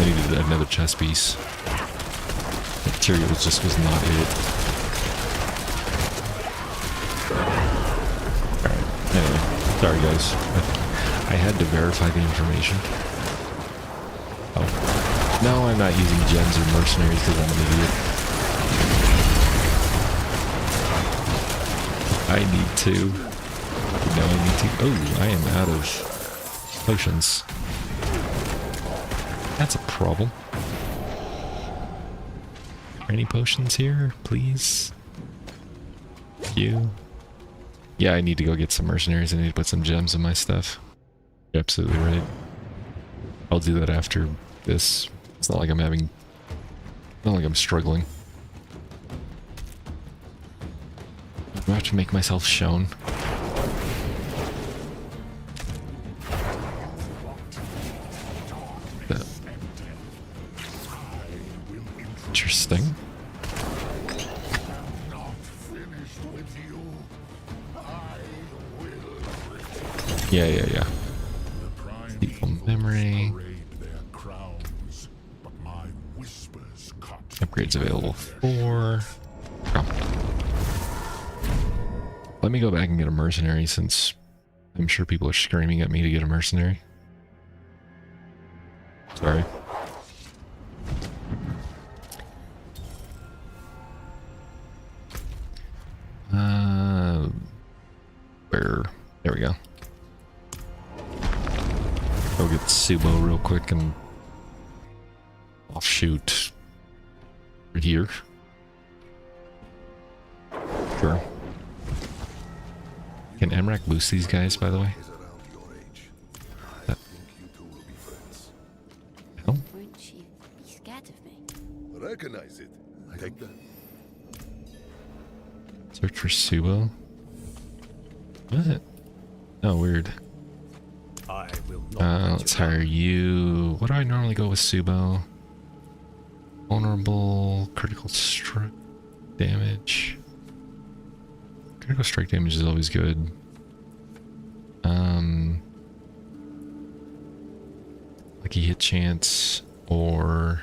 needed another chest piece. Tyrael was not it. Alright, anyway, sorry guys. I had to verify the information. Oh. No, I'm not using gems or mercenaries because I'm an idiot. I need to. No, I need to. Oh, I am out of potions. That's a problem. Any potions here, please? Thank you. Yeah, I need to go get some mercenaries. I need to put some gems in my stuff. You're absolutely right. I'll do that after this. It's not like I'm struggling. I have to make myself shown. Interesting. Yeah. People memory. Upgrades available for. Oh. Let me go back and get a mercenary since I'm sure people are screaming at me to get a mercenary. Sorry. There we go. Go get Subo real quick and offshoot right here. Sure. Can Emrak boost these guys, by the way? No? Won't you be scared of me? Recognize it. Take that. Search for Subo. What? Oh, weird. I will not Let's hire you. What do I normally go with Subo? Vulnerable, critical strike damage. Critical strike damage is always good. Lucky hit chance or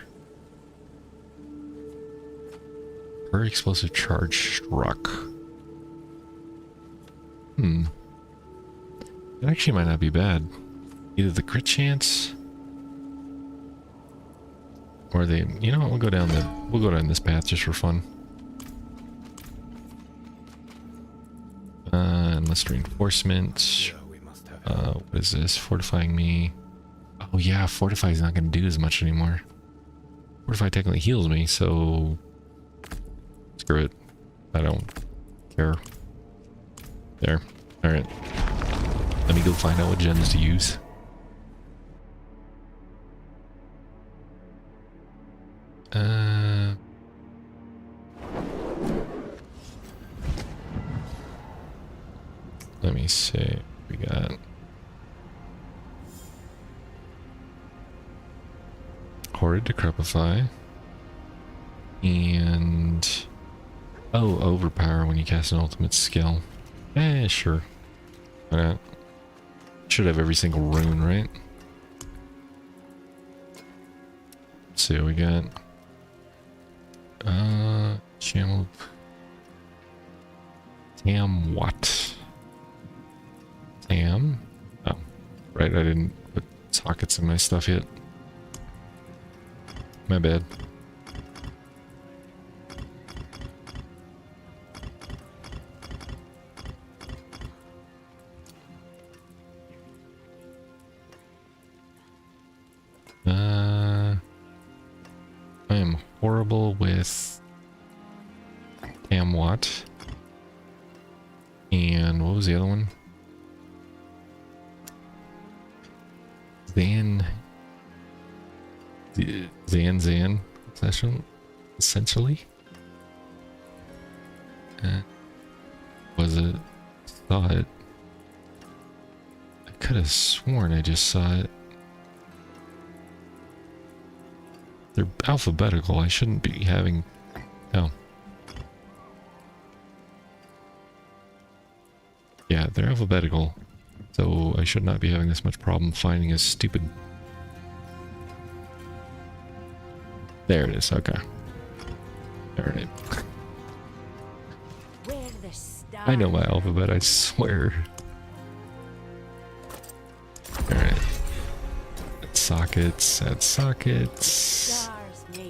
per explosive charge struck. It actually might not be bad. Either the crit chance, or they. You know what? We'll go down this path just for fun. Enlist reinforcement. Yeah, we must have it. What is this? Fortifying me. Oh yeah, fortify is not going to do as much anymore. Fortify technically heals me, so screw it. I don't care. There. All right. Let me go find out what gems to use. Let me see. We got Horrid Decrepify and overpower when you cast an ultimate skill. Sure. Why not? Should have every single rune, right? Let's see what we got. Channel Tam what? Tam? Oh, right, I didn't put sockets in my stuff yet. My bad. I am horrible with Tamwat. And what was the other one? Zan, essentially. Was it? Saw it. I could have sworn I just saw it. They're alphabetical. I shouldn't be having... Oh. Yeah, they're alphabetical. So I should not be having this much problem finding a stupid... There it is, okay. Alright. I know my alphabet, I swear. Alright. Add sockets, add sockets.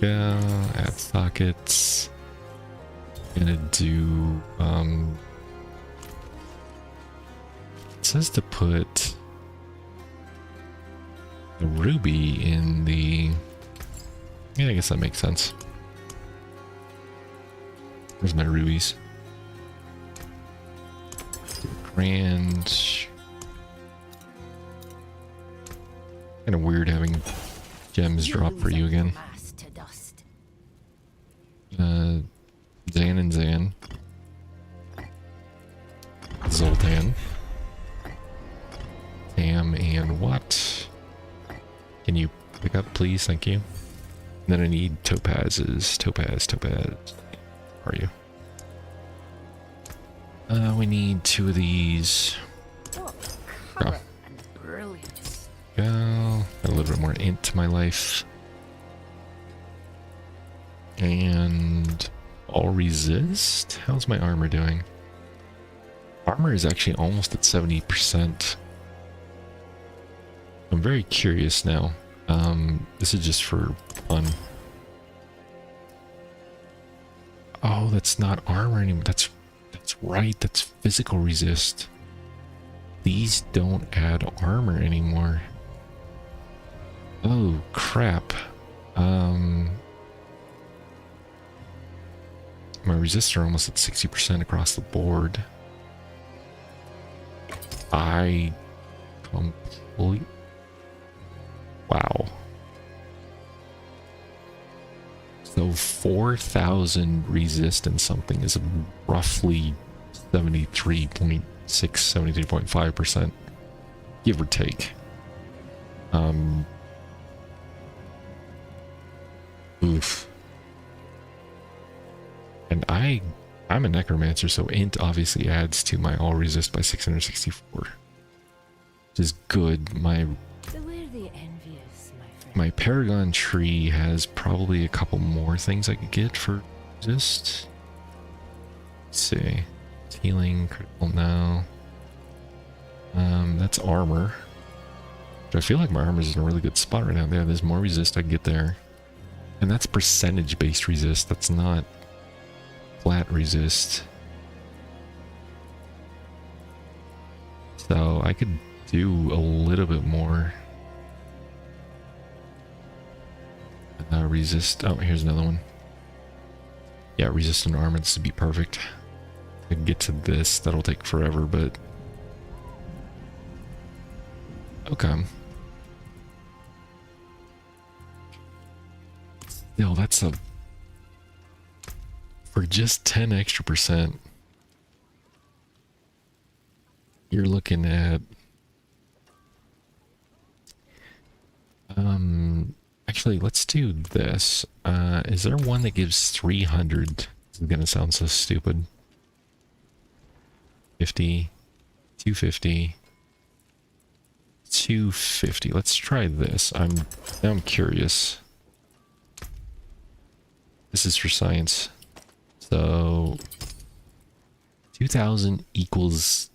Yeah, add sockets. Gonna do, it says to put the ruby in the... Yeah, I guess that makes sense. Where's my rubies? Grand. Kind of weird having gems drop for you again. Zan and Zan. Zoltan. Tam and what? Can you pick up, please? Thank you. And then I need topazes. Topaz. Where are you? We need 2 of these. Oh, color and brilliance. Go. Got a little bit more int to my life. And all resist? How's my armor doing? Armor is actually almost at 70%. I'm very curious now. This is just for fun. Oh, that's not armor anymore. That's right. That's physical resist. These don't add armor anymore. Oh, crap. My resists are almost at 60% across the board. I complete... Wow. So 4,000 resist and something is roughly 73.6, 73.5%, give or take. Oof. And I'm a necromancer, so int obviously adds to my all resist by 664, which is good. My Paragon tree has probably a couple more things I could get for resist. Let's see. Healing, critical now. That's armor. But I feel like my armor's in a really good spot right now. Yeah, there's more resist I can get there. And that's percentage-based resist. That's not flat resist. So I could do a little bit more. Resist. Oh, here's another one. Yeah, resistant armor. This would be perfect. I can get to this. That'll take forever, but... Okay. Still, that's a... For just 10 extra percent, you're looking at... Actually, let's do this. Is there one that gives 300? This is gonna sound so stupid. 50, 250, 250. Let's try this. Now I'm curious. This is for science. So 2000 equals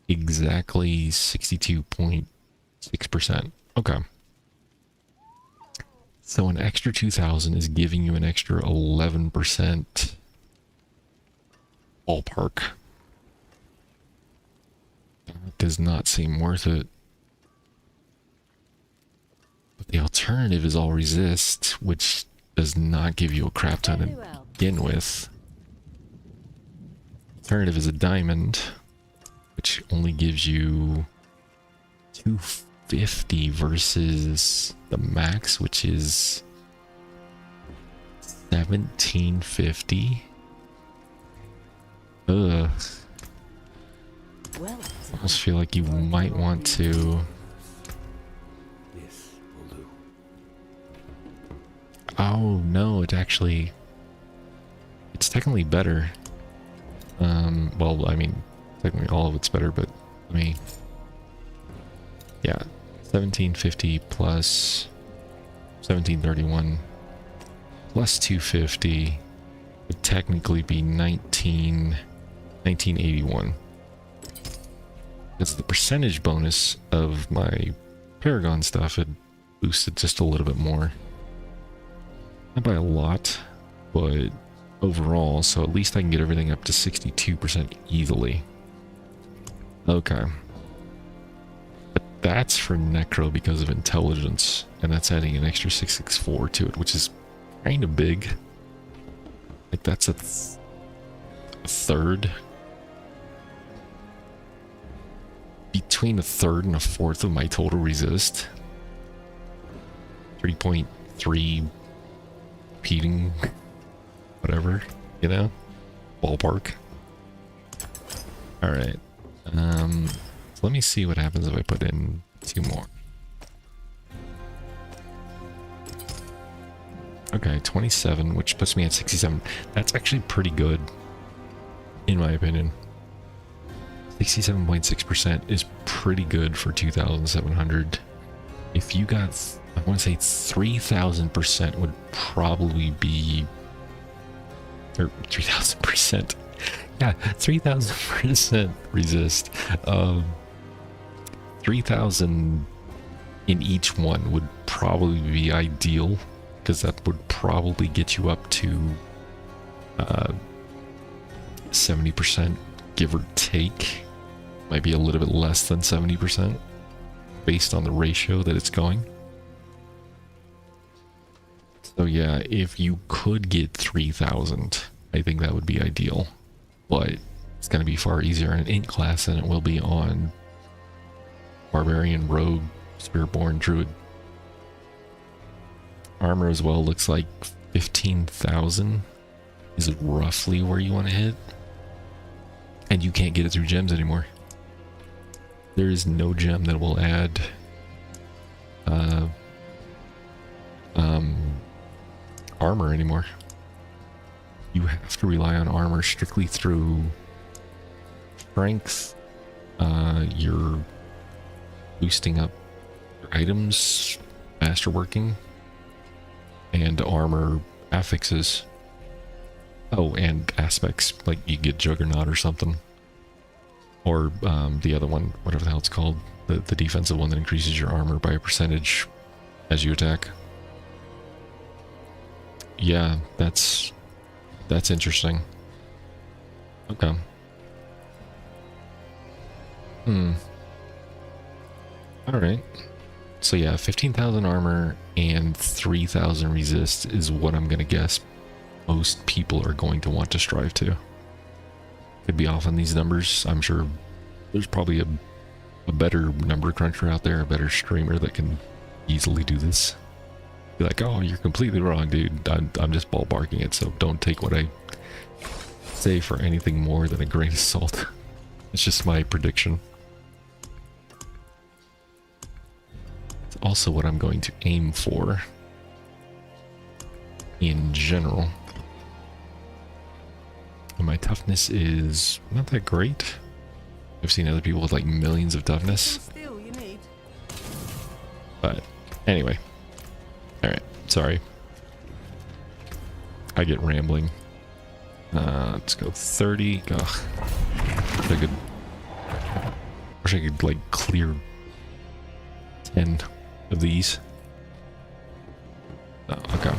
exactly 62.6%. Okay. So an extra 2000 is giving you an extra 11% ballpark. That does not seem worth it. But the alternative is all resist, which does not give you a crap ton to begin with. Alternative is a diamond, which only gives you 250 versus the max, which is 1750. Ugh. Well, I almost feel like you might want to... This will do. Oh no, it actually... It's technically better. Well, I mean, technically all of it's better, but let me... Yeah, 1750 plus 1731 plus 250 would technically be 1981. Because the percentage bonus of my Paragon stuff had boosted just a little bit more. Not by a lot, but overall, so at least I can get everything up to 62% easily. Okay. But that's for Necro because of intelligence, and that's adding an extra 664 to it, which is kind of big. Like that's a third. Between a third and a fourth of my total resist. 3.3 repeating, whatever, you know, ballpark. All right. So let me see what happens if I put in 2 more. Okay, 27, which puts me at 67. That's actually pretty good, in my opinion. 67.6% is pretty good for 2,700. If you got, I want to say 3,000% would probably be, or 3,000%. Yeah, 3,000% resist. 3,000 in each one would probably be ideal, because that would probably get you up to 70%, give or take. Might be a little bit less than 70% based on the ratio that it's going. So yeah, if you could get 3,000, I think that would be ideal. But it's going to be far easier in Int class than it will be on Barbarian, Rogue, Spiritborn, Druid. Armor as well looks like 15,000 is roughly where you want to hit. And you can't get it through gems anymore. There is no gem that will add armor anymore. You have to rely on armor strictly through strength, your boosting up your items, masterworking, and armor affixes. Oh, and aspects, like you get Juggernaut or something. Or the other one, whatever the hell it's called. The defensive one that increases your armor by a percentage as you attack. Yeah, that's interesting. Okay. Alright. So yeah, 15,000 armor and 3,000 resist is what I'm gonna guess most people are going to want to strive to. Could be off on these numbers. I'm sure there's probably a better number cruncher out there, a better streamer that can easily do this. Be like, oh, you're completely wrong, dude. I'm just ballparking it, so don't take what I say for anything more than a grain of salt. It's just my prediction. It's also what I'm going to aim for in general. And my toughness is not that great. I've seen other people with like millions of toughness. Still, you need. But anyway. Alright, sorry. I get rambling. Let's go 30. Ugh. Wish I could like clear 10 of these. Oh, okay.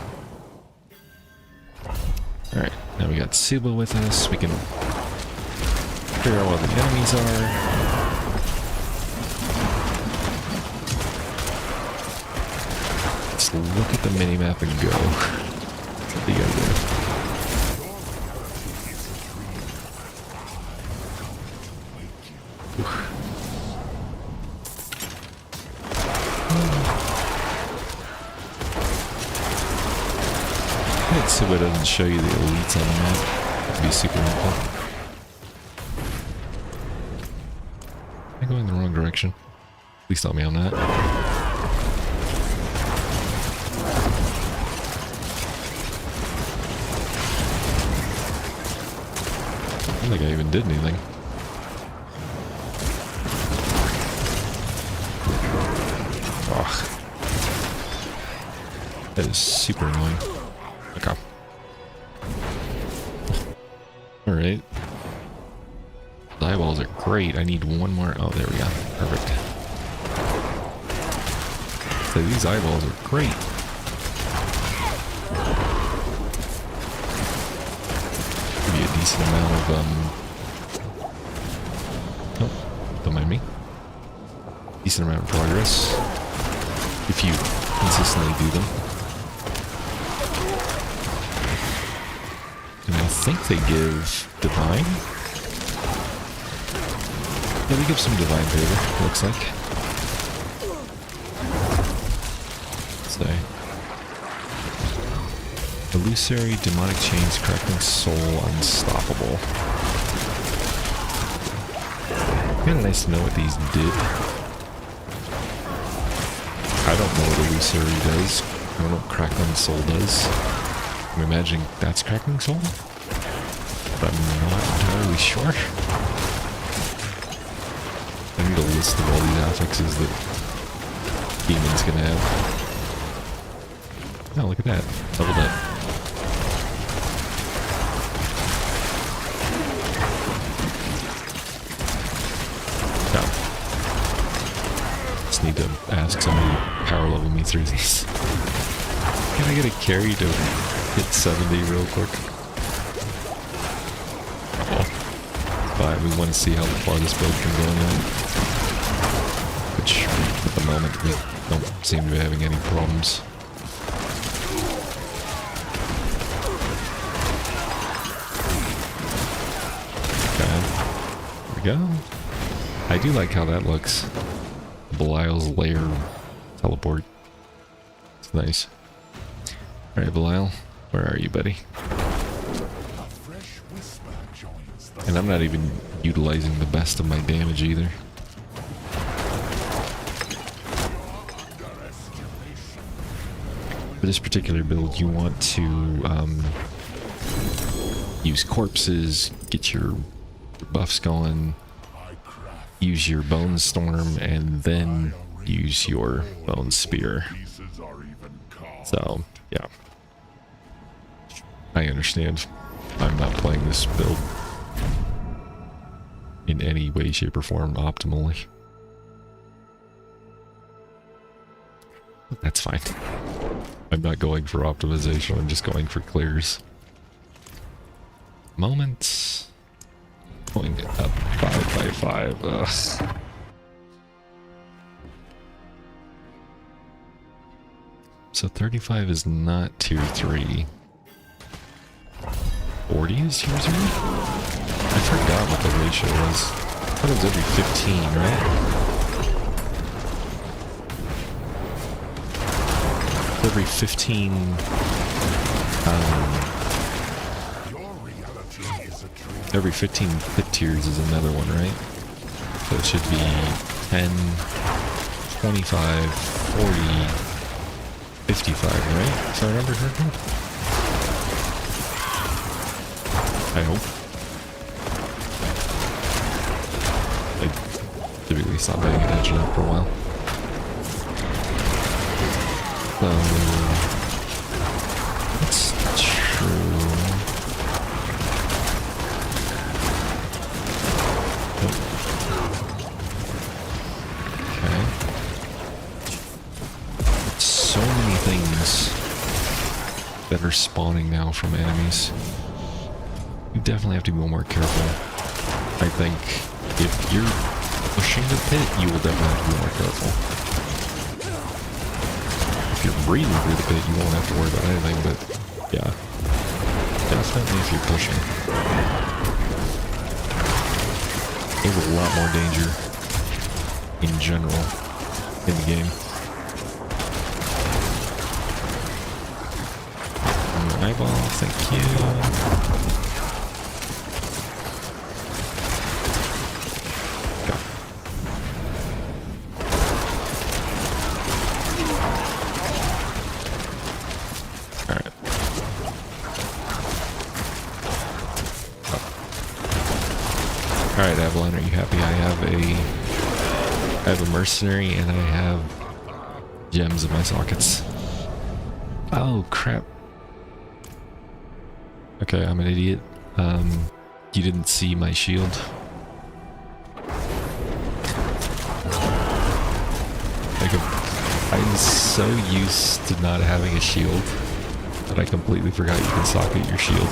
Alright, now we got Suba with us. We can figure out what the enemies are. Let's look at the minimap and go. What do you gotta do? So it doesn't show you the elites on the map. That'd be super helpful. Am I going the wrong direction? Please tell me on that. I don't think I even did anything. Ugh. That is super annoying. Okay. Alright. The eyeballs are great. I need one more. Oh, there we go. Perfect. So these eyeballs are great. Give you a decent amount of, nope, don't mind me. Decent amount of progress. If you consistently do them. And I think they give divine. Yeah, they give some divine favor, looks like. So, illusory, demonic chains, crackling soul, unstoppable. Kinda nice to know what these did. I don't know what illusory does. I don't know what crackling soul does. I'm imagining that's crackling soul, but I'm not entirely sure. I need a list of all these affixes that demons can have. Oh, look at that. Doubled up. No. Just need to ask somebody to power level me through these. Can I get a carry to hit 70 real quick? But we want to see how far this build can go now. Which, at the moment, we don't seem to be having any problems. Okay. There we go. I do like how that looks. Belial's lair teleport. It's nice. Alright, Belial. Where are you, buddy? And I'm not even utilizing the best of my damage either. For this particular build, you want to use corpses, get your buffs going, use your bone storm, and then use your bone spear. So, yeah. I understand. I'm not playing this build in any way, shape, or form optimally. That's fine. I'm not going for optimization, I'm just going for clears. Moments. Going up 5 by 5. Ugh. So 35 is not tier 3. 40 is tier 0? I forgot what the ratio was. I thought it was every 15, right? Every 15, every 15 pit tiers is another one, right? So it should be 10, 25, 40, 55, right? If I remember correctly? I hope. I typically stopped paying attention after a while. So, that's true. Okay. So many things that are spawning now from enemies. You definitely have to be more careful. I think if you're pushing the pit, you will definitely have to be more careful. If you're breathing through the pit, you won't have to worry about anything, but yeah. Definitely if you're pushing. There's a lot more danger in general in the game. Eyeball, thank you. Alright, Avalon, are you happy? I have a mercenary and I have gems in my sockets. Oh, crap. Okay, I'm an idiot. You didn't see my shield. Like, I'm so used to not having a shield that I completely forgot you can socket your shield.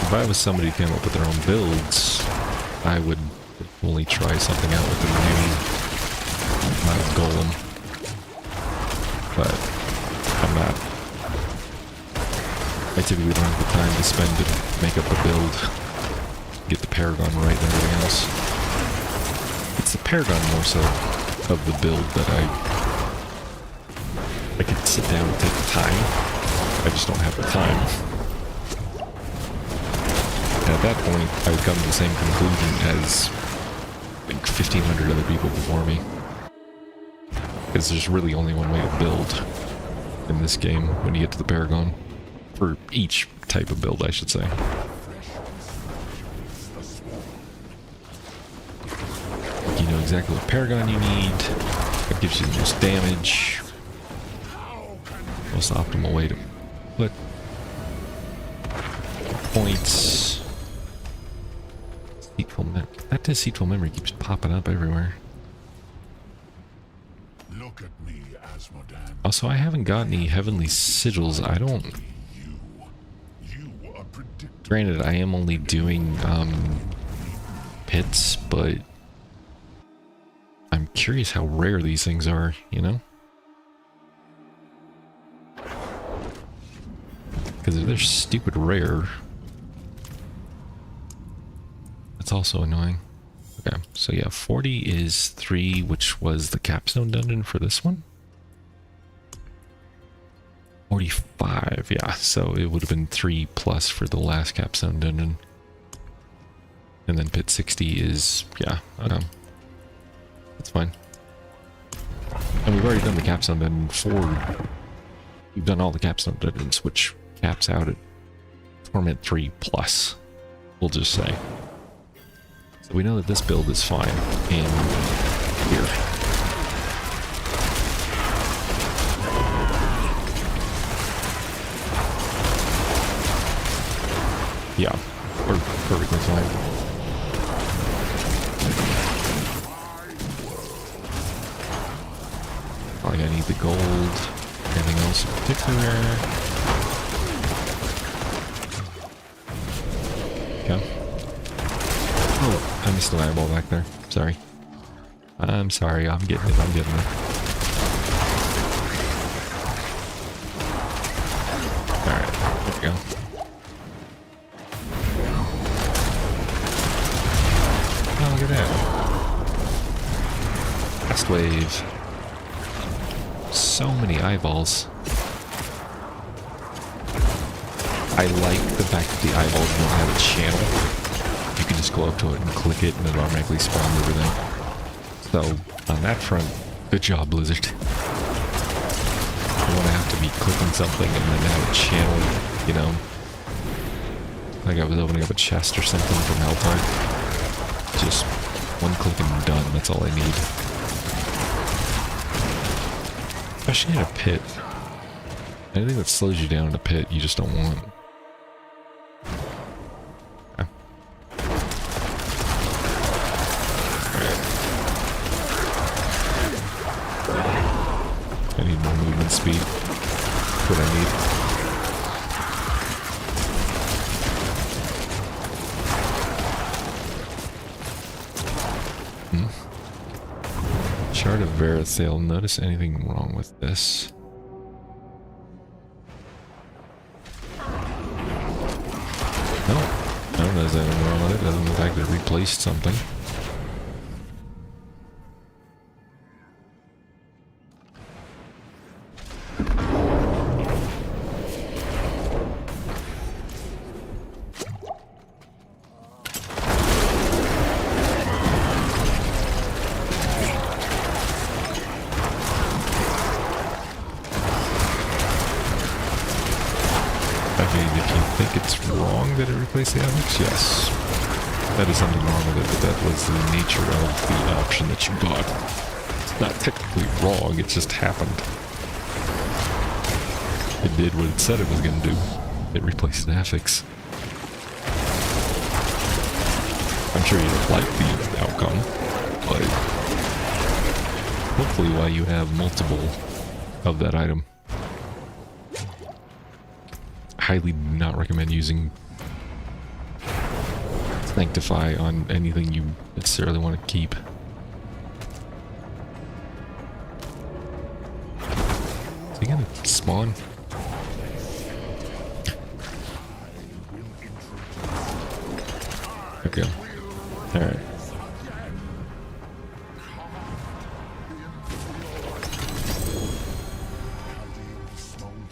If I was somebody who came up with their own builds, I would only try something out with the new golem. But I'm not. I typically don't have the time to spend to make up a build, get the Paragon right and everything else. It's the Paragon more so of the build that I could sit down and take the time. I just don't have the time. At that point, I would come to the same conclusion as like 1,500 other people before me. Because there's really only one way to build in this game when you get to the Paragon. For each type of build, I should say. You know exactly what Paragon you need, what gives you the most damage, most optimal way to put points. That deceitful memory keeps popping up everywhere. Look at me, Asmodan. Also, I haven't got any heavenly sigils. I don't. You are predictable. Granted, I am only doing pits, but I'm curious how rare these things are, you know? Because if they're stupid rare, that's also annoying. Okay, so yeah, 40 is 3, which was the capstone dungeon for this one. 45, yeah, so it would have been 3 plus for the last capstone dungeon. And then pit 60 is, yeah, that's fine. And we've already done the capstone dungeon we've done all the capstone dungeons, which caps out at Torment 3 plus, we'll just say. So we know that this build is fine in here. Yeah, we're perfectly fine. Like I need the gold. Anything else in particular? Okay. Oh, I missed an eyeball back there. Sorry. I'm sorry. I'm getting it. I'm getting it. Alright. There we go. Oh, look at that. Last wave. So many eyeballs. I like the fact that the eyeballs don't have a channel. You can just go up to it and click it and it automatically spawns everything. So, on that front, good job, Blizzard. I want to have to be clicking something and then have a channel, you know. Like I was opening up a chest or something from Helltide. Just one click and done, that's all I need. Especially in a pit. Anything that slows you down in a pit, you just don't want. Okay. I need more movement speed. That's what I need. Shard of Verithael. Notice anything wrong with this? No, I don't notice anything wrong with it, other than the fact that it replaced something. Replace the Alex? Yes. That is something wrong with it, but that was the nature of the option that you got. It's not technically wrong, it just happened. It did what it said it was going to do. It replaced an affix. I'm sure you don't like the outcome, but hopefully while you have multiple of that item, highly do not recommend using Sanctify on anything you necessarily want to keep. Is he gonna spawn? Okay. Alright.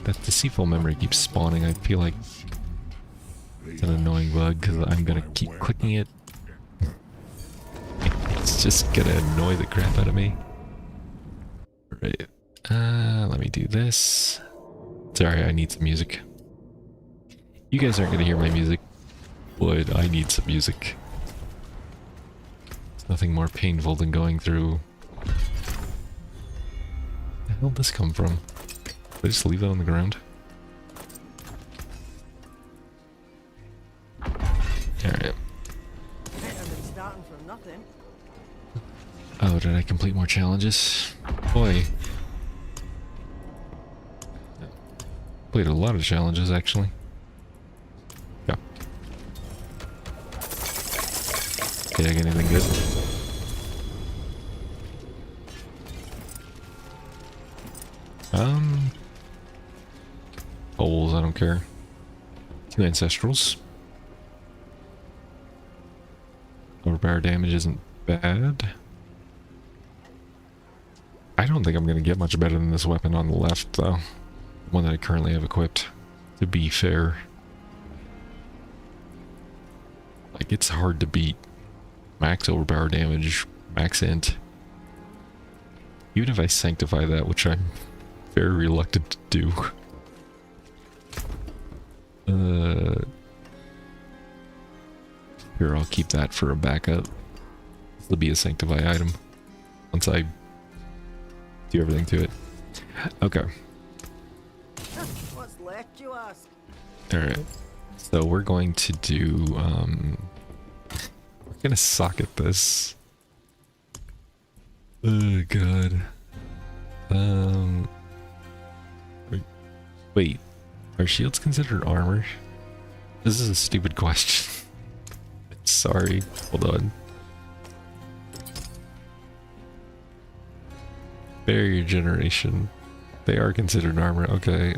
That deceitful memory keeps spawning. I feel like it's an annoying bug because I'm gonna keep clicking it. It's just gonna annoy the crap out of me. Right. Let me do this. Sorry, I need some music. You guys aren't gonna hear my music, but I need some music. It's nothing more painful than going through. Where the hell did this come from? Did I just leave that on the ground? Alright. Starting from nothing. Oh, did I complete more challenges? Boy. Played a lot of challenges, actually. Yeah. Did I get anything good? Bowls, I don't care. 2 ancestrals. Overpower damage isn't bad. I don't think I'm going to get much better than this weapon on the left, though. The one that I currently have equipped, to be fair. Like, it's hard to beat. Max overpower damage, max int. Even if I sanctify that, which I'm very reluctant to do. Here, I'll keep that for a backup. It'll be a sanctify item once I do everything to it. Okay. What's left, you ask? Alright. So we're going to do, we're gonna socket this. Oh god. Wait. Are shields considered armor? This is a stupid question. Sorry. Hold on. Barrier generation. They are considered armor. Okay,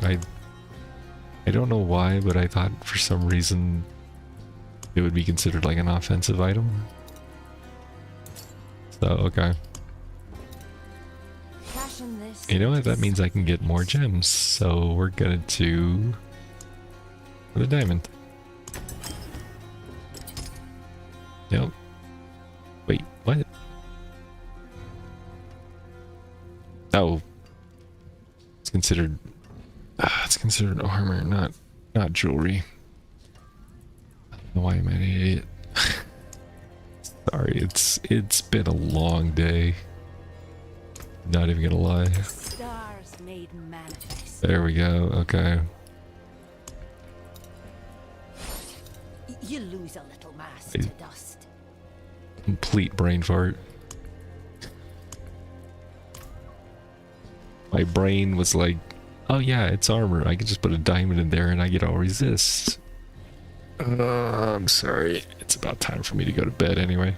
I don't know why, but I thought for some reason it would be considered like an offensive item. So, okay. Fashion this. You know what? That means I can get more gems. So we're gonna do the diamond. Yep. Wait, what? Oh. It's considered armor, not jewelry. I don't know why am I an idiot. Sorry, it's been a long day. Not even gonna lie. Stars made manifest. There we go, okay. You lose a little mass to dust. Complete brain fart. My brain was like, oh yeah, it's armor. I can just put a diamond in there and I get all resist. I'm sorry. It's about time for me to go to bed anyway.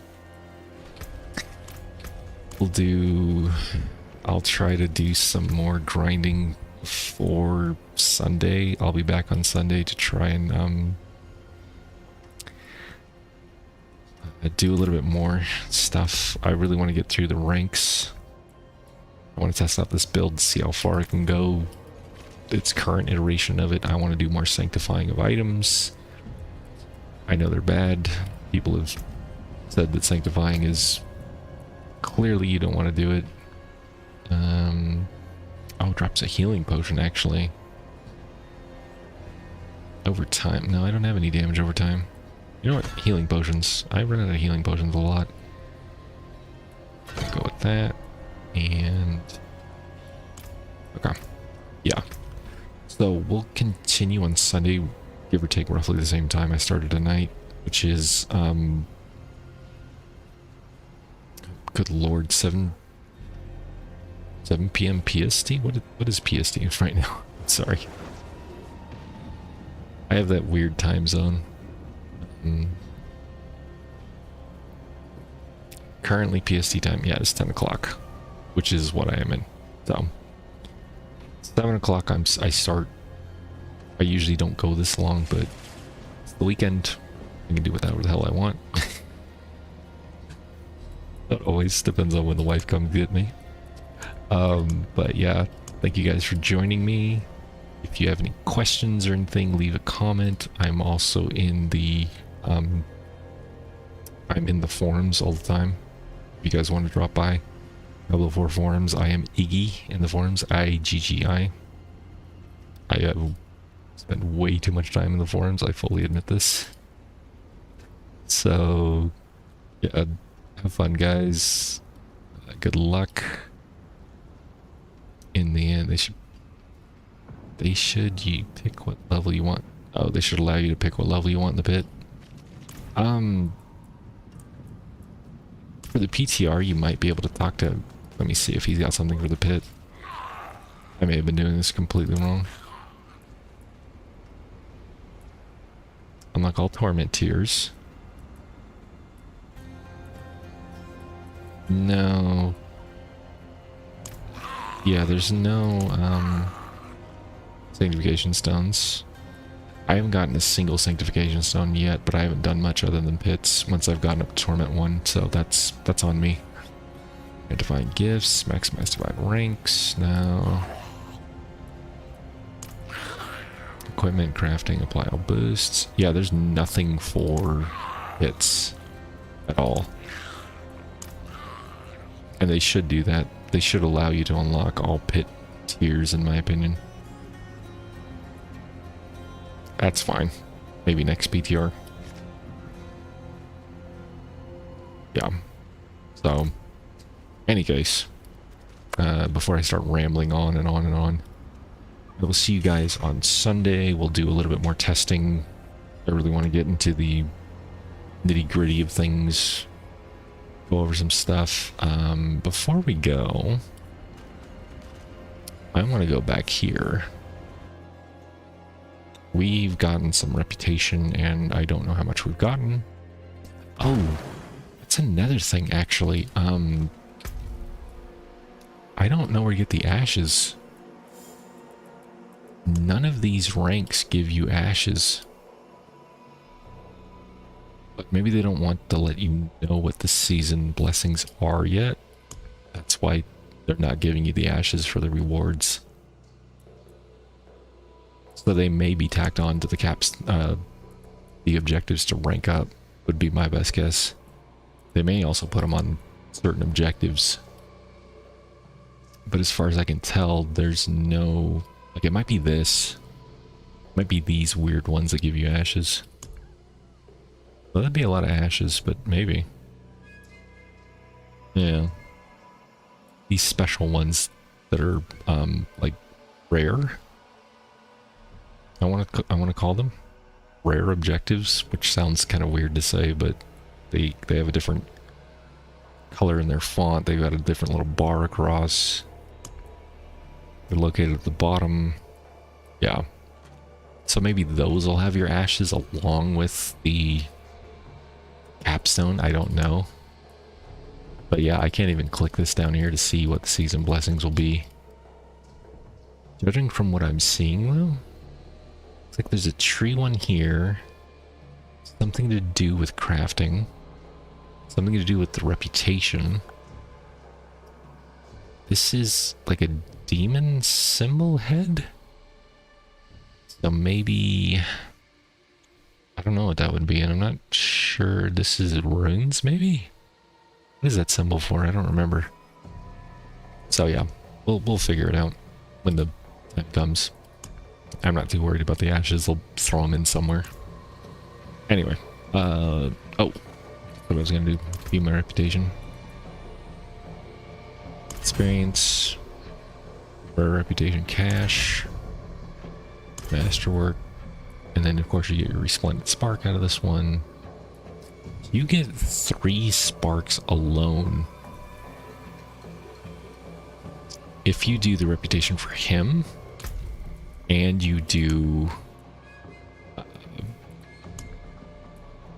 I'll try to do some more grinding for Sunday. I'll be back on Sunday to try and do a little bit more stuff. I really want to get through the ranks. I want to test out this build, see how far I can go. Its current iteration of it. I want to do more sanctifying of items. I know they're bad. People have said that sanctifying is clearly you don't want to do it. Oh, it drops a healing potion actually. Over time. No, I don't have any damage over time. You know what? Healing potions. I run out of healing potions a lot. I'll go with that. And okay. Yeah. So we'll continue on Sunday, give or take roughly the same time I started tonight, which is good lord, 7 p.m. PST? What is PST right now? Sorry. I have that weird time zone. Currently PST time, yeah, it's 10 o'clock, which is what I am in. So 7 o'clock I start. I usually don't go this long, but it's the weekend. I can do whatever the hell I want. That always depends on when the wife comes get me. But yeah, thank you guys for joining me. If you have any questions or anything, leave a comment. I'm also in the I'm in the forums all the time. If you guys want to drop by Diablo 4 forums, I am Iggy in the forums, IGGI. I have spent way too much time in the forums, I fully admit this. So yeah, have fun guys. Good luck. In the end, they should you pick what level you want. Oh, they should allow you to pick what level you want in the pit. For the PTR, you might be able to talk to. Let me see if he's got something for the pit. I may have been doing this completely wrong. Unlock all torment tiers. No. Yeah, there's no sanctification stones. I haven't gotten a single sanctification stone yet, but I haven't done much other than pits once I've gotten up to Torment 1, so that's on me. Divine gifts, maximize divine ranks, no. Equipment, crafting, apply all boosts. Yeah, there's nothing for pits at all. And they should do that. They should allow you to unlock all pit tiers, in my opinion. That's fine. Maybe next PTR. yeah. So, any case, before I start rambling on and on and on, I will see you guys on Sunday. We'll do a little bit more testing. I really want to get into the nitty-gritty of things, go over some stuff. Before we go, I want to go back here. We've gotten some reputation, and I don't know how much we've gotten. Oh, that's another thing, actually. I don't know where you get the ashes. None of these ranks give you ashes. But maybe they don't want to let you know what the season blessings are yet. That's why they're not giving you the ashes for the rewards. So they may be tacked on to the caps, the objectives to rank up, would be my best guess. They may also put them on certain objectives. But as far as I can tell, there's no... Like, it might be this. It might be these weird ones that give you ashes. Well, that'd be a lot of ashes, but maybe. Yeah. These special ones that are, like, rare. I want to call them rare objectives, which sounds kind of weird to say, but they have a different color in their font. They've got a different little bar across. They're located at the bottom. Yeah. So maybe those will have your ashes along with the capstone. I don't know. But yeah, I can't even click this down here to see what the season blessings will be. Judging from what I'm seeing, though, looks like there's a tree one here. Something to do with crafting. Something to do with the reputation. This is like a demon symbol head? So maybe... I don't know what that would be, and I'm not sure. This is runes, maybe? What is that symbol for? I don't remember. So yeah, we'll figure it out when the time comes. I'm not too worried about the ashes. I'll throw them in somewhere. Anyway, oh, what I was gonna do, view my reputation. Experience, rare reputation cash, masterwork, and then of course you get your resplendent spark out of this one. You get 3 sparks alone if you do the reputation for him, and you do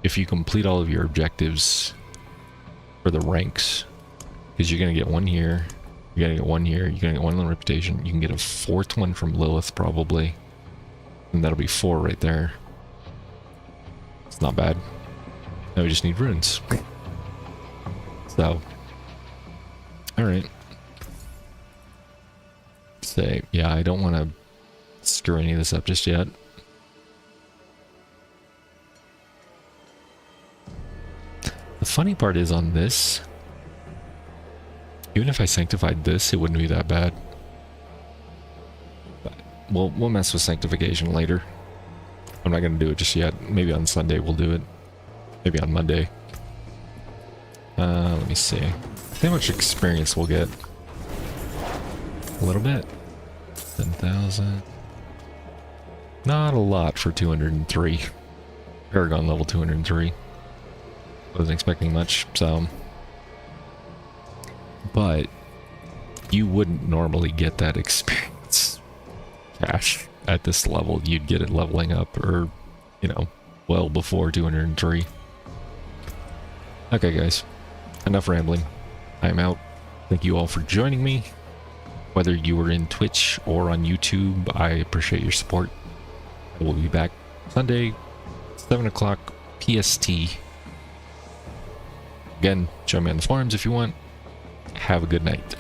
if you complete all of your objectives for the ranks, because you're gonna get one here, you're gonna get one here, you're gonna get one on the reputation, you can get a 4th one from Lilith probably, and that'll be 4 right there. It's not bad. Now we just need runes. So, alright. Say, yeah, I don't want to screw any of this up just yet. The funny part is on this, even if I sanctified this, it wouldn't be that bad. But we'll mess with sanctification later. I'm not going to do it just yet. Maybe on Sunday we'll do it. Maybe on Monday. Let me see. How much experience we'll get? A little bit. 10,000. Not a lot for 203. Paragon level 203. Wasn't expecting much, so. But you wouldn't normally get that experience cash at this level. You'd get it leveling up, or, you know, well before 203. Okay, guys. Enough rambling. I'm out. Thank you all for joining me. Whether you were in Twitch or on YouTube, I appreciate your support. I will be back Sunday, 7 o'clock PST. Again, join me on the forums if you want. Have a good night.